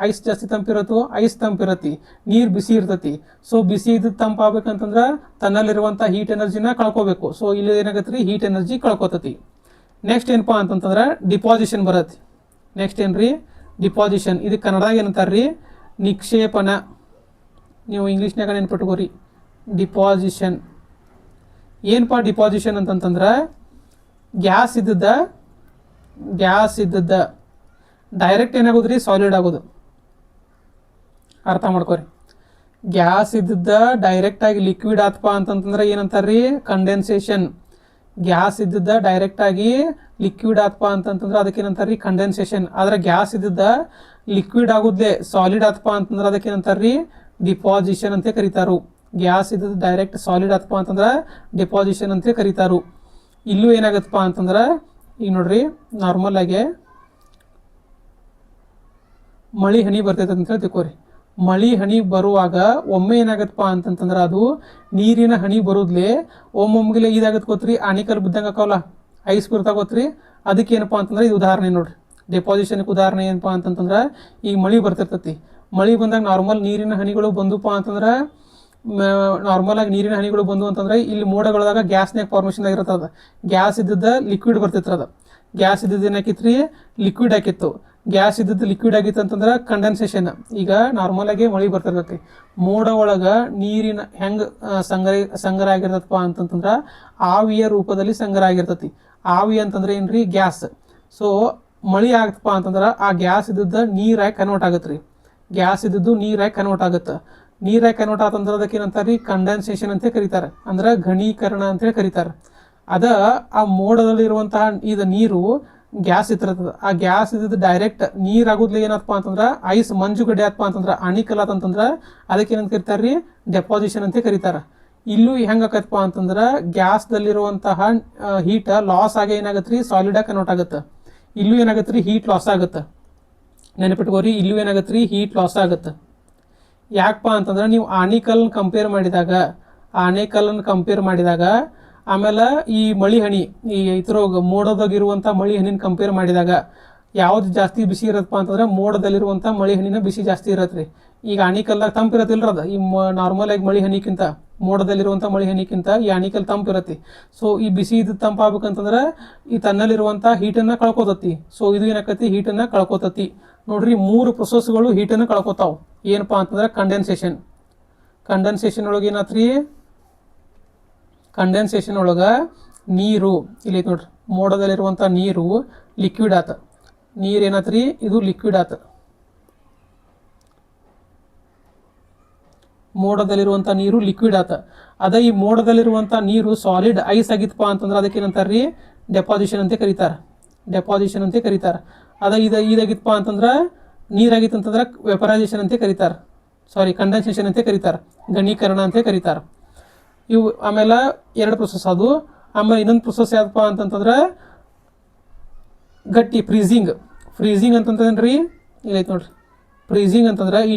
A: ಐಸ್ ಜಾಸ್ತಿ ತಂಪಿರತ್ತೋ, ಐಸ್ ತಂಪಿರತ್ತಿ, ನೀರು ಬಿಸಿ ಇರ್ತತಿ. ಸೊ ಬಿಸಿ ಇದ್ದು ತಂಪಾಗಬೇಕಂತಂದ್ರೆ ತನ್ನಲ್ಲಿರುವಂಥ ಹೀಟ್ ಎನರ್ಜಿನ ಕಳ್ಕೋಬೇಕು. ಸೊ ಇಲ್ಲಿ ಏನಾಗತ್ತೆ ರೀ, ಹೀಟ್ ಎನರ್ಜಿ ಕಳ್ಕೊತತಿ. ನೆಕ್ಸ್ಟ್ ಏನಪ್ಪ ಅಂತಂತಂದ್ರೆ ಡಿಪಾಸಿಷನ್ ಬರತ್ತೆ. ನೆಕ್ಸ್ಟ್ ಏನು ರೀ, ಡಿಪಾಸಿಷನ್. ಇದು ಕನ್ನಡದಾಗ ಏನಂತಾರೆ ರೀ, ನಿಕ್ಷೇಪಣ. ನೀವು ಇಂಗ್ಲೀಷ್ನಾಗ ನೆನ್ಪಿಟ್ಕೋರಿ, ಡಿಪಾಸಿಷನ್. ಏನಪ್ಪ ಡಿಪಾಸಿಷನ್ ಅಂತಂತಂದ್ರೆ, ಗ್ಯಾಸ್ ಇದ್ದದ್ದ ಡೈರೆಕ್ಟ್ ಏನಾಗೋದು ರೀ, ಸಾಲಿಡ್ ಆಗೋದು. ಅರ್ಥ ಮಾಡ್ಕೋರಿ. ಗ್ಯಾಸ್ ಇದ್ದದ್ದ ಡೈರೆಕ್ಟಾಗಿ ಲಿಕ್ವಿಡ್ ಆತಪ್ಪ ಅಂತಂತಂದ್ರೆ ಏನಂತಾರೆ ರೀ, ಕಂಡೆನ್ಸೇಷನ್. ಗ್ಯಾಸ್ ಇದ್ದದ್ದ ಡೈರೆಕ್ಟಾಗಿ ಲಿಕ್ವಿಡ್ ಆತಪ್ಪ ಅಂತಂತಂದ್ರೆ ಅದಕ್ಕೇನಂತಾರೆ ರೀ, ಕಂಡೆನ್ಸೇಷನ್. ಆದರೆ ಗ್ಯಾಸ್ ಇದ್ದದ್ದ ಲಿಕ್ವಿಡ್ ಆಗೋದ್ಲೆ ಸಾಲಿಡ್ ಆತಪ್ಪ ಅಂತಂದ್ರೆ ಅದಕ್ಕೇನಂತಾರೆ ರೀ, ಡಿಪಾಸಿಷನ್ ಅಂತ ಕರೀತಾರು. ಗ್ಯಾಸ್ ಇದ್ದದ್ದು ಡೈರೆಕ್ಟ್ ಸಾಲಿಡ್ ಆತಪ್ಪ ಅಂತಂದ್ರೆ ಡಿಪಾಸಿಷನ್ ಅಂತ ಕರೀತಾರು. ಇಲ್ಲೂ ಏನಾಗತ್ತಪ್ಪ ಅಂತಂದ್ರೆ, ಈಗ ನೋಡ್ರಿ, ನಾರ್ಮಲ್ ಆಗಿ ಮಳಿ ಹನಿ ಬರ್ತೈತೆ ಅಂತ ಹೇಳಿ ತಿಳ್ಕೊರಿ. ಮಳಿ ಹನಿ ಬರುವಾಗ ಒಮ್ಮೆ ಏನಾಗತ್ತಪ್ಪ ಅಂತಂತಂದ್ರೆ ಅದು ನೀರಿನ ಹನಿ ಬರೋದ್ಲೆ ಒಮ್ಮೊಮ್ಗಿಲೆ ಇದಾಗತ್ತೆ ಗೊತ್ತ್ರಿ, ಆಣಿಕಲ್ ಬಿದ್ದಂಗೆ ಆಕವಲ್ಲ, ಐಸ್ ಬರ್ತಾ ಗೊತ್ತ್ರಿ. ಅದಕ್ಕೆ ಏನಪ್ಪ ಅಂತಂದ್ರೆ ಇದು ಉದಾಹರಣೆ ನೋಡ್ರಿ. ಡೆಪಾಸಿಷನ್ಗೆ ಉದಾಹರಣೆ ಏನಪ್ಪ ಅಂತಂತಂದ್ರೆ, ಈಗ ಮಳಿ ಬರ್ತಿರ್ತೈತಿ. ಮಳಿ ಬಂದಾಗ ನಾರ್ಮಲ್ ನೀರಿನ ಹನಿಗಳು ಬಂದುಪ್ಪ ಅಂತಂದ್ರೆ, ನಾರ್ಮಲ್ ಆಗಿ ನೀರಿನ ಹನಿಗಳು ಬಂದು ಅಂತಂದ್ರೆ ಇಲ್ಲಿ ಮೋಡಗಳದಾಗ ಗ್ಯಾಸ್ನಾಗ ಫಾರ್ಮೇಷನ್ ಆಗಿರ್ತದ. ಗ್ಯಾಸ್ ಇದ್ದದ ಲಿಕ್ವಿಡ್ ಬರ್ತಿರ್ತದ. ಗ್ಯಾಸ್ ಇದ್ದದ್ದು ಏನಾಕಿತ್ತು ರೀ, ಲಿಕ್ವಿಡ್ ಹಾಕಿತ್ತು. ಗ್ಯಾಸ್ ಇದ್ದದ್ದು ಲಿಕ್ವಿಡ್ ಆಗಿತ್ತು ಅಂತಂದ್ರೆ ಕಂಡೆನ್ಸೇಷನ್. ಈಗ ನಾರ್ಮಲ್ ಆಗಿ ಮಳಿ ಬರ್ತಿರ್ತೈತಿ. ಮೋಡ ಒಳಗೆ ನೀರಿನ ಹೆಂಗೆ ಸಂಗ್ರಹ ಆಗಿರ್ತದಪ್ಪ ಅಂತಂತಂದ್ರೆ ಆವಿಯ ರೂಪದಲ್ಲಿ ಸಂಗ್ರಹ ಆಗಿರ್ತೈತಿ. ಆವಿ ಅಂತಂದ್ರೆ ಏನ್ರಿ, ಗ್ಯಾಸ್. ಸೊ ಮಳಿ ಆಗತ್ತಪ್ಪ ಅಂತಂದ್ರೆ ಆ ಗ್ಯಾಸ್ ಇದ್ದದ್ದು ನೀರಾಗಿ ಕನ್ವರ್ಟ್ ಆಗತ್ತೆ ರೀ. ಗ್ಯಾಸ್ ಇದ್ದದ್ದು ನೀರಾಗಿ ಕನ್ವರ್ಟ್ ಆಗುತ್ತೆ. ನೀರಾಗಿ ಕನ್ವರ್ಟ್ ಆತಂದ್ರೆ ಅದಕ್ಕೆ ಏನಂತಾರೆ ರೀ, ಕಂಡೆನ್ಸೇಷನ್ ಅಂತ ಕರೀತಾರೆ. ಅಂದ್ರೆ ಘನೀಕರಣ ಅಂತೇಳಿ ಕರೀತಾರೆ. ಅದ ಆ ಮೋಡದಲ್ಲಿರುವಂತಹ ಇದು ನೀರು ಗ್ಯಾಸ್ ಇರ್ತದ. ಆ ಗ್ಯಾಸ್ ಇದ್ದದ್ದು ಡೈರೆಕ್ಟ್ ನೀರಾಗೋದ್ಲಿ ಏನಪ್ಪ ಅಂತಂದ್ರೆ ಐಸ್ ಮಂಜುಗಡ್ಡೆ ಆತಪ್ಪ ಅಂತಂದ್ರೆ ಆಣಿಕಲ್ ಆತಂತಂದ್ರೆ ಅದಕ್ಕೆ ಏನಂತ ಕರೀತಾರೆ ರೀ, ಡೆಪಾಸಿಷನ್ ಅಂತ ಕರೀತಾರೆ. ಇಲ್ಲೂ ಹೆಂಗೆ ಆಕತ್ತಪ್ಪ ಅಂತಂದ್ರೆ ಗ್ಯಾಸ್ದಲ್ಲಿರುವಂತಹ ಹೀಟ್ ಲಾಸ್ ಆಗಿ ಏನಾಗತ್ತೆ ರೀ, ಸಾಲಿಡಾಗಿ ಕನ್ವರ್ಟ್ ಆಗುತ್ತೆ. ಇಲ್ಲೂ ಏನಾಗತ್ತೆ ರೀ, ಹೀಟ್ ಲಾಸ್ ಆಗುತ್ತೆ. ನೆನಪಿಟ್ಕೋರಿ, ಇಲ್ಲೂ ಏನಾಗತ್ತೆ ರೀ, ಹೀಟ್ ಲಾಸ್ ಆಗುತ್ತೆ. ಯಾಕಪ್ಪ ಅಂತಂದ್ರೆ ನೀವು ಆಣಿಕಲ್ಲನ್ನು ಕಂಪೇರ್ ಮಾಡಿದಾಗ ಆಮೇಲೆ ಈ ಮಳಿ ಹನಿ, ಈ ಇದ್ರಾಗ ಮೋಡದಾಗಿರುವಂಥ ಮಳಿ ಹನಿನ ಕಂಪೇರ್ ಮಾಡಿದಾಗ ಯಾವ್ದು ಜಾಸ್ತಿ ಬಿಸಿ ಇರತ್ತಪ್ಪ ಅಂತಂದ್ರೆ ಮೋಡದಲ್ಲಿರುವಂಥ ಮಳಿ ಹನಿನ ಬಿಸಿ ಜಾಸ್ತಿ ಇರತ್ತೆ ರೀ. ಈಗ ಆಣಿಕಲ್ದಾಗ ತಂಪಿರತ್ತಿಲ್ಲರದ ಈ ನಾರ್ಮಲ್ ಆಗಿ ಮಳಿ ಹನಿಕ್ಕಿಂತ, ಮೋಡದಲ್ಲಿರುವಂಥ ಮಳಿ ಹನಿಕ್ಕಿಂತ ಈ ಆಣಿಕಲ್ ತಂಪಿರತ್ತಿ. ಸೊ ಈ ಬಿಸಿ ಇದು ತಂಪಾಗಬೇಕಂತಂದ್ರೆ ಈ ತನ್ನಲ್ಲಿರುವಂಥ ಹೀಟನ್ನು ಕಳ್ಕೊತತಿ. ಸೊ ಇದು ಏನಾಕತಿ, ಹೀಟನ್ನು ಕಳ್ಕೊತತಿ. ನೋಡ್ರಿ, 3 ಪ್ರೊಸೆಸ್ಗಳು ಹೀಟನ್ನು ಕಳ್ಕೊತಾವೆ. ಏನಪ್ಪ ಅಂತಂದ್ರೆ ಕಂಡೆನ್ಸೇಷನ್ ಒಳಗೆ ಏನಾತ್ರಿ, ಕಂಡೆನ್ಸೇಷನ್ ಒಳಗೆ ನೀರು ಇಲ್ಲಿ ನೋಡ್ರಿ, ಮೋಡದಲ್ಲಿರುವಂಥ ನೀರು ಲಿಕ್ವಿಡ್ ಆತ. ನೀರು ಏನಾತ್ರಿ, ಇದು ಲಿಕ್ವಿಡ್ ಆತ. ಮೋಡದಲ್ಲಿರುವಂಥ ನೀರು ಲಿಕ್ವಿಡ್ ಆತ. ಅದ ಈ ಮೋಡದಲ್ಲಿರುವಂಥ ನೀರು ಸಾಲಿಡ್ ಐಸ್ ಆಗಿತ್ತಪ್ಪ ಅಂತಂದ್ರೆ ಅದಕ್ಕೆ ಏನಂತಾರೆ ರೀ, ಡೆಪಾಸಿಷನ್ ಅಂತ ಕರೀತಾರೆ. ಅದ ಇದಾಗಿತ್ತಪ್ಪ ಅಂತಂದ್ರೆ ನೀರಾಗಿತ್ತು ಅಂತಂದ್ರೆ ವೆಪರೈಸೇಷನ್ ಅಂತ ಕರೀತಾರೆ. ಕಂಡೆನ್ಸೇಷನ್ ಅಂತ ಕರೀತಾರೆ, ಘನೀಕರಣ ಅಂತ ಕರೀತಾರೆ. ಇವು ಆಮೇಲೆ 2 ಪ್ರೊಸೆಸ್ ಅದು. ಆಮೇಲೆ ಇನ್ನೊಂದು ಪ್ರೊಸೆಸ್ ಯಾವ್ದಪ್ಪ ಅಂತಂತಂದ್ರೆ ಗಟ್ಟಿ, ಫ್ರೀಸಿಂಗ್ ಅಂತಂತಂದ್ರಿ, ಇಲ್ಲೈತೆ ನೋಡ್ರಿ. ಫ್ರೀಸಿಂಗ್ ಅಂತಂದ್ರೆ ಈ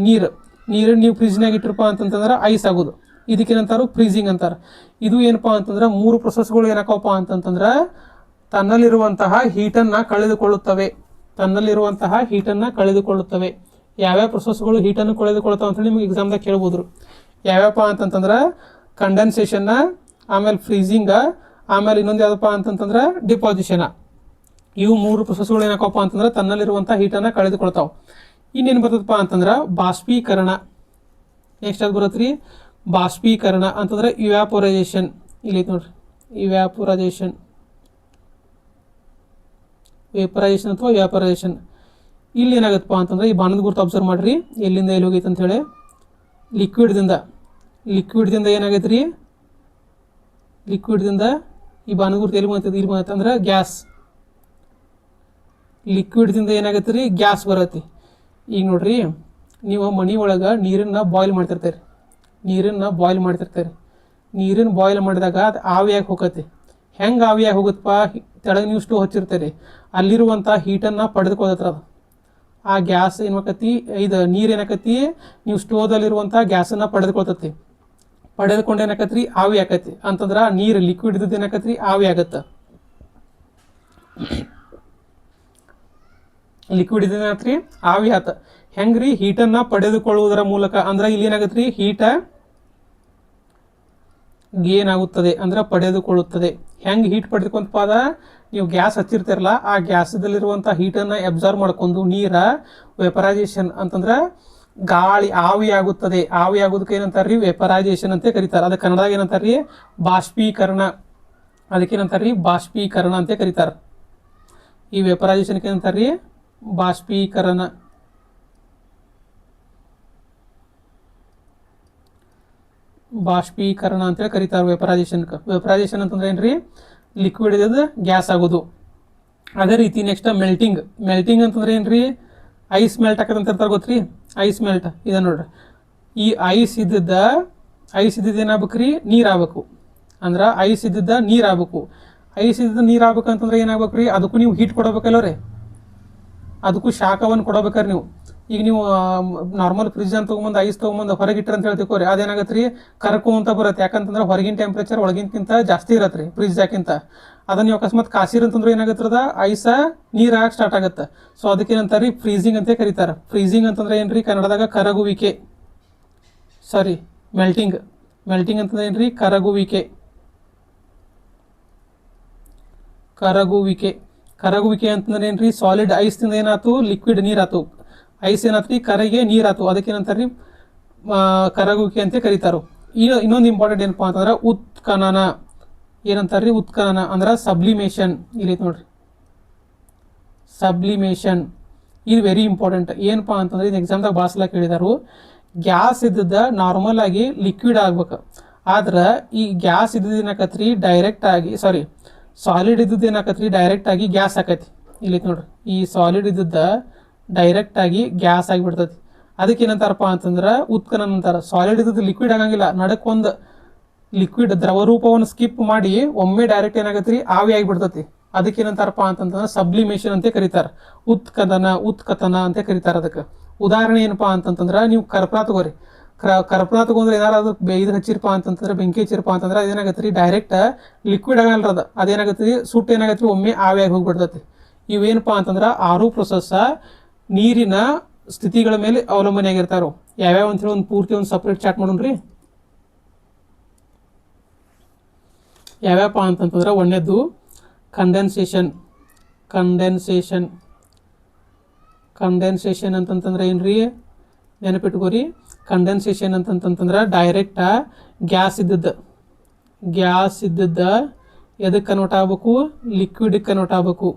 A: ನೀರನ್ನು ನೀವು ಫ್ರಿಜ್ನಾಗ ಇಟ್ಟಿರಪ್ಪ ಅಂತಂತಂದ್ರೆ ಐಸ್ ಆಗೋದು. ಇದಕ್ಕೇನಂತಾರು ಫ್ರೀಸಿಂಗ್ ಅಂತಾರೆ. ಇದು ಏನಪ್ಪ ಅಂತಂದ್ರೆ 3 ಪ್ರೊಸೆಸ್ಗಳು ಏನಾಕವಪ್ಪ ಅಂತಂತಂದ್ರೆ ತನ್ನಲ್ಲಿರುವಂತಹ ಹೀಟನ್ನು ಕಳೆದುಕೊಳ್ಳುತ್ತವೆ. ಯಾವ್ಯಾವ ಪ್ರೊಸೆಸ್ಗಳು ಹೀಟನ್ನು ಕಳೆದುಕೊಳ್ತಾವೆ ಅಂತೇಳಿ ನಿಮಗೆ ಎಕ್ಸಾಮ್ದಾಗ ಕೇಳ್ಬೋದು. ಯಾವ್ಯಾವಪ್ಪ ಅಂತಂತಂದ್ರೆ ಕಂಡೆನ್ಸೇಷನ್ನ, ಆಮೇಲೆ ಫ್ರೀಸಿಂಗ, ಆಮೇಲೆ ಇನ್ನೊಂದು ಯಾವುದಪ್ಪ ಅಂತಂತಂದ್ರೆ ಡಿಪಾಸಿಷನ್. ಇವು 3 ಪ್ರೊಸೆಸ್ಗಳು ಏನಾಕಪ್ಪ ಅಂತಂದ್ರೆ ತನ್ನಲ್ಲಿರುವಂಥ ಹೀಟನ್ನು ಕಳೆದುಕೊಳ್ತಾವೆ. ಇನ್ನೇನು ಬರ್ತದಪ್ಪ ಅಂತಂದ್ರೆ ಬಾಷ್ಪೀಕರಣ. ನೆಕ್ಸ್ಟ್ ಅದು ಬರುತ್ತೆ ರೀ, ಬಾಷ್ಪೀಕರಣ ಅಂತಂದ್ರೆ ಇವ್ಯಾಪೋರೈಸೇಷನ್. ಇಲ್ಲಿ ನೋಡ್ರಿ, ವೇಪರೈಸೇಷನ್ ಅಥವಾ ವ್ಯಾಪರೈಸೇಷನ್. ಇಲ್ಲಿ ಏನಾಗುತ್ತಪ್ಪ ಅಂತಂದ್ರೆ ಈ ಬಾಣದ ಗುರುತು ಅಬ್ಸರ್ವ್ ಮಾಡಿರಿ, ಎಲ್ಲಿಂದ ಎಲ್ಲಿ ಹೋಗೈತೆ ಅಂಥೇಳಿ. ಲಿಕ್ವಿಡ್ದಿಂದ ಏನಾಗೈತೆ ರೀ, ಲಿಕ್ವಿಡ್ದಿಂದ ಈ ಬಾಣದ ಗುರುತು ಎಲ್ಲಿ ಬಂತಂದ್ರೆ ಅಂದ್ರೆ ಗ್ಯಾಸ್. ಲಿಕ್ವಿಡ್ದಿಂದ ಏನಾಗತ್ತೆ ರೀ, ಗ್ಯಾಸ್ ಬರತ್ತೆ. ಈಗ ನೋಡ್ರಿ, ನೀವು ಮನೆ ಒಳಗೆ ನೀರನ್ನು ಬಾಯ್ಲ್ ಮಾಡ್ತಿರ್ತೀರಿ. ನೀರನ್ನು ಬಾಯ್ಲ್ ಮಾಡ್ತಿರ್ತೀರಿ. ನೀರನ್ನು ಬಾಯ್ಲ್ ಮಾಡಿದಾಗ ಅದು ಆವಿಯಾಗಿ ಹೋಗತ್ತೆ. ಹೆಂಗೆ ಆವಿಯಾಗಿ ಹೋಗುತ್ತಪ್ಪ, ತೆಳಗೆ ನೀವು ಸ್ಟೋವ್ ಹಚ್ಚಿರ್ತೀರಿ, ಅಲ್ಲಿರುವಂಥ ಹೀಟನ್ನು ಪಡೆದುಕೊಳ್ತಾರೆ. ಅದು ಆ ಗ್ಯಾಸ್ ಏನಾಕತಿ, ಇದು ನೀರು ಏನಾಕತಿ, ನೀವು ಸ್ಟೋವ್ದಲ್ಲಿರುವಂಥ ಗ್ಯಾಸನ್ನು ಪಡೆದುಕೊಳ್ತತಿ. ಪಡೆದುಕೊಂಡು ಏನಾಕತ್ರಿ, ಆವಿ ಆಕತಿ. ಅಂತಂದ್ರೆ ನೀರು ಲಿಕ್ವಿಡ್ ಇದ್ದದ್ದು ಏನಾಕತ್ರಿ, ಆವಿ ಆಗತ್ತೆ. ಲಿಕ್ವಿಡ್ ಇದೇನಾತ್ರಿ, ಆವಿ ಆತ. ಹೆಂಗ್ರಿ, ಹೀಟನ್ನು ಪಡೆದುಕೊಳ್ಳುವುದರ ಮೂಲಕ. ಅಂದ್ರೆ ಇಲ್ಲಿ ಏನಾಗತ್ರಿ, ಹೀಟ ಗೇನ್ ಆಗುತ್ತದೆ, ಅಂದ್ರೆ ಪಡೆದುಕೊಳ್ಳುತ್ತದೆ. ಹೆಂಗೆ ಹೀಟ್ ಪಡೆದುಕೊಂತಪ್ಪ, ನೀವು ಗ್ಯಾಸ್ ಹಚ್ಚಿರ್ತಿರಲ್ಲ, ಆ ಗ್ಯಾಸದಲ್ಲಿರುವಂಥ ಹೀಟನ್ನು ಅಬ್ಸರ್ವ್ ಮಾಡ್ಕೊಂಡು ನೀರ ವೆಪರೈಸೇಷನ್ ಅಂತಂದ್ರೆ ಗಾಳಿ ಆವಿ ಆಗುತ್ತದೆ. ಆವಿ ಆಗೋದಕ್ಕೆ ಏನಂತಾರ್ರಿ, ವೆಪರೈಸೇಷನ್ ಅಂತ ಕರೀತಾರೆ. ಅದಕ್ಕೆ ಕನ್ನಡದಾಗ ಏನಂತಾರ್ರಿ, ಬಾಷ್ಪೀಕರಣ. ಅದಕ್ಕೇನಂತಾರ್ರಿ, ಬಾಷ್ಪೀಕರಣ ಅಂತ ಕರೀತಾರೆ. ಈ ವೆಪರೈಸೇಷನ್ಗೆ ಏನಂತಾರ್ರಿ, ಬಾಷ್ಪೀಕರಣ. ಬಾಷ್ಪೀಕರಣ ಅಂತೇಳಿ ಕರೀತಾರೆ ವೆಪರೈಸೇಷನ್ಗೆ. ವೆಪರೈಸೇಷನ್ ಅಂತಂದ್ರೆ ಏನ್ರಿ, ಲಿಕ್ವಿಡ್ ಇದ್ದದ್ದು ಗ್ಯಾಸ್ ಆಗೋದು. ಅದೇ ರೀತಿ ನೆಕ್ಸ್ಟ್ ಮೆಲ್ಟಿಂಗ್. ಮೆಲ್ಟಿಂಗ್ ಅಂತಂದ್ರೆ ಏನ್ರಿ, ಐಸ್ ಮೆಲ್ಟ್ ಆಕದಂತ ಇರ್ತಾರೆ, ಗೊತ್ತ್ರಿ, ಐಸ್ ಮೆಲ್ಟ್. ಇದೆ ನೋಡ್ರಿ, ಈ ಐಸ್ ಇದ್ದಿದ್ದು ಏನಾಗ್ಬೇಕ್ರಿ, ನೀರು ಆಗ್ಬೇಕು. ಅಂದ್ರೆ ಐಸ್ ಇದ್ದಿದ್ದ ನೀರು ಆಗ್ಬೇಕು. ಐಸ್ ಇದ್ದಿದ್ದು ನೀರು ಆಗ್ಬೇಕಂತಂದ್ರೆ ಏನಾಗ್ಬೇಕ್ರಿ, ಅದಕ್ಕೂ ನೀವು ಹೀಟ್ ಕೊಡಬೇಕಲ್ಲ ರೀ, ಅದಕ್ಕೂ ಶಾಖವನ್ನು ಕೊಡಬೇಕಾರೆ ನೀವು. ಈಗ ನೀವು ನಾರ್ಮಲ್ ಫ್ರಿಜ್ ಅಂತ ತೊಗೊಂಬಂದು ಐಸ್ ತೊಗೊಂಬಂದು ಹೊರಗೆ ಇಟ್ಟರೆ ಅಂತ ಹೇಳ್ತಿಕೋರಿ, ಅದೇನಾಗತ್ತೆ ರೀ, ಕರ್ಕೊಂತ ಬರುತ್ತೆ. ಯಾಕಂತಂದ್ರೆ ಹೊರಗಿನ ಟೆಂಪ್ರೇಚರ್ ಒಳಗಿನಕ್ಕಿಂತ ಜಾಸ್ತಿ ಇರತ್ತೆ ರೀ ಫ್ರಿಜ್ ಜಾಕಿಂತ. ಅದನ್ನ ನೀವು ಅಕಸ್ಮಾತ್ ಕಾಸಿರಂತಂದ್ರೆ ಏನಾಗತ್ತದ, ಐಸ ನೀರಾಗ ಸ್ಟಾರ್ಟ್ ಆಗುತ್ತೆ. ಸೊ ಅದಕ್ಕೇನಂತಾರೆ, ಫ್ರೀಸಿಂಗ್ ಅಂತ ಕರೀತಾರೆ. ಫ್ರೀಸಿಂಗ್ ಅಂತಂದ್ರೆ ಏನ್ರಿ, ಕನ್ನಡದಾಗ ಕರಗುವಿಕೆ. ಸಾರಿ, ಮೆಲ್ಟಿಂಗ್. ಮೆಲ್ಟಿಂಗ್ ಅಂತಂದ್ರೆ ಏನ್ರಿ, ಕರಗುವಿಕೆ. ಕರಗುವಿಕೆ ಕರಗುವಿಕೆ ಅಂತಂದ್ರೆ ಏನ್ರಿ, ಸಾಲಿಡ್ ಐಸ್ನಿಂದ ಏನಾಯ್ತು, ಲಿಕ್ವಿಡ್ ನೀರಾತು. ಐಸ್ ಏನಾತ್ರಿ, ಕರಗೆ ನೀರಾತು. ಅದಕ್ಕೇನಂತಾರ್ರಿ, ಕರಗುವಿಕೆ ಅಂತ ಕರೀತಾರೋ. ಇನ್ನೊಂದು ಇಂಪಾರ್ಟೆಂಟ್ ಏನಪ್ಪ ಅಂತಂದ್ರೆ ಉತ್ಖನನ. ಏನಂತಾರ್ರಿ, ಉತ್ಖನನ ಅಂದ್ರೆ ಸಬ್ಲಿಮೇಷನ್. ಇಲ್ಲಿ ನೋಡ್ರಿ, ಸಬ್ಲಿಮೇಷನ್. ಇದು ವೆರಿ ಇಂಪಾರ್ಟೆಂಟ್. ಏನಪ್ಪ ಅಂತಂದ್ರೆ ಇದು ಎಕ್ಸಾಮ್ದಾಗ ಭಾಳ ಕೇಳಿದಾರು. ಗ್ಯಾಸ್ ಇದ್ದದ್ದು ನಾರ್ಮಲ್ ಆಗಿ ಲಿಕ್ವಿಡ್ ಆಗ್ಬೇಕು. ಆದ್ರೆ ಈ ಗ್ಯಾಸ್ ಇದ್ದದ್ದು ಏನಾಕತ್ರಿ, ಡೈರೆಕ್ಟ್ ಆಗಿ, ಸಾರಿ, ಸಾಲಿಡ್ ಇದ್ದದ್ದು ಏನಾಕತ್ರಿ, ಡೈರೆಕ್ಟ್ ಆಗಿ ಗ್ಯಾಸ್ ಆಕತಿ. ಇಲ್ಲಿ ನೋಡ್ರಿ, ಈ ಸಾಲಿಡ್ ಇದ್ದದ್ದು ಡೈರೆಕ್ಟ್ ಆಗಿ ಗ್ಯಾಸ್ ಆಗಿಬಿಡ್ತೈತಿ. ಅದಕ್ಕೆ ಏನಂತಾರಪ್ಪ ಅಂತಂದ್ರೆ ಉತ್ಖನನ ಅಂತಾರೆ. ಸಾಲಿಡ್ ಇದ್ದದ್ದು ಲಿಕ್ವಿಡ್ ಆಗಂಗಿಲ್ಲ, ನಡಕ್ಕೊಂದು ಲಿಕ್ವಿಡ್ ದ್ರವ ರೂಪವನ್ನು ಸ್ಕಿಪ್ ಮಾಡಿ ಒಮ್ಮೆ ಡೈರೆಕ್ಟ್ ಏನಾಗತ್ರಿ, ಆವಿ ಆಗಿಬಿಡ್ತೈತಿ. ಅದಕ್ಕೆ ಏನಂತಾರಪ್ಪ ಅಂತಂದ್ರೆ ಸಬ್ಲಿಮೇಷನ್ ಅಂತ ಕರೀತಾರೆ. ಉತ್ಕಥನ ಅಂತ ಕರೀತಾರೆ. ಅದಕ್ಕೆ ಉದಾಹರಣೆ ಏನಪ್ಪಾ ಅಂತಂತಂದ್ರೆ, ನೀವು ಕರ್ಪೂರ ತಗೋರಿ. ಕರ್ಪೂರ ತಗೊಂಡ್ರೆ ಏನಾರು ಇದು ಹಚ್ಚಿರಪ್ಪ ಅಂತಂದ್ರೆ, ಬೆಂಕಿ ಹಚ್ಚಿರಪ್ಪ ಅಂತಂದ್ರೆ ಅದೇನಾಗತ್ರಿ, ಡೈರೆಕ್ಟ್ ಲಿಕ್ವಿಡ್ ಆಗಲ್ರದ. ಅದೇನಾಗತ್ರಿ, ಸುಟ್ಟು ಏನಾಗತ್ರಿ, ಒಮ್ಮೆ ಆವಿಯಾಗಿ ಹೋಗ್ಬಿಡ್ತೈತಿ. ಇವೇನಪ್ಪ ಅಂತಂದ್ರೆ 6 ಪ್ರೊಸೆಸ್ ನೀರಿನ ಸ್ಥಿತಿಗಳ ಮೇಲೆ ಅವಲಂಬನೆ ಆಗಿರ್ತಾರೋ. ಯಾವ್ಯಾವ ಅಂತೇಳಿ ಒಂದು ಪೂರ್ತಿ ಒಂದು ಸಪ್ರೇಟ್ ಚಾಟ್ ಮಾಡೋಣ್ರಿ. ಯಾವ್ಯಾವಪ್ಪ ಅಂತಂತಂದ್ರೆ, ಒಂದನೇದು ಕಂಡೆನ್ಸೇಷನ್. ಕಂಡೆನ್ಸೇಷನ್ ಅಂತಂತಂದ್ರೆ ಏನ್ರಿ, ನೆನಪಿಟ್ಕೋರಿ. ಕಂಡೆನ್ಸೇಷನ್ ಅಂತಂತಂದ್ರೆ ಡೈರೆಕ್ಟ್ ಗ್ಯಾಸ್ ಇದ್ದದ್ದು ಎದಕ್ಕೆ ಕನ್ವರ್ಟ್ ಆಗಬೇಕು, ಲಿಕ್ವಿಡಿಗೆ ಕನ್ವರ್ಟ್ ಆಗಬೇಕು.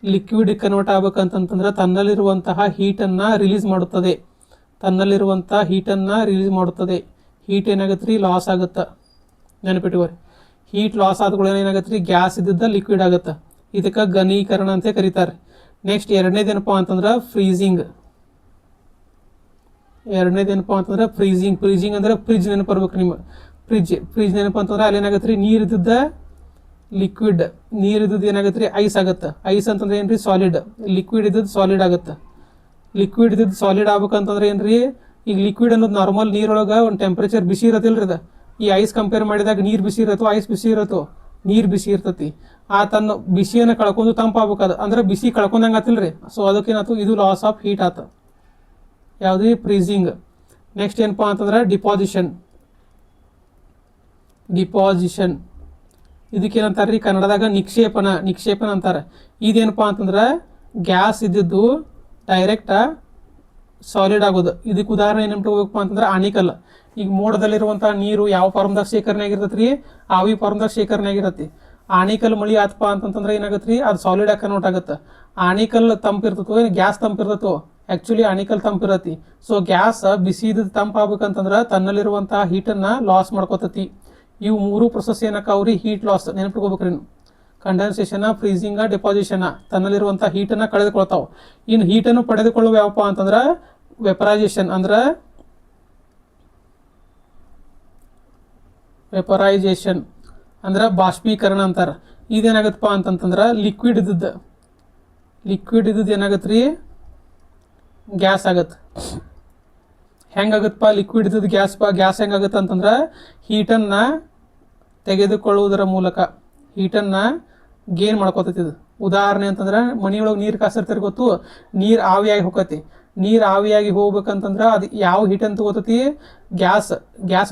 A: ಲಿಕ್ವಿಡ್ ಕನ್ವರ್ಟ್ ಆಗ್ಬೇಕಂತಂತಂದ್ರೆ ತನ್ನಲ್ಲಿರುವಂತಹ ಹೀಟನ್ನು ರಿಲೀಸ್ ಮಾಡುತ್ತದೆ. ಹೀಟ್ ಏನಾಗುತ್ತೆ ರೀ, ಲಾಸ್ ಆಗುತ್ತೆ. ನೆನಪಿಟ್ಕೋರಿ, ಹೀಟ್ ಲಾಸ್ ಆದ್ಗಳು ಏನಾಗುತ್ತೆ ರೀ, ಗ್ಯಾಸ್ ಇದ್ದದ್ದು ಲಿಕ್ವಿಡ್ ಆಗುತ್ತೆ. ಇದಕ್ಕೆ ಘನೀಕರಣ ಅಂತ ಕರೀತಾರೆ. ನೆಕ್ಸ್ಟ್ ಎರಡನೇದೇನಪ್ಪ ಅಂತಂದ್ರೆ ಫ್ರೀಸಿಂಗ್. ಫ್ರೀಸಿಂಗ್ ಅಂದ್ರೆ ಫ್ರಿಜ್ ನೆನಪರ್ಬೇಕು ನಿಮ್ಮ. ಫ್ರಿಜ್ ನೆನಪು ಅಂತಂದ್ರೆ ಅಲ್ಲಿ ಏನಾಗುತ್ತೆ ರೀ, ನೀರಿದ್ದ ಲಿಕ್ವಿಡ್, ನೀರಿದ್ದು ಏನಾಗುತ್ತೆ ರೀ, ಐಸ್ ಆಗುತ್ತೆ. ಐಸ್ ಅಂತಂದ್ರೆ ಏನ್ರಿ, ಸಾಲಿಡ್. ಲಿಕ್ವಿಡ್ ಇದ್ದದ್ದು ಸಾಲಿಡ್ ಆಗುತ್ತೆ. ಲಿಕ್ವಿಡ್ ಇದ್ದದ್ದು ಸಾಲಿಡ್ ಆಗ್ಬೇಕಂತಂದ್ರೆ ಏನ್ರಿ, ಈಗ ಲಿಕ್ವಿಡ್ ಅನ್ನೋದು ನಾರ್ಮಲ್ ನೀರೊಳಗೆ ಒಂದು ಟೆಂಪ್ರೇಚರ್ ಬಿಸಿ ಇರತ್ತಿಲ್ರಿ. ಅದು ಈ ಐಸ್ ಕಂಪೇರ್ ಮಾಡಿದಾಗ ನೀರು ಬಿಸಿ ಇರತ್ತೋ, ಐಸ್ ಬಿಸಿ ಇರತ್ತೋ, ನೀರು ಬಿಸಿ ಇರ್ತತಿ. ಆ ತನ್ನ ಬಿಸಿಯನ್ನು ಕಳ್ಕೊಂಡು ತಂಪಾಗಬೇಕದು, ಅಂದ್ರೆ ಬಿಸಿ ಕಳ್ಕೊಂಡಂಗೆ ಆತಿಲ್ರಿ. ಸೊ ಅದಕ್ಕೇನಾಯ್ತು, ಇದು ಲಾಸ್ ಆಫ್ ಹೀಟ್ ಆತ. ಯಾವುದು, ಫ್ರೀಸಿಂಗ್. ನೆಕ್ಸ್ಟ್ ಏನಪ್ಪ ಅಂತಂದ್ರೆ ಡಿಪಾಸಿಷನ್. ಇದಕ್ಕೇನಂತಾರೆ ರೀ, ಕನ್ನಡದಾಗ ನಿಕ್ಷೇಪನ ಅಂತಾರೆ. ಇದೇನಪ್ಪ ಅಂತಂದ್ರೆ ಗ್ಯಾಸ್ ಇದ್ದಿದ್ದು ಡೈರೆಕ್ಟ್ ಸಾಲಿಡ್ ಆಗೋದು. ಇದಕ್ಕೆ ಉದಾಹರಣೆ ಏನಿಟ್ಕೋಬೇಕಪ್ಪ ಅಂತಂದ್ರೆ ಆಣಿಕಲ್. ಈಗ ಮೋಡದಲ್ಲಿರುವಂಥ ನೀರು ಯಾವ ಫಾರ್ಮ್ದಾಗ ಶೇಖರಣೆ ಆಗಿರ್ತೈತೆ ರೀ, ಆವಿ ಫಾರ್ಮ್ದಾಗ ಶೇಖರಣೆ ಆಗಿರತ್ತೆ. ಆಣಿಕಲ್ ಮಳಿ ಆತಪ್ಪ ಅಂತಂತಂದ್ರೆ ಏನಾಗುತ್ತೆ ರೀ, ಅದು ಸಾಲಿಡ್ ಆಗಿ ಕನ್ವರ್ಟ್ ಆಗುತ್ತೆ. ಆಣಿಕಲ್ ತಂಪಿರ್ತತೋ, ಗ್ಯಾಸ್ ತಂಪಿರ್ತತೋ, ಆ್ಯಕ್ಚುಲಿ ಆಣಿಕಲ್ ತಂಪಿರತಿ. ಸೊ ಗ್ಯಾಸ್ ಬಿಸಿ ಇದ್ದದ್ದು ತಂಪಾಗಬೇಕಂತಂದ್ರೆ ತನ್ನಲ್ಲಿರುವಂತಹ ಹೀಟನ್ನು ಲಾಸ್ ಮಾಡ್ಕೋತತಿ. ಇವು 3 ಪ್ರೊಸೆಸ್ ಏನಕ್ಕಾವ್ರಿ, ಹೀಟ್ ಲಾಸ್. ನೆನಪಿಟ್ಕೋಬೇಕ್ರಿ. Condensation, freezing, deposition. ತನ್ನಲ್ಲಿರುವಂಥ ಹೀಟನ್ನು ಕಳೆದುಕೊಳ್ತಾವೆ. ಇನ್ನು ಹೀಟನ್ನು ಪಡೆದುಕೊಳ್ಳುವ ಯಾವಪ್ಪ ಅಂತಂದ್ರೆ ವೆಪರೈಸೇಷನ್. ಅಂದ್ರೆ ವೆಪರೈಜೇಷನ್ ಅಂದ್ರೆ ಬಾಷ್ಪೀಕರಣ ಅಂತಾರೆ. ಇದೇನಾಗತ್ತಪ್ಪ ಅಂತಂತಂದ್ರೆ ಲಿಕ್ವಿಡ್ ಇದ್ದದ್ದು ಏನಾಗತ್ತೆ ರೀ, ಗ್ಯಾಸ್ ಆಗತ್ತೆ. ಹೆಂಗಾಗತ್ತಪ್ಪ ಲಿಕ್ವಿಡ್ ಇದ್ದದ್ದು ಗ್ಯಾಸ್ ಹೆಂಗಾಗತ್ತೆ ಅಂತಂದ್ರೆ ಹೀಟನ್ನು ತೆಗೆದುಕೊಳ್ಳುವುದರ ಮೂಲಕ ಹೀಟನ್ನು ಗೇನ್ ಮಾಡ್ಕೋತೈತಿ. ಇದು ಉದಾಹರಣೆ ಅಂತಂದ್ರೆ ಮನೆಯೊಳಗೆ ನೀರು ಕಾಸಿರ್ತಾರೆ ಗೊತ್ತು, ನೀರು ಆವಿಯಾಗಿ ಹೋಗತಿ. ನೀರು ಆವಿಯಾಗಿ ಹೋಗ್ಬೇಕಂತಂದ್ರೆ ಅದು ಯಾವ ಹೀಟನ್ನು ತಗೋತತಿ, ಗ್ಯಾಸ್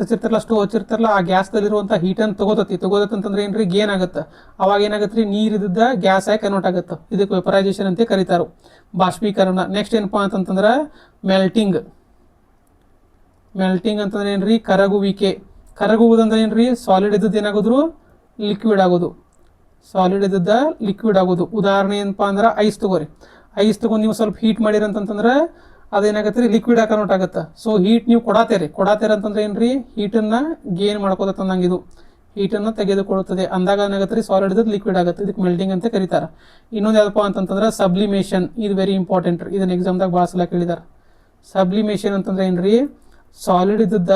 A: ಹಚ್ಚಿರ್ತಾರಲ್ಲ, ಸ್ಟೋವ್ ಹಚ್ಚಿರ್ತಾರಲ್ಲ, ಆ ಗ್ಯಾಸ್ದಲ್ಲಿರುವಂಥ ಹೀಟನ್ನು ತಗೋತಂತಂದ್ರೆ ಏನ್ರಿ ಗೇನ್ ಆಗುತ್ತೆ. ಅವಾಗ ಏನಾಗತ್ತೆ ರೀ, ನೀರಿದ್ದ ಗ್ಯಾಸ್ ಆಗಿ ಕನ್ವರ್ಟ್ ಆಗುತ್ತೆ. ಇದಕ್ಕೆ ವೆಪರೈಜೇಷನ್ ಅಂತ ಕರೀತಾರೆ, ಬಾಷ್ಪೀಕರಣ. ನೆಕ್ಸ್ಟ್ ಏನಪ್ಪ ಅಂತಂತಂದ್ರೆ ಮೆಲ್ಟಿಂಗ್ ಅಂತಂದ್ರೆ ಏನ್ರಿ, ಕರಗುವುದಂದ್ರೆ ಏನ್ರಿ, ಸಾಲಿಡ್ ಇದ್ದದ್ದು ಏನಾಗೋದ್ರು ಲಿಕ್ವಿಡ್ ಆಗೋದು. ಉದಾಹರಣೆ ಏನಪ್ಪ ಅಂದ್ರೆ ಐಸ್ ತಗೊಂಡು ನೀವು ಸ್ವಲ್ಪ ಹೀಟ್ ಮಾಡಿರಂತಂದ್ರೆ ಅದೇನಾಗತ್ತೆ ರೀ, ಲಿಕ್ವಿಡ್ ಆಗಿ ಕನ್ವರ್ಟ್ ಆಗುತ್ತೆ. ಸೊ ಹೀಟ್ ನೀವು ಕೊಡಾತೇರಿ ಅಂತಂದ್ರೆ ಏನ್ರಿ, ಹೀಟನ್ನು ಗೇನ್ ಮಾಡ್ಕೋತೈತೆ ಅಂದಂಗೆ, ಇದು ಹೀಟನ್ನು ತೆಗೆದುಕೊಳ್ಳುತ್ತದೆ ಅಂದಾಗ ಏನಾಗುತ್ತೆ ರೀ, ಸಾಲಿಡ್ ಇದ್ದದ್ದು ಲಿಕ್ವಿಡ್ ಆಗುತ್ತೆ. ಇದಕ್ಕೆ ಮೆಲ್ಟಿಂಗ್ ಅಂತ ಕರೀತಾರೆ. ಇನ್ನೊಂದು ಯಾವ್ದಪ್ಪ ಅಂತಂತಂದ್ರೆ ಸಬ್ಲಿಮೇಷನ್. ಇದು ವೆರಿ ಇಂಪಾರ್ಟೆಂಟ್ ರೀ, ಇದನ್ನ ಎಕ್ಸಾಮ್ದಾಗ ಭಾಳ ಸಲ ಕೇಳಿದಾರೆ. ಸಬ್ಲಿಮೇಷನ್ ಅಂತಂದ್ರೆ ಏನ್ರಿ, ಸಾಲಿಡ್ ಇದ್ದದ್ದ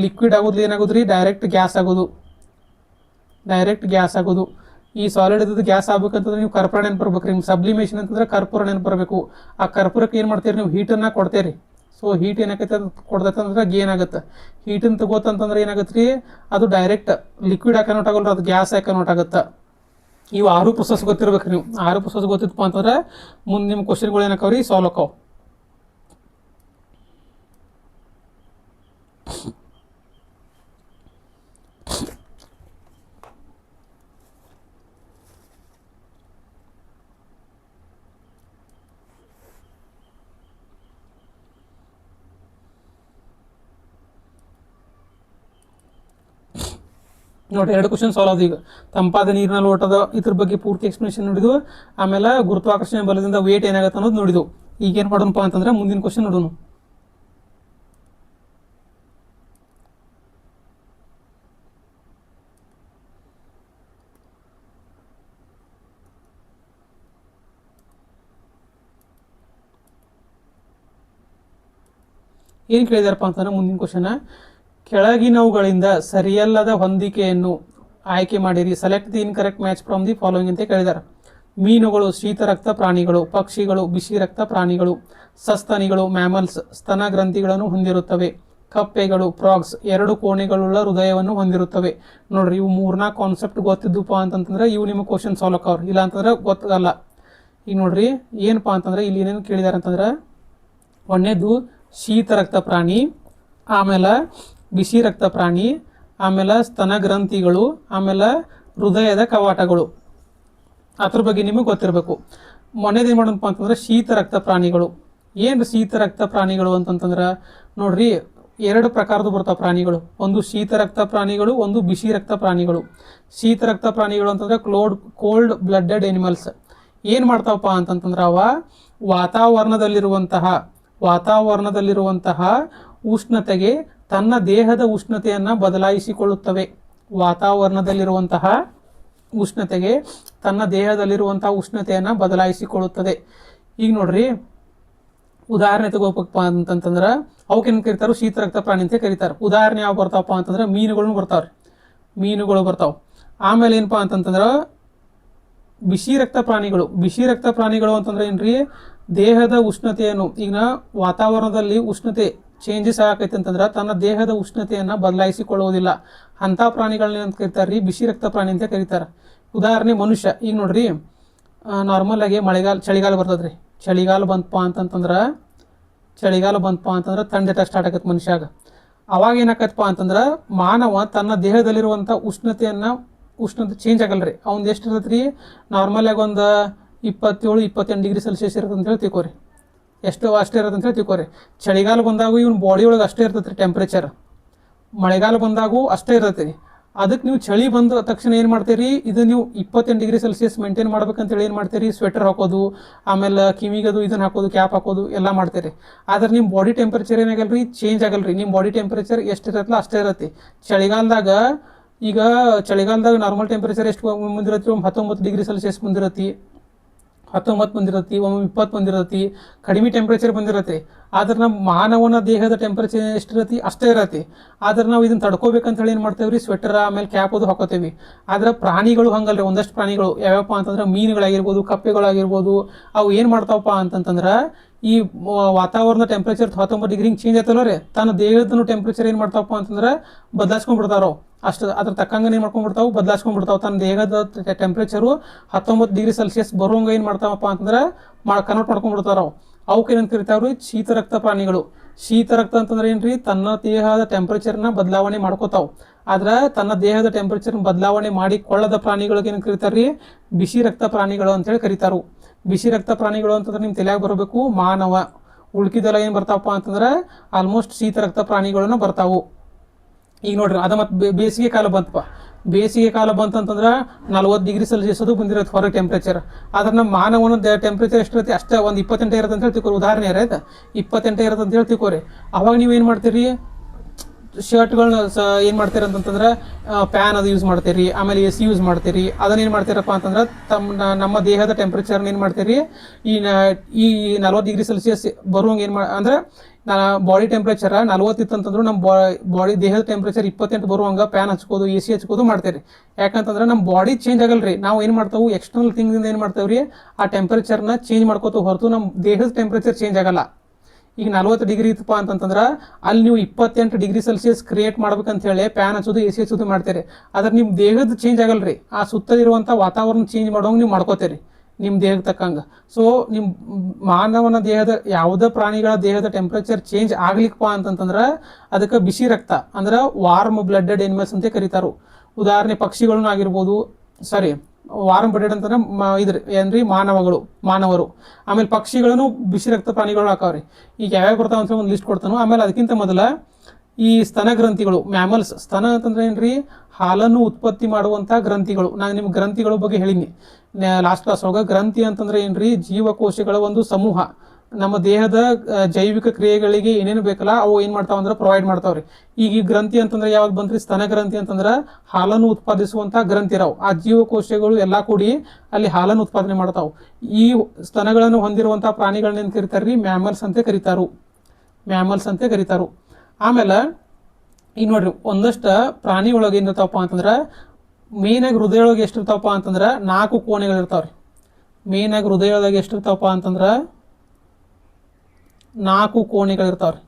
A: ಲಿಕ್ವಿಡ್ ಆಗೋದು ಏನಾಗೋದು ರೀ, ಡೈರೆಕ್ಟ್ ಗ್ಯಾಸ್ ಆಗೋದು. ಈ ಸಾಲಿಡ್ ಇದ್ದದ್ದು ಗ್ಯಾಸ್ ಆಗ್ಬೇಕಂತಂದ್ರೆ ನೀವು ಕರ್ಪೂರ ನೆನಪು ಬರ್ಬೇಕು ರೀ. ಸಬ್ಲಿಮೇಷನ್ ಅಂತಂದ್ರೆ ಕರ್ಪೂರ ನೆನಪು ಬರಬೇಕು. ಆ ಕರ್ಪೂರಕ್ಕೆ ಏನು ಮಾಡ್ತೀರಿ ನೀವು, ಹೀಟನ್ನು ಕೊಡ್ತೀರಿ. ಸೊ ಹೀಟ್ ಏನಕ್ಕೈತೆ ಅದು ಕೊಡ್ದೈತಂದ್ರೆ ಗೇನ್ ಆಗುತ್ತೆ. ಹೀಟನ್ನು ತಗೋತಂತಂದ್ರೆ ಏನಾಗುತ್ತೆ ರೀ, ಅದು ಡೈರೆಕ್ಟ್ ಲಿಕ್ವಿಡ್ ಆಗಿ ಕನ್ವರ್ಟ್ ಆಗೋಲ್ಲ, ಅದು ಗ್ಯಾಸ್ ಆಗಿ ಕನ್ವರ್ಟ್ ಆಗುತ್ತೆ. ಇವು 6 ಪ್ರೊಸೆಸ್ ಗೊತ್ತಿರ್ಬೇಕು ನೀವು. 6 ಪ್ರೊಸೆಸ್ ಗೊತ್ತಿತ್ತಪ್ಪ ಅಂತಂದ್ರೆ ಮುಂದೆ ನಿಮ್ಮ ಕ್ವಶನ್ಗಳು ಏನಾಕವ್ರಿ, ಸಾಲ್ವ್ ಆಕಾವ್. ನೋಡಿ 2 ಕ್ವಶನ್ ಸಾಲ್ವ್ ಆದ. ಈಗ ತಂಪಾದ ನೀರಿನ ಲೋಟದ ಇದ್ರ ಬಗ್ಗೆ ಪೂರ್ತಿ ಎಕ್ಸ್ಪ್ಲನೇಷನ್ ನೋಡಿದ್ವು. ಆಮೇಲೆ ಗುರುತ್ವಾಕರ್ಷಣೆ ಬಲದಿಂದ ವೇಟ್ ಏನಾಗುತ್ತೆ ಅನ್ನೋದು ನೋಡಿದ್ವು. ಈಗ ಏನು ಮಾಡೋಣಪ್ಪ ಅಂತಂದ್ರೆ ಮುಂದಿನ ಕ್ವಶನ್ ನೋಡೋಣ. ಏನು ಕೇಳಿದಾರಪ್ಪ ಅಂತಂದ್ರೆ ಮುಂದಿನ ಕ್ವಶನ್, ಕೆಳಗಿನವುಗಳಿಂದ ಸರಿಯಲ್ಲದ ಹೊಂದಿಕೆಯನ್ನು ಆಯ್ಕೆ ಮಾಡಿರಿ. Select the incorrect match from the following ಅಂತ ಕೇಳಿದ್ದಾರೆ. ಮೀನುಗಳು ಶೀತರಕ್ತ ಪ್ರಾಣಿಗಳು, ಪಕ್ಷಿಗಳು ಬಿಸಿ ರಕ್ತ ಪ್ರಾಣಿಗಳು, ಸಸ್ತನಿಗಳು ಮ್ಯಾಮಲ್ಸ್ ಸ್ತನ ಗ್ರಂಥಿಗಳನ್ನು ಹೊಂದಿರುತ್ತವೆ, ಕಪ್ಪೆಗಳು ಫ್ರಾಗ್ಸ್ 2 ಕೋಣೆಗಳುಳ್ಳ ಹೃದಯವನ್ನು ಹೊಂದಿರುತ್ತವೆ. ನೋಡ್ರಿ, ಇವು 3-4 ಕಾನ್ಸೆಪ್ಟ್ ಗೊತ್ತಿದ್ದಪ್ಪ ಅಂತಂತಂದ್ರೆ ಇವು ನಿಮ್ಮ ಕ್ವಶನ್ ಸಾಲ್ವ್ ಆಕವ್ರು, ಇಲ್ಲ ಅಂತಂದ್ರೆ ಗೊತ್ತಲ್ಲ. ಈಗ ನೋಡ್ರಿ ಏನಪ್ಪ ಅಂತಂದ್ರೆ ಇಲ್ಲಿ ಏನೇನು ಕೇಳಿದಾರೆ ಅಂತಂದ್ರೆ, ಒಂದನೇದು ಶೀತ ರಕ್ತ ಪ್ರಾಣಿ, ಆಮೇಲೆ ಬಿಸಿ ರಕ್ತ ಪ್ರಾಣಿ, ಆಮೇಲೆ ಸ್ತನ ಗ್ರಂಥಿಗಳು, ಆಮೇಲೆ ಹೃದಯದ ಕವಾಟಗಳು. ಅದ್ರ ಬಗ್ಗೆ ನಿಮಗೆ ಗೊತ್ತಿರಬೇಕು. ಮೊನ್ನೇದೇನು ಮಾಡೋಣಪ್ಪ ಅಂತಂದ್ರೆ ಶೀತ ರಕ್ತ ಪ್ರಾಣಿಗಳು. ಏನು ಶೀತ ರಕ್ತ ಪ್ರಾಣಿಗಳು ಅಂತಂತಂದ್ರೆ ನೋಡ್ರಿ, 2 ಪ್ರಕಾರದ ಬರ್ತಾವೆ ಪ್ರಾಣಿಗಳು. ಒಂದು ಶೀತ ರಕ್ತ ಪ್ರಾಣಿಗಳು, ಒಂದು ಬಿಸಿ ರಕ್ತ ಪ್ರಾಣಿಗಳು. ಶೀತ ರಕ್ತ ಪ್ರಾಣಿಗಳು ಅಂತಂದ್ರೆ ಕೋಲ್ಡ್ ಬ್ಲಡೆಡ್ ಎನಿಮಲ್ಸ್. ಏನು ಮಾಡ್ತಾವಪ್ಪ ಅಂತಂತಂದ್ರೆ ಅವ ವಾತಾವರಣದಲ್ಲಿರುವಂತಹ ಉಷ್ಣತೆಗೆ ತನ್ನ ದೇಹದ ಉಷ್ಣತೆಯನ್ನು ಬದಲಾಯಿಸಿಕೊಳ್ಳುತ್ತವೆ. ಈಗ ನೋಡ್ರಿ, ಉದಾಹರಣೆ ತಗೋಬೇಕಪ್ಪ ಅಂತಂತಂದ್ರೆ ಅವಕ್ಕೇನು ಕರೀತಾರೆ, ಶೀತ ರಕ್ತ ಪ್ರಾಣಿ ಅಂತ ಕರೀತಾರೆ. ಉದಾಹರಣೆ ಯಾವ ಬರ್ತಾವಪ್ಪ ಅಂತಂದ್ರೆ ಮೀನುಗಳು ಬರ್ತಾವೆ. ಆಮೇಲೆ ಏನಪ್ಪಾ ಅಂತಂತಂದ್ರೆ ಬಿಸಿ ರಕ್ತ ಪ್ರಾಣಿಗಳು ಅಂತಂದ್ರೆ ಏನ್ರಿ, ದೇಹದ ಉಷ್ಣತೆಯನ್ನು, ಈಗ ವಾತಾವರಣದಲ್ಲಿ ಉಷ್ಣತೆ ಚೇಂಜಸ್ ಆಗೈತೆ ಅಂತಂದ್ರೆ ತನ್ನ ದೇಹದ ಉಷ್ಣತೆಯನ್ನು ಬದಲಾಯಿಸಿಕೊಳ್ಳುವುದಿಲ್ಲ. ಅಂಥ ಪ್ರಾಣಿಗಳನ್ನ ಅಂತ ಕರೀತಾರೆ ಬಿಸಿ ರಕ್ತ ಪ್ರಾಣಿ ಅಂತ ಕರೀತಾರೆ. ಉದಾಹರಣೆ ಮನುಷ್ಯ. ಈಗ ನೋಡ್ರಿ, ನಾರ್ಮಲ್ ಆಗಿ ಚಳಿಗಾಲ ಬರ್ತದ್ರಿ. ಚಳಿಗಾಲ ಬಂತಪ್ಪ ಅಂತಂದ್ರೆ ಥಂಡಿ ಸ್ಟಾರ್ಟ್ ಆಗತ್ತೆ ಮನುಷ್ಯಾಗ. ಅವಾಗ ಏನಾಕತ್ತಪ್ಪ ಅಂತಂದ್ರೆ ಮಾನವ ತನ್ನ ದೇಹದಲ್ಲಿರುವಂಥ ಉಷ್ಣತೆ ಚೇಂಜ್ ಆಗಲ್ರಿ. ಅವ್ನು ಎಷ್ಟು ಇರ್ತೈತೆ ರೀ, ನಾರ್ಮಲ್ ಆಗಿ ಒಂದು 27-28 ಡಿಗ್ರಿ ಸೆಲ್ಸಿಯಸ್ ಇರುತ್ತೆ ಅಂತೇಳಿ ತಿಳ್ಕೊರಿ. ಅಷ್ಟೇ ಇರುತ್ತೆ ಅಂತೇಳಿ ತಿಳ್ಕೊರಿ. ಚಳಿಗಾಲ ಬಂದಾಗೂ ಇವ್ನ ಬಾಡಿ ಒಳಗೆ ಅಷ್ಟೇ ಇರ್ತೈತೆ ರೀ ಟೆಂಪ್ರೇಚರ್. ಮಳೆಗಾಲ ಬಂದಾಗೂ ಅಷ್ಟೇ ಇರ್ತೈತೆ ರೀ. ಅದಕ್ಕೆ ನೀವು ಚಳಿ ಬಂದ ತಕ್ಷಣ ಏನು ಮಾಡ್ತೀರಿ, ಇದು ನೀವು 28 ಡಿಗ್ರಿ ಸೆಲ್ಸಿಯಸ್ ಮೇಂಟೈನ್ ಮಾಡ್ಬೇಕಂತೇಳಿ ಏನು ಮಾಡ್ತೀರಿ, ಸ್ವೆಟರ್ ಹಾಕೋದು, ಆಮೇಲೆ ಕಿವಿಗದು ಇದನ್ನು ಹಾಕೋದು, ಕ್ಯಾಪ್ ಹಾಕೋದು ಎಲ್ಲ ಮಾಡ್ತೀರಿ. ಆದ್ರೆ ನಿಮ್ಮ ಬಾಡಿ ಟೆಂಪ್ರೇಚರ್ ಏನಾಗಲ್ರಿ, ಚೇಂಜ್ ಆಗಲ್ರಿ. ನಿಮ್ಮ ಬಾಡಿ ಟೆಂಪ್ರೇಚರ್ ಎಷ್ಟು ಇರತ್ತಲ್ಲ ಅಷ್ಟೇ ಇರತ್ತೆ. ಚಳಿಗಾಲದಾಗ ನಾರ್ಮಲ್ ಟೆಂಪ್ರೇಚರ್ ಎಷ್ಟು ಮುಂದಿರತ್ತೆ, 19 ಡಿಗ್ರಿ ಸೆಲ್ಸಿಯಸ್ ಮುಂದಿರತ್ತೆ. 19 ಬಂದಿರತ್ತಿ, ಒಮ್ಮೆ 20 ಬಂದಿರತ್ತಿ, ಕಡಿಮೆ ಟೆಂಪ್ರೇಚರ್ ಬಂದಿರತ್ತೆ. ಆದ್ರೆ ನಮ್ಮ ಮಾನವನ ದೇಹದ ಟೆಂಪ್ರೇಚರ್ ಎಷ್ಟಿರತ್ತಿ ಅಷ್ಟೇ ಇರತ್ತೆ. ಆದ್ರೆ ನಾವು ಇದನ್ನ ತಡ್ಕೋಬೇಕಂತ ಹೇಳಿ ಏನು ಮಾಡ್ತೇವೆ ರೀ, ಸ್ವೆಟರ್ ಆಮೇಲೆ ಕ್ಯಾಪ್ ಅದು ಹಾಕೋತೇವೆ. ಆದ್ರೆ ಪ್ರಾಣಿಗಳು ಹಂಗಲ್ರಿ. ಒಂದಷ್ಟು ಪ್ರಾಣಿಗಳು ಯಾವ್ಯಾವಪ್ಪ ಅಂತಂದ್ರೆ ಮೀನುಗಳಾಗಿರ್ಬೋದು, ಕಪ್ಪೆಗಳಾಗಿರ್ಬೋದು, ಅವು ಏನು ಮಾಡ್ತಾವಪ್ಪ ಅಂತಂತಂದ್ರೆ ಈ ವಾತಾವರಣದ ಟೆಂಪ್ರೇಚರ್ 19 ಡಿಗ್ರಿ ಚೇಂಜ್ ಆಯ್ತಲ್ಲ ರೀ, ತನ್ನ ದೇಹದ ಟೆಂಪ್ರೇಚರ್ ಏನು ಮಾಡ್ತಾವಪ್ಪ ಅಂತಂದ್ರೆ ಬದಲಾಯಿಸ್ಕೊಂಡ್ಬಿಡ್ತಾರೋ. ಅಷ್ಟು ಅದ್ರ ತಕ್ಕಂಗೆ ಏನು ಮಾಡ್ಕೊಂಡ್ಬಿಡ್ತಾವೆ, ಬದಲಾಯಿಸ್ಕೊಂಡ್ಬಿಡ್ತಾವೆ. ತನ್ನ ದೇಹದ ಟೆಂಪ್ರೇಚರು 19 ಡಿಗ್ರಿ ಸೆಲ್ಸಿಯಸ್ ಬರುವಂಗೆ ಏನು ಮಾಡ್ತಾವಪ್ಪ ಅಂತಂದ್ರೆ ಕನ್ವರ್ಟ್ ಮಾಡ್ಕೊಂಡ್ಬಿಡ್ತಾರ. ಅವಕ್ಕೆ ಏನಂತ ಕರಿತಾವ್ರಿ, ಶೀತ ರಕ್ತ ಪ್ರಾಣಿಗಳು. ಶೀತ ರಕ್ತ ಅಂತಂದ್ರೆ ಏನ್ರಿ, ತನ್ನ ದೇಹದ ಟೆಂಪ್ರೇಚರ್ನ ಬದಲಾವಣೆ ಮಾಡ್ಕೋತಾವ. ಆದ್ರೆ ತನ್ನ ದೇಹದ ಟೆಂಪ್ರೇಚರ್ ಬದಲಾವಣೆ ಮಾಡಿಕೊಳ್ಳದ ಪ್ರಾಣಿಗಳಿಗೆ ಏನು ಕರಿತಾರ್ರಿ, ಬಿಸಿ ರಕ್ತ ಪ್ರಾಣಿಗಳು ಅಂತೇಳಿ ಕರಿತಾರು. ಬಿಸಿ ರಕ್ತ ಪ್ರಾಣಿಗಳು ಅಂತಂದ್ರೆ ನಿಮ್ಮ ತಲೆಯಾಗ ಬರಬೇಕು ಮಾನವ. ಉಳ್ಕಿದೆಲ್ಲ ಏನು ಬರ್ತಾವಪ್ಪ ಅಂತಂದ್ರೆ ಆಲ್ಮೋಸ್ಟ್ ಶೀತ ರಕ್ತ ಪ್ರಾಣಿಗಳನ್ನ ಬರ್ತಾವು. ಈಗ ನೋಡ್ರಿ, ಅದ ಮತ್ತು ಬೇಸಿಗೆ ಕಾಲ ಬಂತಪ್ಪ. ಬೇಸಿಗೆ ಕಾಲ ಬಂತಂತಂದ್ರೆ 40 ಡಿಗ್ರಿ ಸೆಲ್ಸಿಯಸ್ ಅದು ಬಂದಿರತ್ತೆ ಹೊರಗೆ ಟೆಂಪ್ರೇಚರ್. ಆದ್ರೆ ನಮ್ಮ ಮಾನವನ ಟೆಂಪ್ರೇಚರ್ ಎಷ್ಟಿರುತ್ತೆ ಅಷ್ಟೇ, ಒಂದು 28 ಇರುತ್ತೆ ಅಂತ ಹೇಳಿ ತಿಳ್ಕೊರಿ. ಉದಾಹರಣೆ ಆಯ್ತಾ, 28 ಇರುತ್ತೆ ಅಂತ ಹೇಳಿ ತಿಳ್ಕೊರಿ. ಅವಾಗ ನೀವು ಏನು ಮಾಡ್ತೀರಿ, ಶರ್ಟ್ಗಳನ್ನ ಏನು ಮಾಡ್ತೀರಿ ಅಂತಂತಂದ್ರೆ ಫ್ಯಾನ್ ಅದು ಯೂಸ್ ಮಾಡ್ತೀರಿ, ಆಮೇಲೆ AC ಯೂಸ್ ಮಾಡ್ತೀರಿ. ಅದನ್ನ ಏನು ಮಾಡ್ತೀರಪ್ಪ ಅಂತಂದ್ರೆ ನಮ್ಮ ದೇಹದ ಟೆಂಪ್ರೇಚರ್ನ ಏನು ಮಾಡ್ತೀರಿ, ಈ 40 ಡಿಗ್ರಿ ಸೆಲ್ಸಿಯಸ್ ಬರುವಂಗೆ ಏನು ಅಂದ್ರೆ ಬಾಡಿ ಟೆಂಪ್ರೇಚರ್ 40 ಇತ್ತಂತಂದ್ರು ನಮ್ಮ ಬಾಡಿ ದೇಹದ ಟೆಂಪ್ರೇಚರ್ 28 ಬರುವಂಗೆ ಫ್ಯಾನ್ ಹಚ್ಕೋದು, AC ಹಚ್ಕೋದು ಮಾಡ್ತೀರಿ. ಯಾಕಂತಂದ್ರೆ ನಮ್ಮ ಬಾಡಿ ಚೇಂಜ್ ಆಗಲ್ರಿ. ನಾವು ಏನು ಮಾಡ್ತಾವೆ, ಎಕ್ಸ್ಟರ್ನಲ್ ಥಿಂಗ್ದಿಂದ ಏನು ಮಾಡ್ತೇವ್ರಿ, ಆ ಟೆಂಪ್ರೇಚರ್ನ ಚೇಂಜ್ ಮಾಡ್ಕೋತ ಹೊರತು ನಮ್ಮ ದೇಹದ ಟೆಂಪ್ರೇಚರ್ ಚೇಂಜ್ ಆಗಲ್ಲ. ಈಗ 40 ಡಿಗ್ರಿ ಇತ್ತಪ್ಪ ಅಂತಂತಂದ್ರೆ ಅಲ್ಲಿ ನೀವು 28 ಡಿಗ್ರಿ ಸೆಲ್ಸಿಯಸ್ ಕ್ರಿಯೇಟ್ ಮಾಡ್ಬೇಕಂತ ಹೇಳಿ ಫ್ಯಾನ್ ಹಚ್ಚೋದು, AC ಹಚ್ಚೋದು ಮಾಡ್ತೀರಿ. ಆದ್ರೆ ನಿಮ್ಮ ದೇಹದ ಚೇಂಜ್ ಆಗಲ್ರಿ. ಆ ಸುತ್ತಲಿರುವಂಥ ವಾತಾವರಣ ಚೇಂಜ್ ಮಾಡೋಂಗೆ ನೀವು ಮಾಡ್ಕೋತೀರಿ ನಿಮ್ಮ ದೇಹಕ್ಕೆ ತಕ್ಕಂಗೆ. ಸೊ ನಿಮ್ಮ ಮಾನವನ ದೇಹದ ಯಾವುದೇ ಪ್ರಾಣಿಗಳ ದೇಹದ ಟೆಂಪ್ರೇಚರ್ ಚೇಂಜ್ ಆಗ್ಲಿಕ್ಕಪ್ಪ ಅಂತಂತಂದ್ರೆ ಅದಕ್ಕೆ ಬಿಸಿ ರಕ್ತ ಅಂದ್ರೆ ವಾರ್ಮ್ ಬ್ಲಡೆಡ್ ಎನಿಮಲ್ಸ್ ಅಂತ ಕರೀತಾರು. ಉದಾಹರಣೆ ಪಕ್ಷಿಗಳನ್ನ ಆಗಿರ್ಬೋದು, ಸಾರಿ ವಾರ್ಮ್ ಬ್ಲಡೆಡ್ ಅಂತಂದ್ರೆ ಇದ್ರಿ ಏನ್ರಿ ಮಾನವರು. ಆಮೇಲೆ ಪಕ್ಷಿಗಳನ್ನು ಬಿಸಿ ರಕ್ತ ಪ್ರಾಣಿಗಳು ಹಾಕಾವ್ರಿ. ಈಗ ಯಾವ್ಯಾವ ಬರ್ತಾವ ಅಂತ ಒಂದು ಲಿಸ್ಟ್ ಕೊಡ್ತಾನು. ಆಮೇಲೆ ಅದಕ್ಕಿಂತ ಮೊದಲ ಈ ಸ್ತನ ಗ್ರಂಥಿಗಳು, ಮ್ಯಾಮಲ್ಸ್. ಸ್ತನ ಅಂತಂದ್ರೆ ಏನ್ರಿ, ಹಾಲನ್ನು ಉತ್ಪತ್ತಿ ಮಾಡುವಂಥ ಗ್ರಂಥಿಗಳು. ನಾನು ನಿಮ್ಗೆ ಗ್ರಂಥಿಗಳ ಬಗ್ಗೆ ಹೇಳಿನಿ ಲಾಸ್ಟ್ ಕ್ಲಾಸ್ ಒಳಗೆ. ಗ್ರಂಥಿ ಅಂತಂದ್ರೆ ಏನ್ರಿ, ಜೀವಕೋಶಗಳ ಒಂದು ಸಮೂಹ. ನಮ್ಮ ದೇಹದ ಜೈವಿಕ ಕ್ರಿಯೆಗಳಿಗೆ ಏನೇನು ಬೇಕಲ್ಲ ಅವು ಏನು ಮಾಡ್ತಾವ ಅಂದ್ರೆ ಪ್ರೊವೈಡ್ ಮಾಡ್ತಾವ್ರಿ. ಈಗ ಈ ಗ್ರಂಥಿ ಅಂತಂದ್ರೆ ಯಾವ್ದು ಬಂದ್ರಿ, ಸ್ತನ ಗ್ರಂಥಿ ಅಂತಂದ್ರೆ ಹಾಲನ್ನು ಉತ್ಪಾದಿಸುವಂಥ ಗ್ರಂಥಿ ಇರಾವು. ಆ ಜೀವಕೋಶಗಳು ಎಲ್ಲ ಕೂಡಿ ಅಲ್ಲಿ ಹಾಲನ್ನು ಉತ್ಪಾದನೆ ಮಾಡ್ತಾವೆ. ಈ ಸ್ತನಗಳನ್ನು ಹೊಂದಿರುವಂಥ ಪ್ರಾಣಿಗಳನ್ನ ಏನು ಕರಿತಾರ್ರಿ, ಮ್ಯಾಮಲ್ಸ್ ಅಂತ ಕರಿತಾರು. ಆಮೇಲೆ ಈಗ ನೋಡ್ರಿ, ಒಂದಷ್ಟು ಪ್ರಾಣಿ ಒಳಗೆ ಏನಿರ್ತಾವಪ್ಪ ಅಂತಂದ್ರೆ ಮೇನಾಗಿ ಹೃದಯ ಒಳಗೆ ಎಷ್ಟಿರ್ತಾವಪ್ಪ ಅಂತಂದ್ರೆ 4 ಕೋಣೆಗಳಿರ್ತಾವ್ರಿ. ಮೇನಾಗಿ ಹೃದಯ ಒಳಗೆ ಎಷ್ಟಿರ್ತಾವಪ್ಪ ಅಂತಂದ್ರೆ 4 ಕೋಣೆಗಳಿರ್ತಾವ್ರಿ.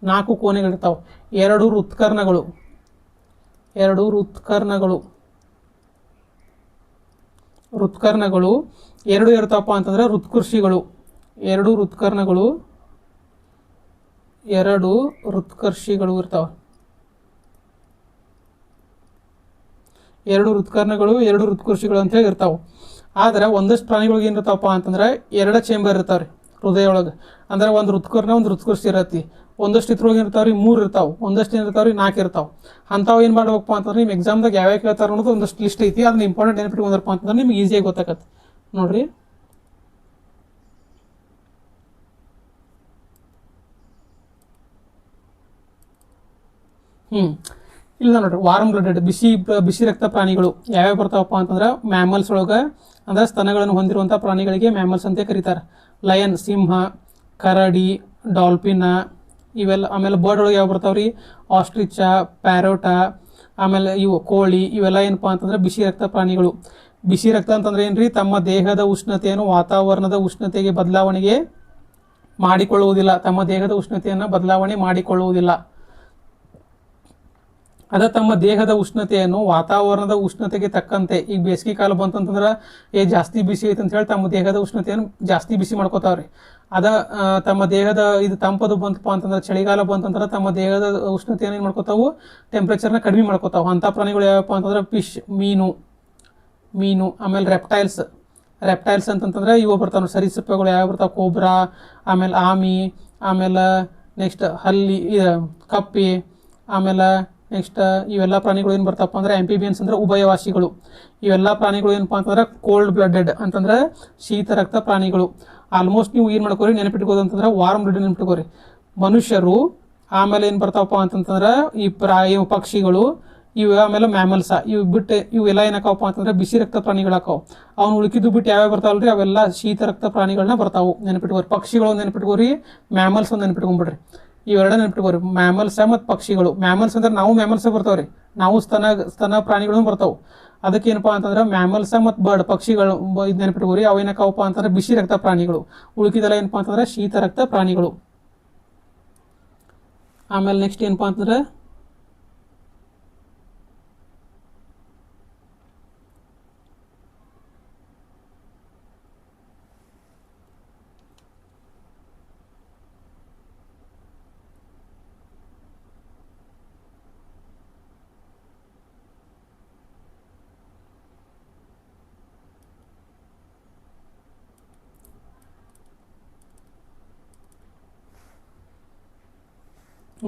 A: 4 ಕೋಣೆಗಳಿರ್ತಾವೆ. 2 ಹೃತ್ಕರ್ಣಗಳು, 2 ಇರ್ತಾವಪ್ಪ ಅಂತಂದ್ರೆ ಹೃತ್ಕರ್ಷಿಗಳು. 2 ಹೃತ್ಕರ್ಣಗಳು ಇರ್ತಾವೆ. 2 ಹೃತ್ಕರ್ಷಿಗಳು ಅಂತ ಹೇಳಿ ಇರ್ತಾವೆ. ಆದ್ರೆ ಒಂದಷ್ಟು ಪ್ರಾಣಿಗಳಿಗೆ ಏನಿರ್ತಾವಪ್ಪ ಅಂತಂದ್ರೆ 2 ಚೇಂಬರ್ ಇರ್ತಾವ್ರಿ ಹೃದಯ ಒಳಗೆ. ಅಂದ್ರೆ ಒಂದು ಹೃತ್ಕರ್ಣ, ಒಂದು ಹೃತ್ಕರ್ಷಿ ಇರತ್ತಿ. ಒಂದಷ್ಟು ಇದ್ರೊಳಗೆ ಇರ್ತಾವ್ರಿ 3 ಇರ್ತಾವೆ, ಒಂದಷ್ಟು ಏನಿರ್ತಾವ್ರಿ 4 ಇರ್ತಾವೆ. ಅಂಥವು ಏನು ಮಾಡ್ಬೇಕಪ್ಪ ಅಂತಂದ್ರೆ ನಿಮ್ಮ ಎಕ್ಸಾಮ್ದಾಗ ಯಾವ್ಯಾವ ಕೇಳ್ತಾರೆ ಅನ್ನೋದು ಒಂದಷ್ಟು ಲಿಸ್ಟ್ ಐತಿ. ಅದನ್ನ ಇಂಪಾರ್ಟೆಂಟ್ ನೆನಪಿಟ್ಕೊಂಡ್ರಪ್ಪ ಅಂತಂದ್ರೆ ನಿಮ್ಗೆ ಈಸಿಯಾಗಿ ಗೊತ್ತಾಗತ್ತೆ ನೋಡ್ರಿ. ಇಲ್ಲ ನೋಡ್ರಿ, ವಾರ್ಮ್ ಬ್ಲಡೆಡ್ ಬಿಸಿ ರಕ್ತ ಪ್ರಾಣಿಗಳು ಯಾವ್ಯಾವ ಬರ್ತಾವಪ್ಪ ಅಂತಂದ್ರೆ ಮ್ಯಾಮಲ್ಸ್ ಒಳಗೆ, ಅಂದ್ರೆ ಸ್ತನಗಳನ್ನು ಹೊಂದಿರುವಂಥ ಪ್ರಾಣಿಗಳಿಗೆ ಮ್ಯಾಮಲ್ಸ್ ಅಂತ ಕರೀತಾರೆ. ಲಯನ್, ಸಿಂಹ, ಕರಡಿ, ಡಾಲ್ಫಿನ್ ಇವೆಲ್ಲ. ಆಮೇಲೆ ಬರ್ಡ್ ಒಳಗೆ ಯಾವ ಬರ್ತಾವ್ರಿ, ಆಸ್ಟ್ರಿಚ, ಪ್ಯಾರೋಟ, ಆಮೇಲೆ ಇವು ಕೋಳಿ. ಇವೆಲ್ಲ ಏನಪ್ಪ ಅಂತಂದ್ರೆ ಬಿಸಿ ರಕ್ತ ಪ್ರಾಣಿಗಳು. ಬಿಸಿ ರಕ್ತ ಅಂತಂದ್ರೆ ಏನ್ರಿ, ತಮ್ಮ ದೇಹದ ಉಷ್ಣತೆಯನ್ನು ವಾತಾವರಣದ ಉಷ್ಣತೆಗೆ ಬದಲಾವಣೆಗೆ ಮಾಡಿಕೊಳ್ಳುವುದಿಲ್ಲ. ತಮ್ಮ ದೇಹದ ಉಷ್ಣತೆಯನ್ನು ಬದಲಾವಣೆ ಮಾಡಿಕೊಳ್ಳುವುದಿಲ್ಲ. ತಮ್ಮ ದೇಹದ ಉಷ್ಣತೆಯನ್ನು ವಾತಾವರಣದ ಉಷ್ಣತೆಗೆ ತಕ್ಕಂತೆ, ಈಗ ಬೇಸಿಗೆ ಕಾಲ ಬಂತಂತಂದ್ರೆ ಜಾಸ್ತಿ ಬಿಸಿ ಐತೆ ಅಂತ ಹೇಳಿ ತಮ್ಮ ದೇಹದ ಉಷ್ಣತೆಯನ್ನು ಜಾಸ್ತಿ ಬಿಸಿ ಮಾಡ್ಕೋತಾವ್ರಿ. ತಮ್ಮ ದೇಹದ ಇದು ತಂಪದು ಬಂತಪ್ಪ ಅಂತಂದ್ರೆ, ಚಳಿಗಾಲ ಬಂತಂದ್ರೆ ತಮ್ಮ ದೇಹದ ಉಷ್ಣತೆಯನ್ನು ಏನು ಮಾಡ್ಕೋತಾವು, ಟೆಂಪ್ರೇಚರ್ನ ಕಡಿಮೆ ಮಾಡ್ಕೋತಾವೆ. ಅಂಥ ಪ್ರಾಣಿಗಳು ಯಾವಪ್ಪ ಅಂತಂದ್ರೆ ಫಿಶ್, ಮೀನು. ಆಮೇಲೆ ರೆಪ್ಟೈಲ್ಸ್ ಅಂತಂತಂದ್ರೆ ಇವು ಬರ್ತಾವೆ ಸರೀಸೃಪಗಳು ಯಾವ ಬರ್ತಾವೆ, ಕೋಬ್ರಾ, ಆಮೇಲೆ ಆಮಿ, ಆಮೇಲೆ ನೆಕ್ಸ್ಟ್ ಹಲ್ಲಿ, ಕಪ್ಪಿ, ಆಮೇಲೆ ನೆಕ್ಸ್ಟ್ ಇವೆಲ್ಲ ಪ್ರಾಣಿಗಳು ಏನು ಬರ್ತಾವಪ್ಪ ಅಂದ್ರೆ ಆಂಫಿಬಿಯನ್ಸ್ ಅಂದ್ರೆ ಉಭಯವಾಸಿಗಳು. ಇವೆಲ್ಲ ಪ್ರಾಣಿಗಳು ಏನಪ್ಪ ಅಂತಂದ್ರೆ ಕೋಲ್ಡ್ ಬ್ಲಡೆಡ್ ಅಂತಂದ್ರೆ ಶೀತ ರಕ್ತ ಪ್ರಾಣಿಗಳು. ಆಲ್ಮೋಸ್ಟ್ ನೀವು ಏನು ಮಾಡ್ಕೋರಿ, ನೆನಪಿಟ್ಕೋದು ಅಂತಂದ್ರೆ ವಾರ್ಮ್ ಬ್ಲಡ್ ನೆನಪಿಟ್ಕೋರಿ. ಮನುಷ್ಯರು, ಆಮೇಲೆ ಏನು ಬರ್ತಾವಪ್ಪ ಅಂತಂತಂದ್ರೆ ಈ ಪಕ್ಷಿಗಳು, ಇವು ಆಮೇಲೆ ಮ್ಯಾಮಲ್ಸ ಇವು ಬಿಟ್ಟು ಇವೆಲ್ಲ ಏನಾಕವಪ್ಪ ಅಂತಂದ್ರೆ ಬಿಸಿ ರಕ್ತ ಪ್ರಾಣಿಗಳಾಕವು. ಅವ್ನು ಉಳ್ಕಿದ್ದು ಬಿಟ್ಟು ಯಾವ್ಯಾವ ಬರ್ತಾವಲ್ರಿ ಅವೆಲ್ಲ ಶೀತ ರಕ್ತ ಪ್ರಾಣಿಗಳನ್ನ ಬರ್ತಾವು. ನೆನಪಿಟ್ಕೋರಿ. ಪಕ್ಷಿಗಳು ನೆನಪಿಟ್ಕೋರಿ, ಮ್ಯಾಮಲ್ಸ್ ಒಂದು ನೆನಪಿಟ್ಕೊಂಡ್ಬಿಡ್ರಿ. ಇವೆರಡ ನೆನಪಿಟ್ಕೋರಿ, ಮ್ಯಾಮಲ್ಸ ಮತ್ತು ಪಕ್ಷಿಗಳು. ಮ್ಯಾಮಲ್ಸ್ ಅಂದ್ರೆ ನಾವು ಮ್ಯಾಮಲ್ಸ ಬರ್ತಾವ್ರಿ, ನಾವು ಸ್ತನ ಪ್ರಾಣಿಗಳು ಬರ್ತಾವೆ. ಅದಕ್ಕೇನಪ್ಪ ಅಂತಂದ್ರೆ ಮ್ಯಾಮಲ್ಸ ಮತ್ತು ಬರ್ಡ್ ಪಕ್ಷಿಗಳು ಇದು ನೆನಪಿಟ್ಕೋರಿ. ಅವೇನಕ್ಕವಪ್ಪ ಅಂತಂದ್ರೆ ಬಿಸಿ ರಕ್ತ ಪ್ರಾಣಿಗಳು. ಉಳ್ಕಿದೆಲ್ಲ ಏನಪ್ಪ ಅಂತಂದ್ರೆ ಶೀತ ರಕ್ತ ಪ್ರಾಣಿಗಳು. ಆಮೇಲೆ ನೆಕ್ಸ್ಟ್ ಏನಪ್ಪ ಅಂತಂದ್ರೆ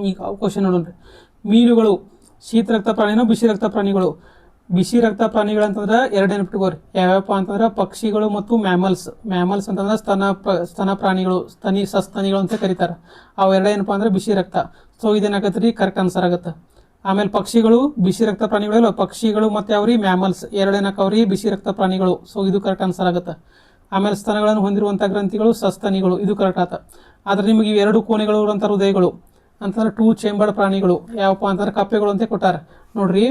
A: ಈಗ ಕ್ವಶನ್ ನೋಡೋಣ್ರಿ. ಮೀನುಗಳು ಶೀತ ರಕ್ತ ಪ್ರಾಣಿನೋ ಬಿಸಿ ರಕ್ತ ಪ್ರಾಣಿಗಳು? ಬಿಸಿ ರಕ್ತ ಪ್ರಾಣಿಗಳಂತಂದ್ರೆ ಎರಡು ನೆನಪಿಟ್ಕೋರಿ. ಯಾವ್ಯಾವಪ್ಪ ಅಂತಂದ್ರೆ ಪಕ್ಷಿಗಳು ಮತ್ತು ಮ್ಯಾಮಲ್ಸ್. ಮ್ಯಾಮಲ್ಸ್ ಅಂತಂದ್ರೆ ಸ್ತನ ಪ್ರಾಣಿಗಳು, ಸಸ್ತನಿಗಳು ಅಂತ ಕರೀತಾರೆ. ಅವು ಎರಡು ಏನಪ್ಪ ಅಂದ್ರೆ ಬಿಸಿ ರಕ್ತ. ಸೊ ಇದೇನಾಗತ್ತೆ ರೀ, ಕರೆಕ್ಟ್ ಆನ್ಸರ್ ಆಗುತ್ತೆ. ಆಮೇಲೆ ಪಕ್ಷಿಗಳು ಬಿಸಿ ರಕ್ತ ಪ್ರಾಣಿಗಳು. ಪಕ್ಷಿಗಳು ಮತ್ತು ಯಾವ್ರಿ ಮ್ಯಾಮಲ್ಸ್ ಎರಡೇನಕ್ಕವ್ರಿ ಬಿಸಿ ರಕ್ತ ಪ್ರಾಣಿಗಳು. ಸೊ ಇದು ಕರೆಕ್ಟ್ ಆನ್ಸರ್ ಆಗುತ್ತೆ. ಆಮೇಲೆ ಸ್ತನಗಳನ್ನು ಹೊಂದಿರುವಂಥ ಗ್ರಂಥಿಗಳು ಸಸ್ತನಿಗಳು. ಇದು ಕರೆಕ್ಟ್ ಆತ. ಆದರೆ ನಿಮಗೆ ಇವೆರಡು ಕೋಣೆಗಳು ಇರುವಂಥ ಹೃದಯಗಳು ಅಂತಂದ್ರೆ 2 ಚೇಂಬರ್ಡ್ ಪ್ರಾಣಿಗಳು ಯಾವಪ್ಪ ಅಂತಂದ್ರೆ ಕಪ್ಪೆಗಳು ಅಂತ ಕೊಟ್ಟಾರೆ. ನೋಡ್ರಿ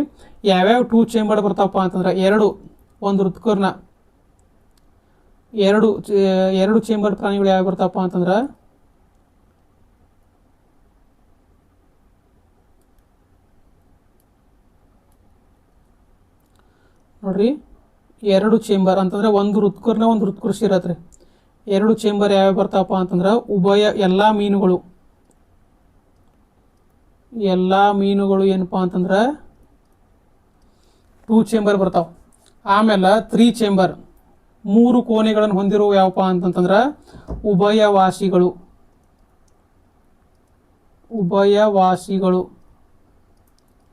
A: ಯಾವ್ಯಾವ 2 ಚೇಂಬರ್ಡ್ ಬರ್ತಾವಪ್ಪ ಅಂತಂದ್ರೆ ಒಂದು ಋತುಕರ್ಣ. ಎರಡು ಚೇಂಬರ್ಡ್ ಪ್ರಾಣಿಗಳು ಯಾವ ಬರ್ತಾವಪ್ಪ ಅಂತಂದ್ರೆ ನೋಡ್ರಿ 2 ಚೇಂಬರ್ ಅಂತಂದ್ರೆ ಒಂದು ಋತುಕರ್ಣ ಒಂದು ಋತುಕೃಷಿ ಇರತ್ರಿ. 2 ಚೇಂಬರ್ ಯಾವ್ಯಾವ ಬರ್ತಾವಪ್ಪ ಅಂತಂದ್ರೆ ಎಲ್ಲ ಮೀನುಗಳು ಏನಪ್ಪ ಅಂತಂದ್ರೆ 2 ಚೇಂಬರ್ ಬರ್ತಾವೆ. ಆಮೇಲೆ 3 ಚೇಂಬರ್ 3 ಕೋಣೆಗಳನ್ನು ಹೊಂದಿರುವ ಯಾವಪ್ಪ ಅಂತಂತಂದ್ರೆ ಉಭಯವಾಸಿಗಳು.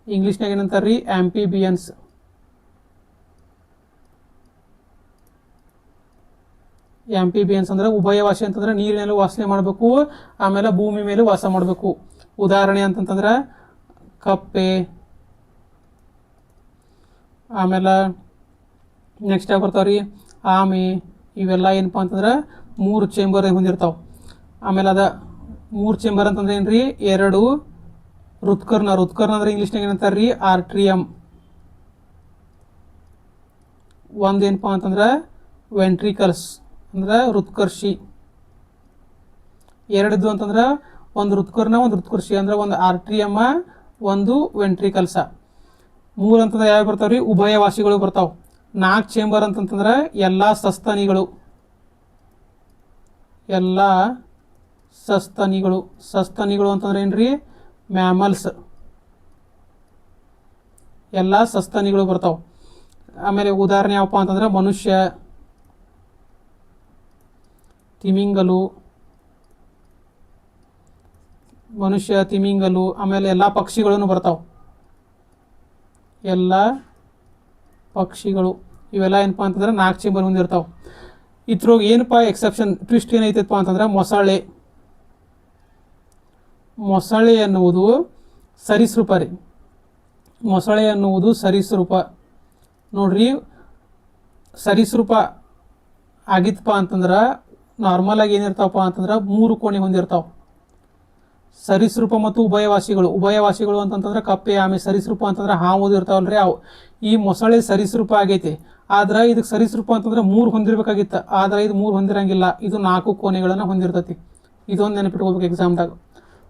A: ಇಂಗ್ಲೀಷ್ನಾಗ ಏನಂತಾರೆ ರೀ, ಆಂಪಿಬಿಯನ್ಸ್. ಅಂದ್ರೆ ಉಭಯವಾಸಿ ಅಂತಂದ್ರೆ ನೀರಿನಲ್ಲಿ ವಾಸನೆ ಮಾಡಬೇಕು, ಆಮೇಲೆ ಭೂಮಿ ಮೇಲೆ ವಾಸ ಮಾಡಬೇಕು. ಉದಾಹರಣೆ ಅಂತಂತಂದ್ರೆ ಕಪ್ಪೆ. ಆಮೇಲೆ ನೆಕ್ಸ್ಟ್ ಯಾವ ಬರ್ತಾವ್ರಿ, ಆಮೆ. ಇವೆಲ್ಲ ಏನಪ್ಪ ಅಂತಂದ್ರೆ 3 ಚೇಂಬರ್ ಹೊಂದಿರ್ತಾವೆ. ಆಮೇಲೆ 3 ಚೇಂಬರ್ ಅಂತಂದ್ರೆ ಏನ್ರಿ, 2 ಋತುಕರ್ಣ ಅಂದ್ರೆ ಇಂಗ್ಲೀಷ್ನಾಗ ಏನಂತಾರೆ ರೀ, ಆರ್ಟ್ರಿಯಮ್. ಒಂದೇನಪ್ಪ ಅಂತಂದ್ರೆ ವೆಂಟ್ರಿಕಲ್ಸ್ ಅಂದ್ರೆ ಋತುಕರ್ಷಿ. 2 ಅಂತಂದ್ರೆ ಒಂದು ಋತುಕರ್ಣ ಒಂದು ಋತುಕರ್ಷಿ ಅಂದ್ರೆ ಒಂದು ಆರ್ಟ್ರಿಯಮ್ಮ ಒಂದು ವೆಂಟ್ರಿಕಲ್ಸ. 3 ಅಂತಂದ್ರೆ ಯಾವ ಬರ್ತಾವ್ರಿ, ಉಭಯವಾಸಿಗಳು ಬರ್ತಾವೆ. 4 ಚೇಂಬರ್ ಅಂತಂತಂದ್ರೆ ಎಲ್ಲ ಸಸ್ತನಿಗಳು ಅಂತಂದ್ರೆ ಏನ್ರಿ, ಮ್ಯಾಮಲ್ಸ್. ಎಲ್ಲ ಸಸ್ತನಿಗಳು ಬರ್ತಾವೆ. ಆಮೇಲೆ ಉದಾಹರಣೆ ಯಾವಪ್ಪ ಅಂತಂದ್ರೆ ಮನುಷ್ಯ, ತಿಮಿಂಗಲು. ಆಮೇಲೆ ಎಲ್ಲ ಪಕ್ಷಿಗಳನ್ನು ಬರ್ತಾವೆ. ಎಲ್ಲ ಪಕ್ಷಿಗಳು ಇವೆಲ್ಲ ಏನಪ್ಪ ಅಂತಂದ್ರೆ 4 ಚೇಂಬರ್ ಹೊಂದಿರ್ತಾವೆ. ಇದ್ರಾಗ ಏನಪ್ಪ ಎಕ್ಸೆಪ್ಷನ್ ಟ್ವಿಸ್ಟ್ ಏನೈತಪ್ಪ ಅಂತಂದ್ರೆ ಮೊಸಳೆ ಅನ್ನುವುದು ಸರೀಸೃಪ ರೀ. ನೋಡ್ರಿ, ಸರೀಸೃಪ ಆಗಿತ್ತಪ್ಪ ಅಂತಂದ್ರೆ ನಾರ್ಮಲ್ ಆಗಿ ಏನಿರ್ತಾವಪ್ಪ ಅಂತಂದ್ರೆ 3 ಕೋಣೆ ಹೊಂದಿರ್ತಾವೆ. ಸರೀಸೃಪ ಮತ್ತು ಉಭಯವಾಸಿಗಳು ಅಂತಂತಂದ್ರೆ ಕಪ್ಪೆ, ಆಮೆ. ಸರೀಸೃಪ ಅಂತಂದ್ರೆ ಹಾವು ಇರ್ತಾವಲ್ರಿ ಅವು. ಈ ಮೊಸಳೆ ಸರೀಸೃಪ ಆಗೈತಿ. ಆದ್ರೆ ಇದಕ್ಕೆ ಸರೀಸೃಪ ಅಂತಂದ್ರೆ 3 ಹೊಂದಿರ್ಬೇಕಾಗಿತ್ತು, ಆದ್ರೆ ಇದು 3 ಹೊಂದಿರಂಗಿಲ್ಲ. ಇದು 4 ಕೋಣೆಗಳನ್ನು ಹೊಂದಿರ್ತೈತಿ. ಇದೊಂದು ನೆನಪಿಟ್ಕೋಬೇಕು ಎಕ್ಸಾಮ್ದಾಗ.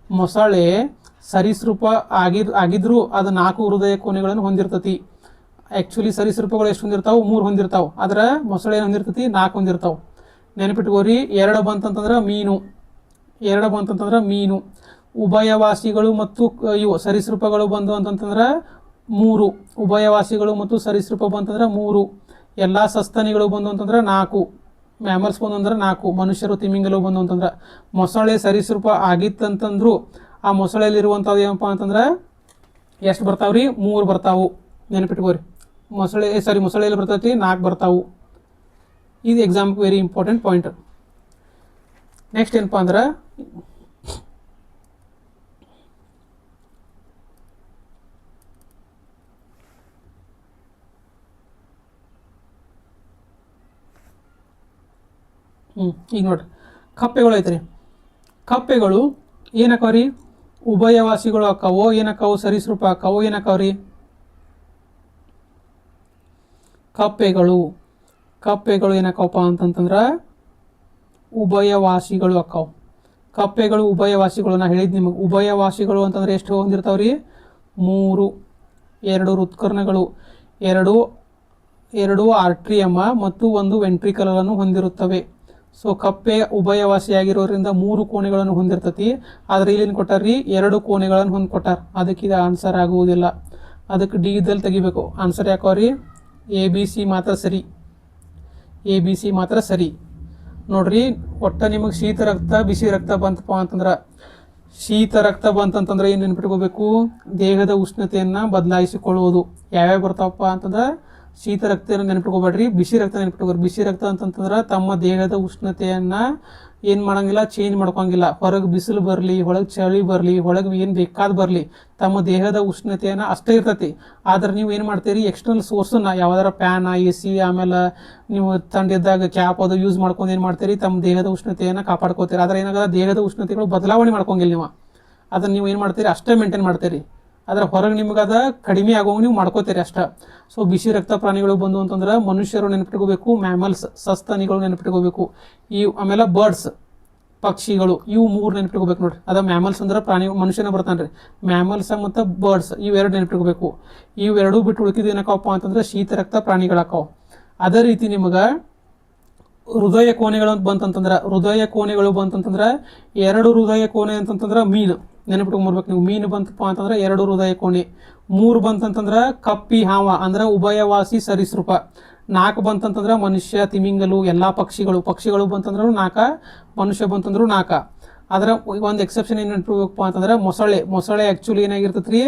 A: ಮೊಸಳೆ ಸರೀಸೃಪ ಆಗಿದ್ರು ಅದು 4 ಹೃದಯ ಕೋಣೆಗಳನ್ನು ಹೊಂದಿರ್ತತಿ. ಆ್ಯಕ್ಚುಲಿ ಸರೀಸೃಪಗಳು ಎಷ್ಟು ಹೊಂದಿರ್ತಾವೆ, 3 ಹೊಂದಿರ್ತಾವೆ. ಆದ್ರೆ ಮೊಸಳೆ ಏನು ಹೊಂದಿರ್ತತಿ, 4 ಹೊಂದಿರ್ತಾವೆ. ನೆನಪಿಟ್ಕೋರಿ. 2 ಬಂತಂತಂದ್ರೆ ಮೀನು. ಉಭಯವಾಸಿಗಳು ಮತ್ತು ಇವು ಸರೀಸೃಪಗಳು ಬಂದು ಅಂತಂತಂದ್ರೆ 3. ಉಭಯವಾಸಿಗಳು ಮತ್ತು ಸರೀಸೃಪ ಬಂತಂದ್ರೆ 3. ಎಲ್ಲ ಸಸ್ತನಿಗಳು ಬಂದು ಅಂತಂದ್ರೆ 4. ಮ್ಯಾಮಲ್ಸ್ ಬಂದು ಅಂದ್ರೆ 4. ಮನುಷ್ಯರು ತಿಮಿಂಗಲು ಬಂದು ಅಂತಂದ್ರೆ. ಮೊಸಳೆ ಸರೀಸೃಪ ಆಗಿತ್ತಂತಂದ್ರು ಆ ಮೊಸಳೆಯಲ್ಲಿರುವಂಥದ್ದು ಏನಪ್ಪ ಅಂತಂದ್ರೆ ಎಷ್ಟು ಬರ್ತಾವ್ರಿ, 3 ಬರ್ತಾವು. ನೆನಪಿಟ್ಕೋರಿ. ಮೊಸಳೆಯಲ್ಲಿ ಬರ್ತೈತಿ 4 ಬರ್ತಾವು. ಇದು ಎಕ್ಸಾಮ್ಗೆ ವೆರಿ ಇಂಪಾರ್ಟೆಂಟ್ ಪಾಯಿಂಟ್. ನೆಕ್ಸ್ಟ್ ಏನಪ್ಪ ಅಂದ್ರೆ ಈಗ ನೋಡ್ರಿ ಕಪ್ಪೆಗಳು ಐತ್ರಿ. ಕಪ್ಪೆಗಳು ಏನಕ್ಕವ್ರಿ? ಉಭಯವಾಸಿಗಳು ಅಕ್ಕವೋ ಏನಕ್ಕವು? ಸರೀಸೃಪ ಅಕ್ಕವೋ ಏನಕ್ಕವ್ರಿ? ಕಪ್ಪೆಗಳು ಏನಕ್ಕವಪ್ಪ ಅಂತಂತಂದ್ರೆ ಉಭಯವಾಸಿಗಳು ಅಕ್ಕವು. ಕಪ್ಪೆಗಳು ಉಭಯವಾಸಿಗಳು. ನಾ ಹೇಳಿದ್ ನಿಮಗೆ ಉಭಯವಾಸಿಗಳು ಅಂತಂದ್ರೆ ಎಷ್ಟು ಹೊಂದಿರ್ತಾವ್ರಿ? 3, 2 ಹೃತ್ಕರ್ಣಗಳು, ಎರಡು ಆರ್ಟ್ರಿಯಮ ಮತ್ತು 1 ವೆಂಟ್ರಿಕಲನ್ನು ಹೊಂದಿರುತ್ತವೆ. ಸೊ ಕಪ್ಪೆ ಉಭಯವಾಸಿಯಾಗಿರೋದ್ರಿಂದ 3 ಕೋಣೆಗಳನ್ನು ಹೊಂದಿರ್ತತಿ. ಆದರೆ ಇಲ್ಲೇನು ಕೊಟ್ಟಾರ್ರಿ? 2 ಕೋಣೆಗಳನ್ನು ಹೊಂದ್ಕೊಟ್ಟಾರ. ಅದಕ್ಕೆ ಇದು ಆನ್ಸರ್ ಆಗುವುದಿಲ್ಲ. ಅದಕ್ಕೆ ಡಿ ಇದ್ದಲ್ಲಿ ತೆಗಿಬೇಕು. ಆನ್ಸರ್ ಯಾಕವ್ರಿ? ABC ಮಾತ್ರ ಸರಿ. ABC ಮಾತ್ರ ಸರಿ. ನೋಡ್ರಿ, ಒಟ್ಟ ನಿಮಗೆ ಶೀತ ರಕ್ತ ಬಿಸಿ ರಕ್ತ ಬಂತಪ್ಪ ಅಂತಂದ್ರೆ, ಶೀತ ರಕ್ತ ಬಂತಂತಂದ್ರೆ ಏನು ನೆನ್ಪಿಟ್ಕೋಬೇಕು? ದೇಹದ ಉಷ್ಣತೆಯನ್ನು ಬದಲಾಯಿಸಿಕೊಳ್ಳುವುದು. ಯಾವ್ಯಾವ ಬರ್ತಾವಪ್ಪ ಅಂತಂದ್ರೆ ಶೀತ ರಕ್ತನ ನೆನ್ಪಿಟ್ಕೋಬೇಡ್ರಿ, ಬಿಸಿ ರಕ್ತ ನೆನ್ಪಿಟ್ಕೋರಿ. ಬಿಸಿ ರಕ್ತ ಅಂತಂತಂದ್ರೆ ತಮ್ಮ ದೇಹದ ಉಷ್ಣತೆಯನ್ನು ಏನು ಮಾಡೋಂಗಿಲ್ಲ, ಚೇಂಜ್ ಮಾಡ್ಕೊಳಂಗಿಲ್ಲ. ಹೊರಗೆ ಬಿಸಿಲು ಬರಲಿ, ಒಳಗೆ ಚಳಿ ಬರಲಿ, ಒಳಗೆ ಏನು ಬೇಕಾದ ಬರಲಿ, ತಮ್ಮ ದೇಹದ ಉಷ್ಣತೆಯನ್ನು ಅಷ್ಟೇ ಇರ್ತೈತಿ. ಆದ್ರೆ ನೀವು ಏನು ಮಾಡ್ತೀರಿ? ಎಕ್ಸ್ಟರ್ನಲ್ ಸೋರ್ಸನ್ನು ಯಾವ್ದಾರ ಫ್ಯಾನ್, AC, ಆಮೇಲೆ ನೀವು ಥಂಡಿದ್ದಾಗ ಕ್ಯಾಪ್ ಅದು ಯೂಸ್ ಮಾಡ್ಕೊಂಡು ಏನು ಮಾಡ್ತೀರಿ? ತಮ್ಮ ದೇಹದ ಉಷ್ಣತೆಯನ್ನು ಕಾಪಾಡ್ಕೋತೀರಿ. ಆದರೆ ಏನಾಗ ದೇಹದ ಉಷ್ಣತೆಗಳು ಬದಲಾವಣೆ ಮಾಡ್ಕೊಂಗಿಲ್ಲ ನೀವು. ಅದನ್ನು ನೀವು ಏನು ಮಾಡ್ತೀರಿ? ಅಷ್ಟೇ ಮೇಂಟೈನ್ ಮಾಡ್ತೀರಿ. ಅದರ ಹೊರಗೆ ನಿಮ್ಗೆ ಅದು ಕಡಿಮೆ ಆಗೋಂಗೆ ನೀವು ಮಾಡ್ಕೋತೀರಿ ಅಷ್ಟೇ. ಸೊ ಬಿಸಿ ರಕ್ತ ಪ್ರಾಣಿಗಳು ಬಂದು ಅಂತಂದ್ರೆ ಮನುಷ್ಯರು ನೆನಪಿಟ್ಕೋಬೇಕು, ಮ್ಯಾಮಲ್ಸ್ ಸಸ್ತನಿಗಳು ನೆನಪಿಟ್ಕೋಬೇಕು, ಆಮೇಲೆ ಬರ್ಡ್ಸ್ ಪಕ್ಷಿಗಳು, ಇವು 3 ನೆನಪಿಟ್ಕೋಬೇಕು ನೋಡ್ರಿ. ಅದ ಮ್ಯಾಮಲ್ಸ್ ಅಂದ್ರೆ ಪ್ರಾಣಿ, ಮನುಷ್ಯನ ಬರ್ತಾನೆ ರೀ. ಮ್ಯಾಮಲ್ಸ್ ಮತ್ತು ಬರ್ಡ್ಸ್ ಇವೆರಡು ನೆನಪಿಟ್ಕೋಬೇಕು. ಇವೆರಡು ಬಿಟ್ಟು ಉಳಿಕಿದ್ದು ಏನಕ್ಕಪ್ಪ ಅಂತಂದ್ರೆ ಶೀತ ರಕ್ತ ಪ್ರಾಣಿಗಳಾಕವು. ಅದೇ ರೀತಿ ನಿಮಗೆ ಹೃದಯ ಕೋಣೆಗಳು ಅಂತ ಬಂತಂತಂದ್ರೆ, ಹೃದಯ ಕೋಣೆಗಳು ಬಂತಂತಂದ್ರೆ 2 ಹೃದಯ ಕೋಣೆ ಅಂತಂತಂದ್ರೆ ಮೀನು ನೆನಪಿಟ್ಕೊಂಡ್ಬರ್ಬೇಕು ನೀವು. ಮೀನು ಬಂತಪ್ಪ ಅಂತಂದ್ರೆ 2 ಹೃದಯ ಕೋಣೆ. 3 ಬಂತಂತಂದ್ರೆ ಕಪ್ಪಿ ಹಾವ ಅಂದ್ರೆ ಉಭಯವಾಸಿ ಸರೀಸೃಪ. 4 ಬಂತಂತಂದ್ರೆ ಮನುಷ್ಯ, ತಿಮಿಂಗಲು, ಎಲ್ಲ ಪಕ್ಷಿಗಳು ಬಂತಂದ್ರೂ 4, ಮನುಷ್ಯ ಬಂತಂದ್ರು 4. ಅದರ ಒಂದು ಎಕ್ಸೆಪ್ಷನ್ ಏನು ನೆನಪಿಡ್ಬೇಕಪ್ಪ ಅಂತಂದ್ರೆ ಮೊಸಳೆ ಆ್ಯಕ್ಚುಲಿ ಏನಾಗಿರ್ತೈತೆ ರೀ?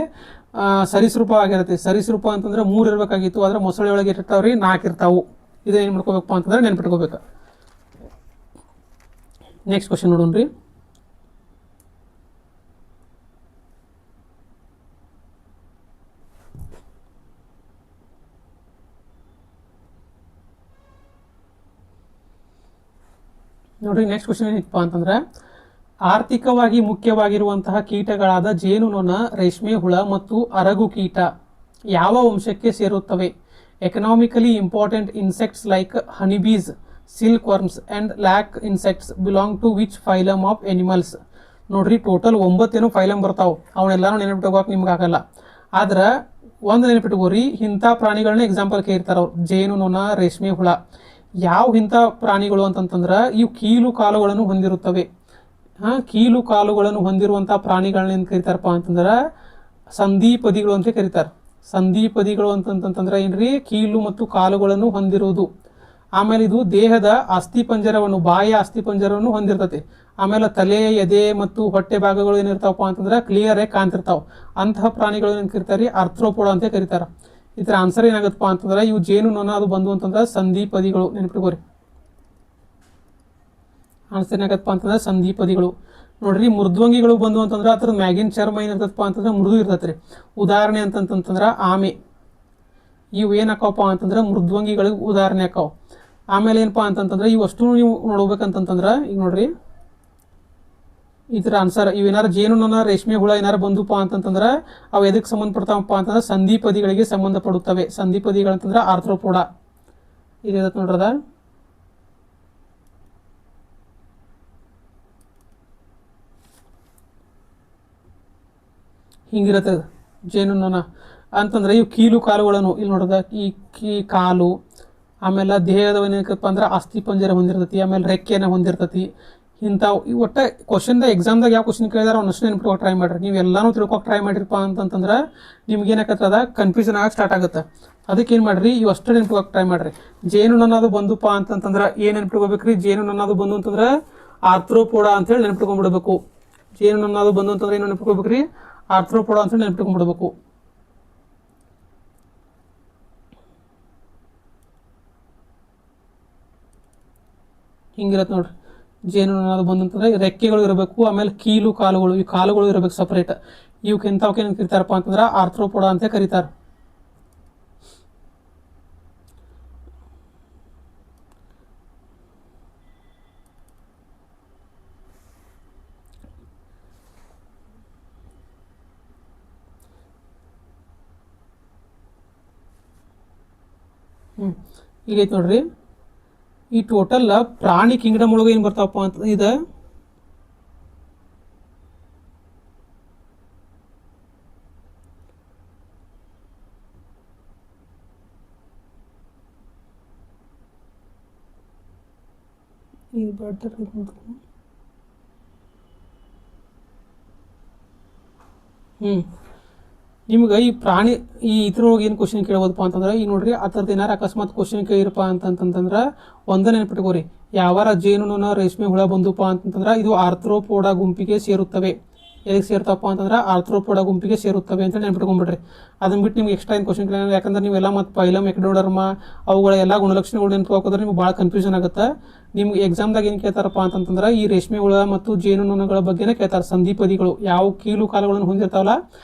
A: ಸರೀಸೃಪ ಆಗಿರುತ್ತೆ. ಸರೀಸೃಪ ಅಂತಂದ್ರೆ 3 ಇರಬೇಕಾಗಿತ್ತು, ಆದರೆ ಮೊಸಳೆ ಒಳಗೆ ಇರ್ತಾವ್ರಿ 4 ಇರ್ತಾವು. ಇದು ಏನು ಮಾಡ್ಕೋಬೇಕಪ್ಪ ಅಂತಂದ್ರೆ ನೆನ್ಪಿಟ್ಕೋಬೇಕು. Next question ನೋಡೋಣ್ರಿ. ನೋಡ್ರಿ, ನೆಕ್ಸ್ಟ್ ಕ್ವಶನ್ ಏನಪ್ಪ ಅಂತಂದ್ರೆ, ಆರ್ಥಿಕವಾಗಿ ಮುಖ್ಯವಾಗಿರುವಂತಹ ಕೀಟಗಳಾದ ಜೇನುನೊಣ, ರೇಷ್ಮೆ ಹುಳ ಮತ್ತು ಅರಗು ಕೀಟ ಯಾವ ವಂಶಕ್ಕೆ ಸೇರುತ್ತವೆ? Economically important insects like honeybees, silk worms and lac insects belong to which phylum of animals? ನೋಡ್ರಿ, ಟೋಟಲ್ 9 ಫೈಲಮ್ ಬರ್ತಾವೆ. ಅವನ್ನೆಲ್ಲರೂ ನೆನಪಿಟ್ಕೋಕೆ ನಿಮ್ಗೆ ಆಗಲ್ಲ. ಆದ್ರೆ ಒಂದು ನೆನಪಿಟ್ಕೋರಿ, ಇಂಥ ಪ್ರಾಣಿಗಳನ್ನ ಎಕ್ಸಾಂಪಲ್ ಕೇಳ್ತಾರೆ ಅವ್ರು. ಜೇನುನೊಣ, ರೇಷ್ಮೆ ಹುಳ ಯಾವ ಇಂಥ ಪ್ರಾಣಿಗಳು ಅಂತಂತಂದ್ರೆ ಇವು ಕೀಲು ಕಾಲುಗಳನ್ನು ಹೊಂದಿರುತ್ತವೆ. ಕೀಲು ಕಾಲುಗಳನ್ನು ಹೊಂದಿರುವಂಥ ಪ್ರಾಣಿಗಳನ್ನ ಏನು ಕರೀತಾರಪ್ಪ ಅಂತಂದ್ರೆ ಸಂಧಿಪದಿಗಳು ಅಂತ ಕರೀತಾರೆ. ಸಂಧಿಪದಿಗಳು ಅಂತಂತಂದ್ರೆ ಏನ್ರಿ? ಕೀಲು ಮತ್ತು ಕಾಲುಗಳನ್ನು ಹೊಂದಿರುವುದು. ಆಮೇಲೆ ಇದು ದೇಹದ ಅಸ್ಥಿಪಂಜರವನ್ನು, ಬಾಯಿಯ ಅಸ್ಥಿಪಂಜರವನ್ನು ಹೊಂದಿರ್ತೈತಿ. ಆಮೇಲೆ ತಲೆ, ಎದೆ ಮತ್ತು ಹೊಟ್ಟೆ ಭಾಗಗಳು ಏನಿರ್ತಾವಪ್ಪ ಅಂತಂದ್ರೆ ಕ್ಲಿಯರ್ ಆಗಿ ಕಾಣ್ತಿರ್ತಾವೆ. ಅಂತಹ ಪ್ರಾಣಿಗಳು ಏನು ಕರೀತಾರೆ? ಆರ್ಥ್ರೋಪೋಡ ಅಂತ ಕರೀತಾರೆ. ಇದರ ಆನ್ಸರ್ ಏನಾಗುತ್ತಪ್ಪ ಅಂತಂದ್ರೆ ಇವು ಜೇನುನೊಣ ಅದು ಬಂದು ಅಂತಂದ್ರೆ ಸಂಧಿಪದಿಗಳು. ನೆನಪಿಟ್ಕೋರಿ, ಆನ್ಸರ್ ಏನಾಗತ್ತಪ್ಪ ಅಂತಂದ್ರೆ ಸಂಧಿಪದಿಗಳು. ನೋಡ್ರಿ, ಮೃದ್ವಂಗಿಗಳು ಬಂದು ಅಂತಂದ್ರೆ ಅದ್ರ ಮ್ಯಾಗಿನ ಚರ್ಮ ಏನಿರ್ತಪ್ಪ ಅಂತಂದ್ರೆ ಮೃದು ಇರ್ತೈತೆ ರೀ. ಉದಾಹರಣೆ ಅಂತಂತಂದ್ರೆ ಆಮೆ. ಇವು ಏನಾಕವಪ್ಪ ಅಂತಂದ್ರೆ ಮೃದ್ವಂಗಿಗಳಿಗೆ ಉದಾಹರಣೆ ಆಕಾವು. ಆಮೇಲೆ ಏನಪ್ಪ ಅಂತಂತಂದ್ರೆ ಇವಷ್ಟು ನೀವು ನೋಡ್ಬೇಕಂತಂತಂದ್ರೆ ಈಗ ನೋಡ್ರಿ, ಇದರ ಆನ್ಸರ್ ಇವೇನಾರು ಜೇನುನೊಣ, ರೇಷ್ಮೆ ಹುಳ ಏನಾರು ಬಂದುಪ್ಪ ಅಂತಂತಂದ್ರೆ ಅವು ಎದಕ್ಕೆ ಸಂಬಂಧಪಡ್ತಾವಪ್ಪ ಅಂತಂದ್ರೆ ಸಂಧಿಪದಿಗಳಿಗೆ ಸಂಬಂಧಪಡುತ್ತವೆ. ಸಂಧಿಪದಿಗಳಂತಂದ್ರೆ ಆರ್ಥ್ರೋಪೋಡ. ಇದೇದಕ್ಕೆ ನೋಡ್ರದ ಹಿಂಗಿರುತ್ತೆ ಜೇನುನೊಣ ಅಂತಂದ್ರೆ ಇವು ಕೀಲು ಕಾಲುಗಳನ್ನು ಇಲ್ಲಿ ನೋಡ್ರದ ಈ ಕಾಲು, ಆಮೇಲೆ ದೇಹದ ಏನಕ್ಕಪ್ಪ ಅಂದ್ರೆ ಅಸ್ಥಿಪಂಜರ ಹೊಂದಿರ್ತೈತಿ, ಆಮೇಲೆ ರೆಕ್ಕೆನ ಹೊಂದಿರ್ತೈತಿ. ಇಂಥವು ಒಟ್ಟು ಕ್ವಶನ್ದ ಎಕ್ಸಾಮ್ದಾಗ ಯಾವ ಕ್ವಶನ್ ಕೇಳಿದಾರೆ ಅವ್ನು ಅಷ್ಟು ನೆನ್ಪಿಟ್ಕೊಂಡು ಟ್ರೈ ಮಾಡಿರಿ. ನೀವು ಎಲ್ಲನೂ ತಿಳ್ಕೊಕ್ಕೆ ಟ್ರೈ ಮಾಡಿರಪ್ಪ ಅಂತಂತಂದ್ರೆ ನಿಮ್ಗೆ ಏನಾಗತ್ತದ ಕನ್ಫ್ಯೂಷನ್ ಆಗಿ ಸ್ಟಾರ್ಟ್ ಆಗುತ್ತೆ. ಅದಕ್ಕೆ ಏನು ಮಾಡಿರಿ, ಇವು ಅಷ್ಟು ನೆನ್ಪಿಟ್ಕೊಕ್ಕೆ ಟ್ರೈ ಮಾಡಿರಿ. ಜೇನುನೊಣದು ಬಂದುಪ್ಪ ಅಂತಂತಂದ್ರೆ ಏನು ನೆನ್ಪಿಟ್ಕೋಬೇಕು ರೀ? ಜೇನುನೊಣದು ಬಂದು ಅಂತಂದ್ರೆ ಆರ್ಥ್ರೋಪೋಡ ಅಂತೇಳಿ ನೆನ್ಪಿಟ್ಕೊಂಡ್ಬಿಡ್ಬೇಕು. ಜೇನುನೊಣದು ಬಂದು ಅಂತಂದ್ರೆ ಏನು ನೆನ್ಪಿಟ್ಕೋಬೇಕು ರೀ? ಆರ್ಥ್ರೋಪೋಡ ಅಂತೇಳಿ ನೆನ್ಪಿಟ್ಕೊಂಡ್ಬಿಡ್ಬೇಕು. ಹಿಂಗಿರತ್ತೆ ನೋಡ್ರಿ. ಜೇನುನೊಣ ಬಂದಂತಂದ್ರೆ ರೆಕ್ಕೆಗಳು ಇರಬೇಕು, ಆಮೇಲೆ ಕೀಲು ಕಾಲುಗಳು, ಈ ಕಾಲುಗಳು ಇರಬೇಕು ಸಪ್ರೇಟ್. ಇವಕ್ಕೆ ಎಂಥವಕ್ಕೆ ಏನು ಕರೀತಾರಪ್ಪ ಅಂತಂದ್ರೆ ಆರ್ಥ್ರೋಪೋಡ ಅಂತ ಕರೀತಾರೆ. ಈಗ ಐತೆ ನೋಡ್ರಿ, ಈ ಟೋಟಲ್ ಪ್ರಾಣಿ ಕಿಂಗ್ಡಮ್ ಒಳಗೆ ಏನು ಬರ್ತಾವಪ್ಪ ಅಂತ ಇದು ನಿಮ್ಗೆ ಈ ಪ್ರಾಣಿ ಈ ಇದ್ರೊಳಗೆ ಏನು ಕ್ವಶನ್ ಕೇಳ್ಬೋದಪ್ಪ ಅಂತಂದ್ರೆ ಈಗ ನೋಡ್ರಿ ಆ ಥರದ್ದು ಏನಾರು ಅಕಸ್ಮಾತ್ ಕ್ವಶನ್ ಕೇಳಿರಪ್ಪ ಅಂತಂತಂದ್ರೆ ಒಂದೇ ನೆನಪಿಟ್ಕೋರಿ, ಯಾವಾರ ಜೇನುನೊಣ ರೇಷ್ಮೆ ಹುಳ ಬಂದುಪ್ಪ ಅಂತಂದ್ರೆ ಇದು ಆರ್ಥ್ರೋಪೋಡಾ ಗುಂಪಿಗೆ ಸೇರುತ್ತವೆ. ಎದಕ್ಕೆ ಸೇರ್ತಪ್ಪ ಅಂತಂದ್ರೆ ಆರ್ಥ್ರೋಪೋಡಾ ಗುಂಪಿಗೆ ಸೇರುತ್ತವೆ ಅಂತ ನೆನ್ಪಿಟ್ಕೊಂಡ್ಬಿಡ್ರಿ. ಅದನ್ನ ಬಿಟ್ಟು ನಿಮ್ಗೆ ಎಕ್ಸ್ಟ್ರಾ ಏನು ಕ್ವಶನ್ ಕೇಳಿಲ್ಲ, ಯಾಕಂದ್ರೆ ನೀವೆಲ್ಲ ಮತ್ತು ಪೈಲಮ್ ಎಕ್ಡೋಡರ್ಮ ಅವುಗಳ ಎಲ್ಲ ಗುಣಲಕ್ಷಣಗಳು ನೆನಪು ನಿಮ್ಗೆ ಭಾಳ ಕನ್ಫ್ಯೂಷನ್ ಆಗುತ್ತೆ. ನಿಮ್ಗೆ ಎಕ್ಸಾಮ್ದಾಗ ಏನು ಕೇಳ್ತಾರಪ್ಪ ಅಂತಂತಂದ್ರೆ ಈ ರೇಷ್ಮೆ ಹುಳ ಮತ್ತು ಜೇನುನೊಣಗಳ ಬಗ್ಗೆನೇ ಕೇಳ್ತಾರೆ. ಸಂಧಿಪದಿಗಳು ಯಾವ ಕೀಲು ಕಾಲುಗಳನ್ನು ಹೊಂದಿರ್ತಾವಲ್ಲ,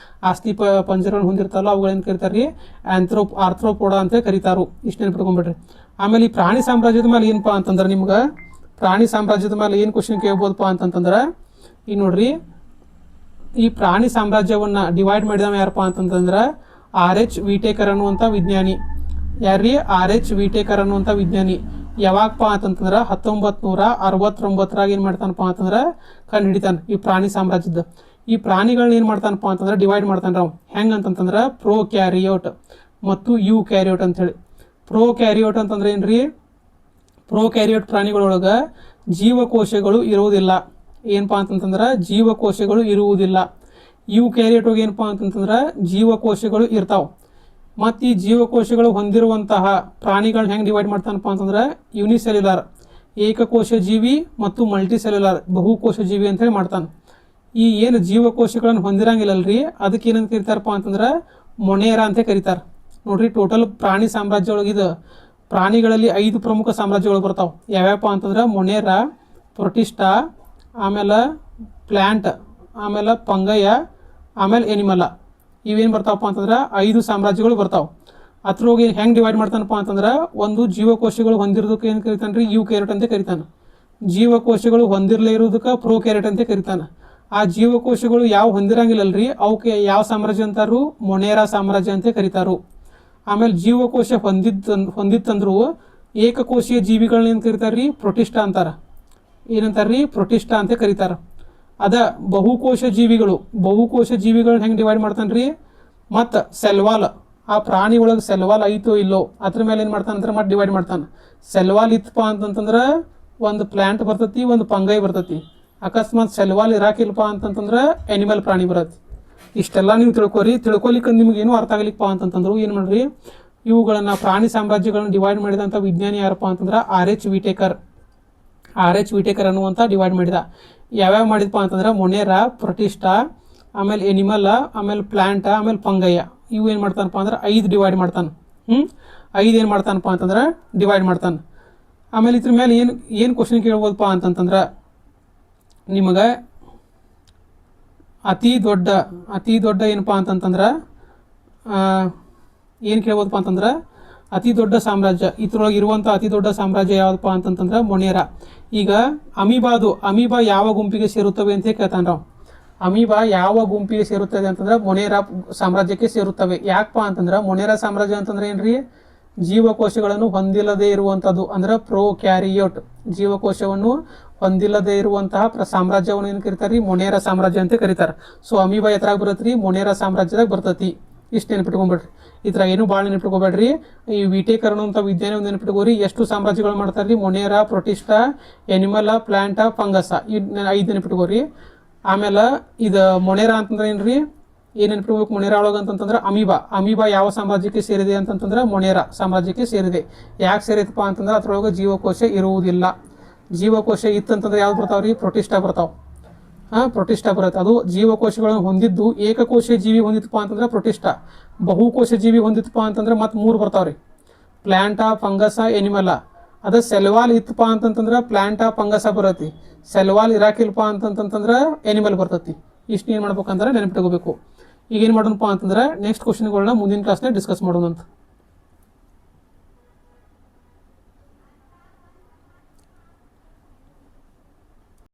A: ಆಸ್ತಿ ಪಂಜರಗಳನ್ನು ಹೊಂದಿರ್ತಾವಲ್ಲ ಅವುಗಳೇನು ಕರೀತಾರೆ ರೀ ಆರ್ಥ್ರೋಪೋಡಾ ಅಂತ ಕರೀತಾರು. ಇಷ್ಟು ನೆನ್ಪಿಟ್ಕೊಂಡ್ಬಿಡ್ರಿ. ಆಮೇಲೆ ಈ ಪ್ರಾಣಿ ಸಾಮ್ರಾಜ್ಯದ ಮೇಲೆ ಏನಪ್ಪ ಅಂತಂದ್ರೆ ನಿಮ್ಗೆ ಪ್ರಾಣಿ ಸಾಮ್ರಾಜ್ಯದ ಮೇಲೆ ಏನು ಕ್ವಶನ್ ಕೇಳ್ಬೋದಪ್ಪ ಅಂತಂತಂದ್ರೆ ಈಗ ನೋಡ್ರಿ, ಈ ಪ್ರಾಣಿ ಸಾಮ್ರಾಜ್ಯವನ್ನು ಡಿವೈಡ್ ಮಾಡಿದವ ಯಾರಪ್ಪ ಅಂತಂತಂದ್ರೆ RH ವಿಟೇಕರ್ ಅನ್ನುವಂಥ ವಿಜ್ಞಾನಿ. ಯಾರ್ರೀ? RH ವಿಟೇಕರ್ ಅನ್ನುವಂಥ ವಿಜ್ಞಾನಿ. ಯಾವಾಗಪ್ಪ ಅಂತಂತಂದ್ರೆ 1969ರಾಗ ಏನು ಮಾಡ್ತಾನಪ್ಪ ಅಂತಂದ್ರೆ ಕಂಡು ಹಿಡಿತಾನೆ ಈ ಪ್ರಾಣಿ ಸಾಮ್ರಾಜ್ಯದ. ಈ ಪ್ರಾಣಿಗಳನ್ನ ಏನು ಮಾಡ್ತಾನಪ್ಪ ಅಂತಂದ್ರೆ ಡಿವೈಡ್ ಮಾಡ್ತಾನೆ ನಾವು ಹೆಂಗೆ ಅಂತಂತಂದ್ರೆ ಪ್ರೋ ಕ್ಯಾರಿಯೋಟ್ ಮತ್ತು ಯು ಕ್ಯಾರಿಯೋಟ್ ಅಂಥೇಳಿ. ಪ್ರೋ ಕ್ಯಾರಿಯೋಟ್ ಅಂತಂದ್ರೆ ಏನ್ರಿ? ಪ್ರೋ ಕ್ಯಾರಿಯೋಟ್ ಪ್ರಾಣಿಗಳೊಳಗೆ ಜೀವಕೋಶಗಳು ಇರುವುದಿಲ್ಲ. ಏನಪ್ಪ ಅಂತಂತಂದ್ರೆ ಜೀವಕೋಶಗಳು ಇರುವುದಿಲ್ಲ. ಯು ಕ್ಯಾರಿಯೋಟ್ ಒಳಗೆ ಏನಪ್ಪ ಅಂತಂತಂದ್ರೆ ಜೀವಕೋಶಗಳು ಇರ್ತಾವೆ. ಮತ್ತು ಈ ಜೀವಕೋಶಗಳು ಹೊಂದಿರುವಂತಹ ಪ್ರಾಣಿಗಳನ್ನ ಹೆಂಗೆ ಡಿವೈಡ್ ಮಾಡ್ತಾನಪ್ಪ ಅಂತಂದ್ರೆ ಯೂನಿಸೆಲ್ಯುಲಾರ್ ಏಕಕೋಶ ಜೀವಿ ಮತ್ತು ಮಲ್ಟಿಸೆಲ್ಯುಲಾರ್ ಬಹುಕೋಶ ಜೀವಿ ಅಂತೇಳಿ ಮಾಡ್ತಾನೆ. ಈ ಏನು ಜೀವಕೋಶಗಳನ್ನು ಹೊಂದಿರಂಗಿಲ್ಲಲ್ರಿ ಅದಕ್ಕೆ ಏನಂತ ಕರೀತಾರಪ್ಪ ಅಂತಂದ್ರೆ ಮೊನೇರಾ ಅಂತ ಕರೀತಾರೆ. ನೋಡ್ರಿ, ಟೋಟಲ್ ಪ್ರಾಣಿ ಸಾಮ್ರಾಜ್ಯ ಒಳಗಿದು ಪ್ರಾಣಿಗಳಲ್ಲಿ 5 ಪ್ರಮುಖ ಸಾಮ್ರಾಜ್ಯಗಳು ಬರ್ತಾವೆ. ಯಾವ್ಯಾವಪ್ಪ ಅಂತಂದ್ರೆ ಮೊನೇರಾ, ಪ್ರೊಟಿಸ್ಟಾ, ಆಮೇಲೆ ಪ್ಲ್ಯಾಂಟ್, ಆಮೇಲೆ ಪಂಗಯ, ಆಮೇಲೆ ಎನಿಮಲ. ಇವೇನು ಬರ್ತಾವಪ್ಪ ಅಂತಂದ್ರೆ 5 ಸಾಮ್ರಾಜ್ಯಗಳು ಬರ್ತಾವೆ. ಅದ್ರೊಳಗೆ ಹೆಂಗೆ ಡಿವೈಡ್ ಮಾಡ್ತಾನಪ್ಪ ಅಂತಂದ್ರೆ ಒಂದು ಜೀವಕೋಶಗಳು ಹೊಂದಿರೋದಕ್ಕೆ ಏನು ಕರಿತಾನೆ ರೀ? ಯು ಕ್ಯಾರೆಟ್ ಅಂತ ಕರಿತಾನೆ. ಜೀವಕೋಶಗಳು ಹೊಂದಿರಲೇ ಇರೋದಕ್ಕೆ ಪ್ರೋ ಕ್ಯಾರೆಟ್ ಅಂತ ಕರಿತಾನೆ. ಆ ಜೀವಕೋಶಗಳು ಯಾವ ಹೊಂದಿರಂಗಿಲ್ಲಲ್ರಿ ಅವಕ್ಕೆ ಯಾವ ಸಾಮ್ರಾಜ್ಯ ಅಂತಾರು? ಮೊನೇರಾ ಸಾಮ್ರಾಜ್ಯ ಅಂತ ಕರಿತಾರು. ಆಮೇಲೆ ಜೀವಕೋಶ ಹೊಂದಿತ್ತಂದ್ರು ಏಕಕೋಶೀಯ ಜೀವಿಗಳನ್ನ ಏನು ಕರಿತಾರೆ ರೀ? ಪ್ರೊಟಿಸ್ಟಾ ಅಂತಾರೆ. ಏನಂತಾರೆ ರೀ? ಪ್ರೊಟಿಸ್ಟಾ ಅಂತ ಕರೀತಾರೆ. ಅದ ಬಹುಕೋಶ ಜೀವಿಗಳನ್ನ ಹೆಂಗೆ ಡಿವೈಡ್ ಮಾಡ್ತಾನೆ ರೀ? ಮತ್ತು ಸೆಲ್ವಾಲ್, ಆ ಪ್ರಾಣಿ ಒಳಗೆ ಸೆಲ್ವಾಲ್ ಐತೋ ಇಲ್ಲೋ ಅದ್ರ ಮೇಲೆ ಏನು ಮಾಡ್ತಾನೆ ಅಂದ್ರೆ ಮತ್ತೆ ಡಿವೈಡ್ ಮಾಡ್ತಾನೆ. ಸೆಲ್ವಾಲ್ ಇತ್ತಪ್ಪ ಅಂತಂತಂದ್ರೆ ಒಂದು ಪ್ಲ್ಯಾಂಟ್ ಬರ್ತೈತಿ, ಒಂದು ಪಂಗೈ ಬರ್ತೈತಿ. ಅಕಸ್ಮಾತ್ ಸೆಲ್ವಾಲ್ ಇರಾಕಿಲ್ಲಪ್ಪ ಅಂತಂತಂದ್ರೆ ಎನಿಮಲ್ ಪ್ರಾಣಿ ಬರತ್ತೆ. ಇಷ್ಟೆಲ್ಲ ನೀವು ತಿಳ್ಕೊಲಿಕ್ಕೆ ನಿಮಗೇನು ಅರ್ಥ ಆಗಲಿಕ್ಕಪ್ಪ ಅಂತಂತಂದ್ರು ಏನು ಮಾಡ್ರಿ, ಇವುಗಳನ್ನು ಪ್ರಾಣಿ ಸಾಮ್ರಾಜ್ಯಗಳನ್ನ ಡಿವೈಡ್ ಮಾಡಿದಂಥ ವಿಜ್ಞಾನಿ ಯಾರಪ್ಪ ಅಂತಂದ್ರೆ RH ವಿಟೇಕರ್ ಅನ್ನುವಂಥ ಡಿವೈಡ್ ಮಾಡಿದ. ಯಾವ್ಯಾವ ಮಾಡಿದಪ್ಪ ಅಂತಂದ್ರೆ ಮೊನೇರಾ, ಪ್ರೊಟಿಸ್ಟಾ, ಆಮೇಲೆ ಎನಿಮಲ್, ಆಮೇಲೆ ಪ್ಲ್ಯಾಂಟ, ಆಮೇಲೆ ಪಂಗಯ್ಯ. ಇವು ಏನು ಮಾಡ್ತಾನಪ್ಪ ಅಂದ್ರೆ 5 ಡಿವೈಡ್ ಮಾಡ್ತಾನೆ. 5 ಏನು ಮಾಡ್ತಾನಪ್ಪ ಅಂತಂದ್ರೆ ಡಿವೈಡ್ ಮಾಡ್ತಾನೆ. ಆಮೇಲೆ ಇದ್ರ ಮೇಲೆ ಏನು ಕ್ವಶನ್ ಕೇಳ್ಬೋದಪ್ಪ ಅಂತಂತಂದ್ರೆ ನಿಮಗೆ ಅತಿ ದೊಡ್ಡ ಏನಪ್ಪ ಅಂತಂತಂದ್ರೆ ಏನು ಕೇಳ್ಬೋದಪ್ಪ ಅಂತಂದ್ರೆ ಅತಿ ದೊಡ್ಡ ಸಾಮ್ರಾಜ್ಯ, ಇದ್ರೊಳಗೆ ಇರುವಂಥ ಅತಿ ದೊಡ್ಡ ಸಾಮ್ರಾಜ್ಯ ಯಾವುದಪ್ಪ ಅಂತಂತಂದ್ರೆ ಮೊನೇರಾ. ಈಗ ಅಮೀಬಾ ಯಾವ ಗುಂಪಿಗೆ ಸೇರುತ್ತವೆ ಅಂತ ಕೇಳ್ತಾನೆ ನಾವು. ಅಮೀಬಾ ಯಾವ ಗುಂಪಿಗೆ ಸೇರುತ್ತದೆ ಅಂತಂದ್ರೆ ಮೊನೇರಾ ಸಾಮ್ರಾಜ್ಯಕ್ಕೆ ಸೇರುತ್ತವೆ. ಯಾಕಪ್ಪ ಅಂತಂದ್ರೆ ಮೊನೇರಾ ಸಾಮ್ರಾಜ್ಯ ಅಂತಂದ್ರೆ ಏನ್ರಿ? ಜೀವಕೋಶಗಳನ್ನು ಹೊಂದಿಲ್ಲದೆ ಇರುವಂಥದ್ದು ಅಂದ್ರೆ ಪ್ರೋ ಕ್ಯಾರಿಯೋಟ್ ಜೀವಕೋಶವನ್ನು ಹೊಂದಿಲ್ಲದೆ ಇರುವಂತಹ ಸಾಮ್ರಾಜ್ಯವನ್ನು ಏನು ಕರೀತಾರೆ ರೀ? ಮೊನೇರಾ ಸಾಮ್ರಾಜ್ಯ ಅಂತ ಕರೀತಾರೆ. ಸೊ ಅಮೀಬಾ ಎತ್ತರಾಗ ಬರುತ್ತೆ ರೀ? ಮೊನೇರಾ ಸಾಮ್ರಾಜ್ಯದಾಗ ಬರ್ತೈತಿ. ಇಷ್ಟು ನೆನಪಿಟ್ಕೊಂಡ್ಬಿಡ್ರಿ. ಇದ್ರ ಏನು ಭಾಳ ನೆನಪಿಟ್ಕೋಬೇಡ್ರಿ. ಈ ವಿಟೇಕರ್ ಅನ್ನುವಂಥ ವಿಜ್ಞಾನ ಒಂದು ನೆನಪಿಟ್ಕೋರಿ. ಎಷ್ಟು ಸಾಮ್ರಾಜ್ಯಗಳು ಮಾಡ್ತಾರೆ ರೀ? ಮೊನೇರಾ, ಪ್ರೊಟಿಸ್ಟಾ, ಎನಿಮಲ, ಪ್ಲ್ಯಾಂಟ, ಫಂಗಸ. ಈ 5 ನೆನಪಿಟ್ಕೋರಿ. ಆಮೇಲೆ ಇದು ಮೊನೇರಾ ಅಂತಂದ್ರೆ ಏನ್ರಿ? ಏನು ನೆನಪಿಟ್ಕೋಬೇಕು ಮೊನೇರಾ ಒಳಗೆ ಅಂತಂತಂದ್ರೆ ಅಮೀಬಾ ಯಾವ ಸಾಮ್ರಾಜ್ಯಕ್ಕೆ ಸೇರಿದೆ ಅಂತಂತಂದ್ರೆ ಮೊನೇರಾ ಸಾಮ್ರಾಜ್ಯಕ್ಕೆ ಸೇರಿದೆ. ಯಾಕೆ ಸೇರಿದಪ್ಪ ಅಂತಂದ್ರೆ ಅದ್ರೊಳಗೆ ಜೀವಕೋಶ ಇರುವುದಿಲ್ಲ. ಜೀವಕೋಶ ಇತ್ತಂತಂದ್ರೆ ಯಾವ್ದು ಬರ್ತಾವ್ರಿ? ಪ್ರೊಟಿಸ್ಟಾ ಬರ್ತಾವೆ. ಪ್ರೊಟಿಸ್ಟಾ ಬರುತ್ತೆ. ಅದು ಜೀವಕೋಶಗಳನ್ನು ಹೊಂದಿದ್ದು ಏಕಕೋಶ ಜೀವಿ ಹೊಂದಿತ್ತಪ್ಪ ಅಂತಂದ್ರೆ ಪ್ರೊಟಿಸ್ಟಾ. ಬಹುಕೋಶ ಜೀವಿ ಹೊಂದಿತ್ತಪ್ಪ ಅಂತಂದ್ರೆ ಮತ್ತೆ 3 ಬರ್ತಾವ್ರಿ: ಪ್ಲ್ಯಾಂಟ, ಫಂಗಸ, ಎನಿಮಲ. ಅದ ಸೆಲ್ವಾಲ್ ಇತ್ತಪ್ಪ ಅಂತಂತಂದ್ರೆ ಪ್ಲ್ಯಾಂಟ, ಫಂಗಸ ಬರತ್ತಿ. ಸೆಲ್ವಾಲ್ ಇರಾಕಿಲ್ಪ ಅಂತಂತಂದ್ರೆ ಎನಿಮಲ್ ಬರ್ತೈತಿ. ಇಷ್ಟು ಏನು ಮಾಡ್ಬೇಕಂದ್ರೆ ನೆನಪಿಟ್ಕೋಬೇಕು. ಈಗ ಏನು ಮಾಡೋಣಪ್ಪ ಅಂತಂದ್ರೆ ನೆಕ್ಸ್ಟ್ ಕ್ವಶನ್ಗಳನ್ನ ಮುಂದಿನ ಕ್ಲಾಸ್ನಾಗ ಡಿಸ್ಕಸ್ ಮಾಡೋಣಂತ.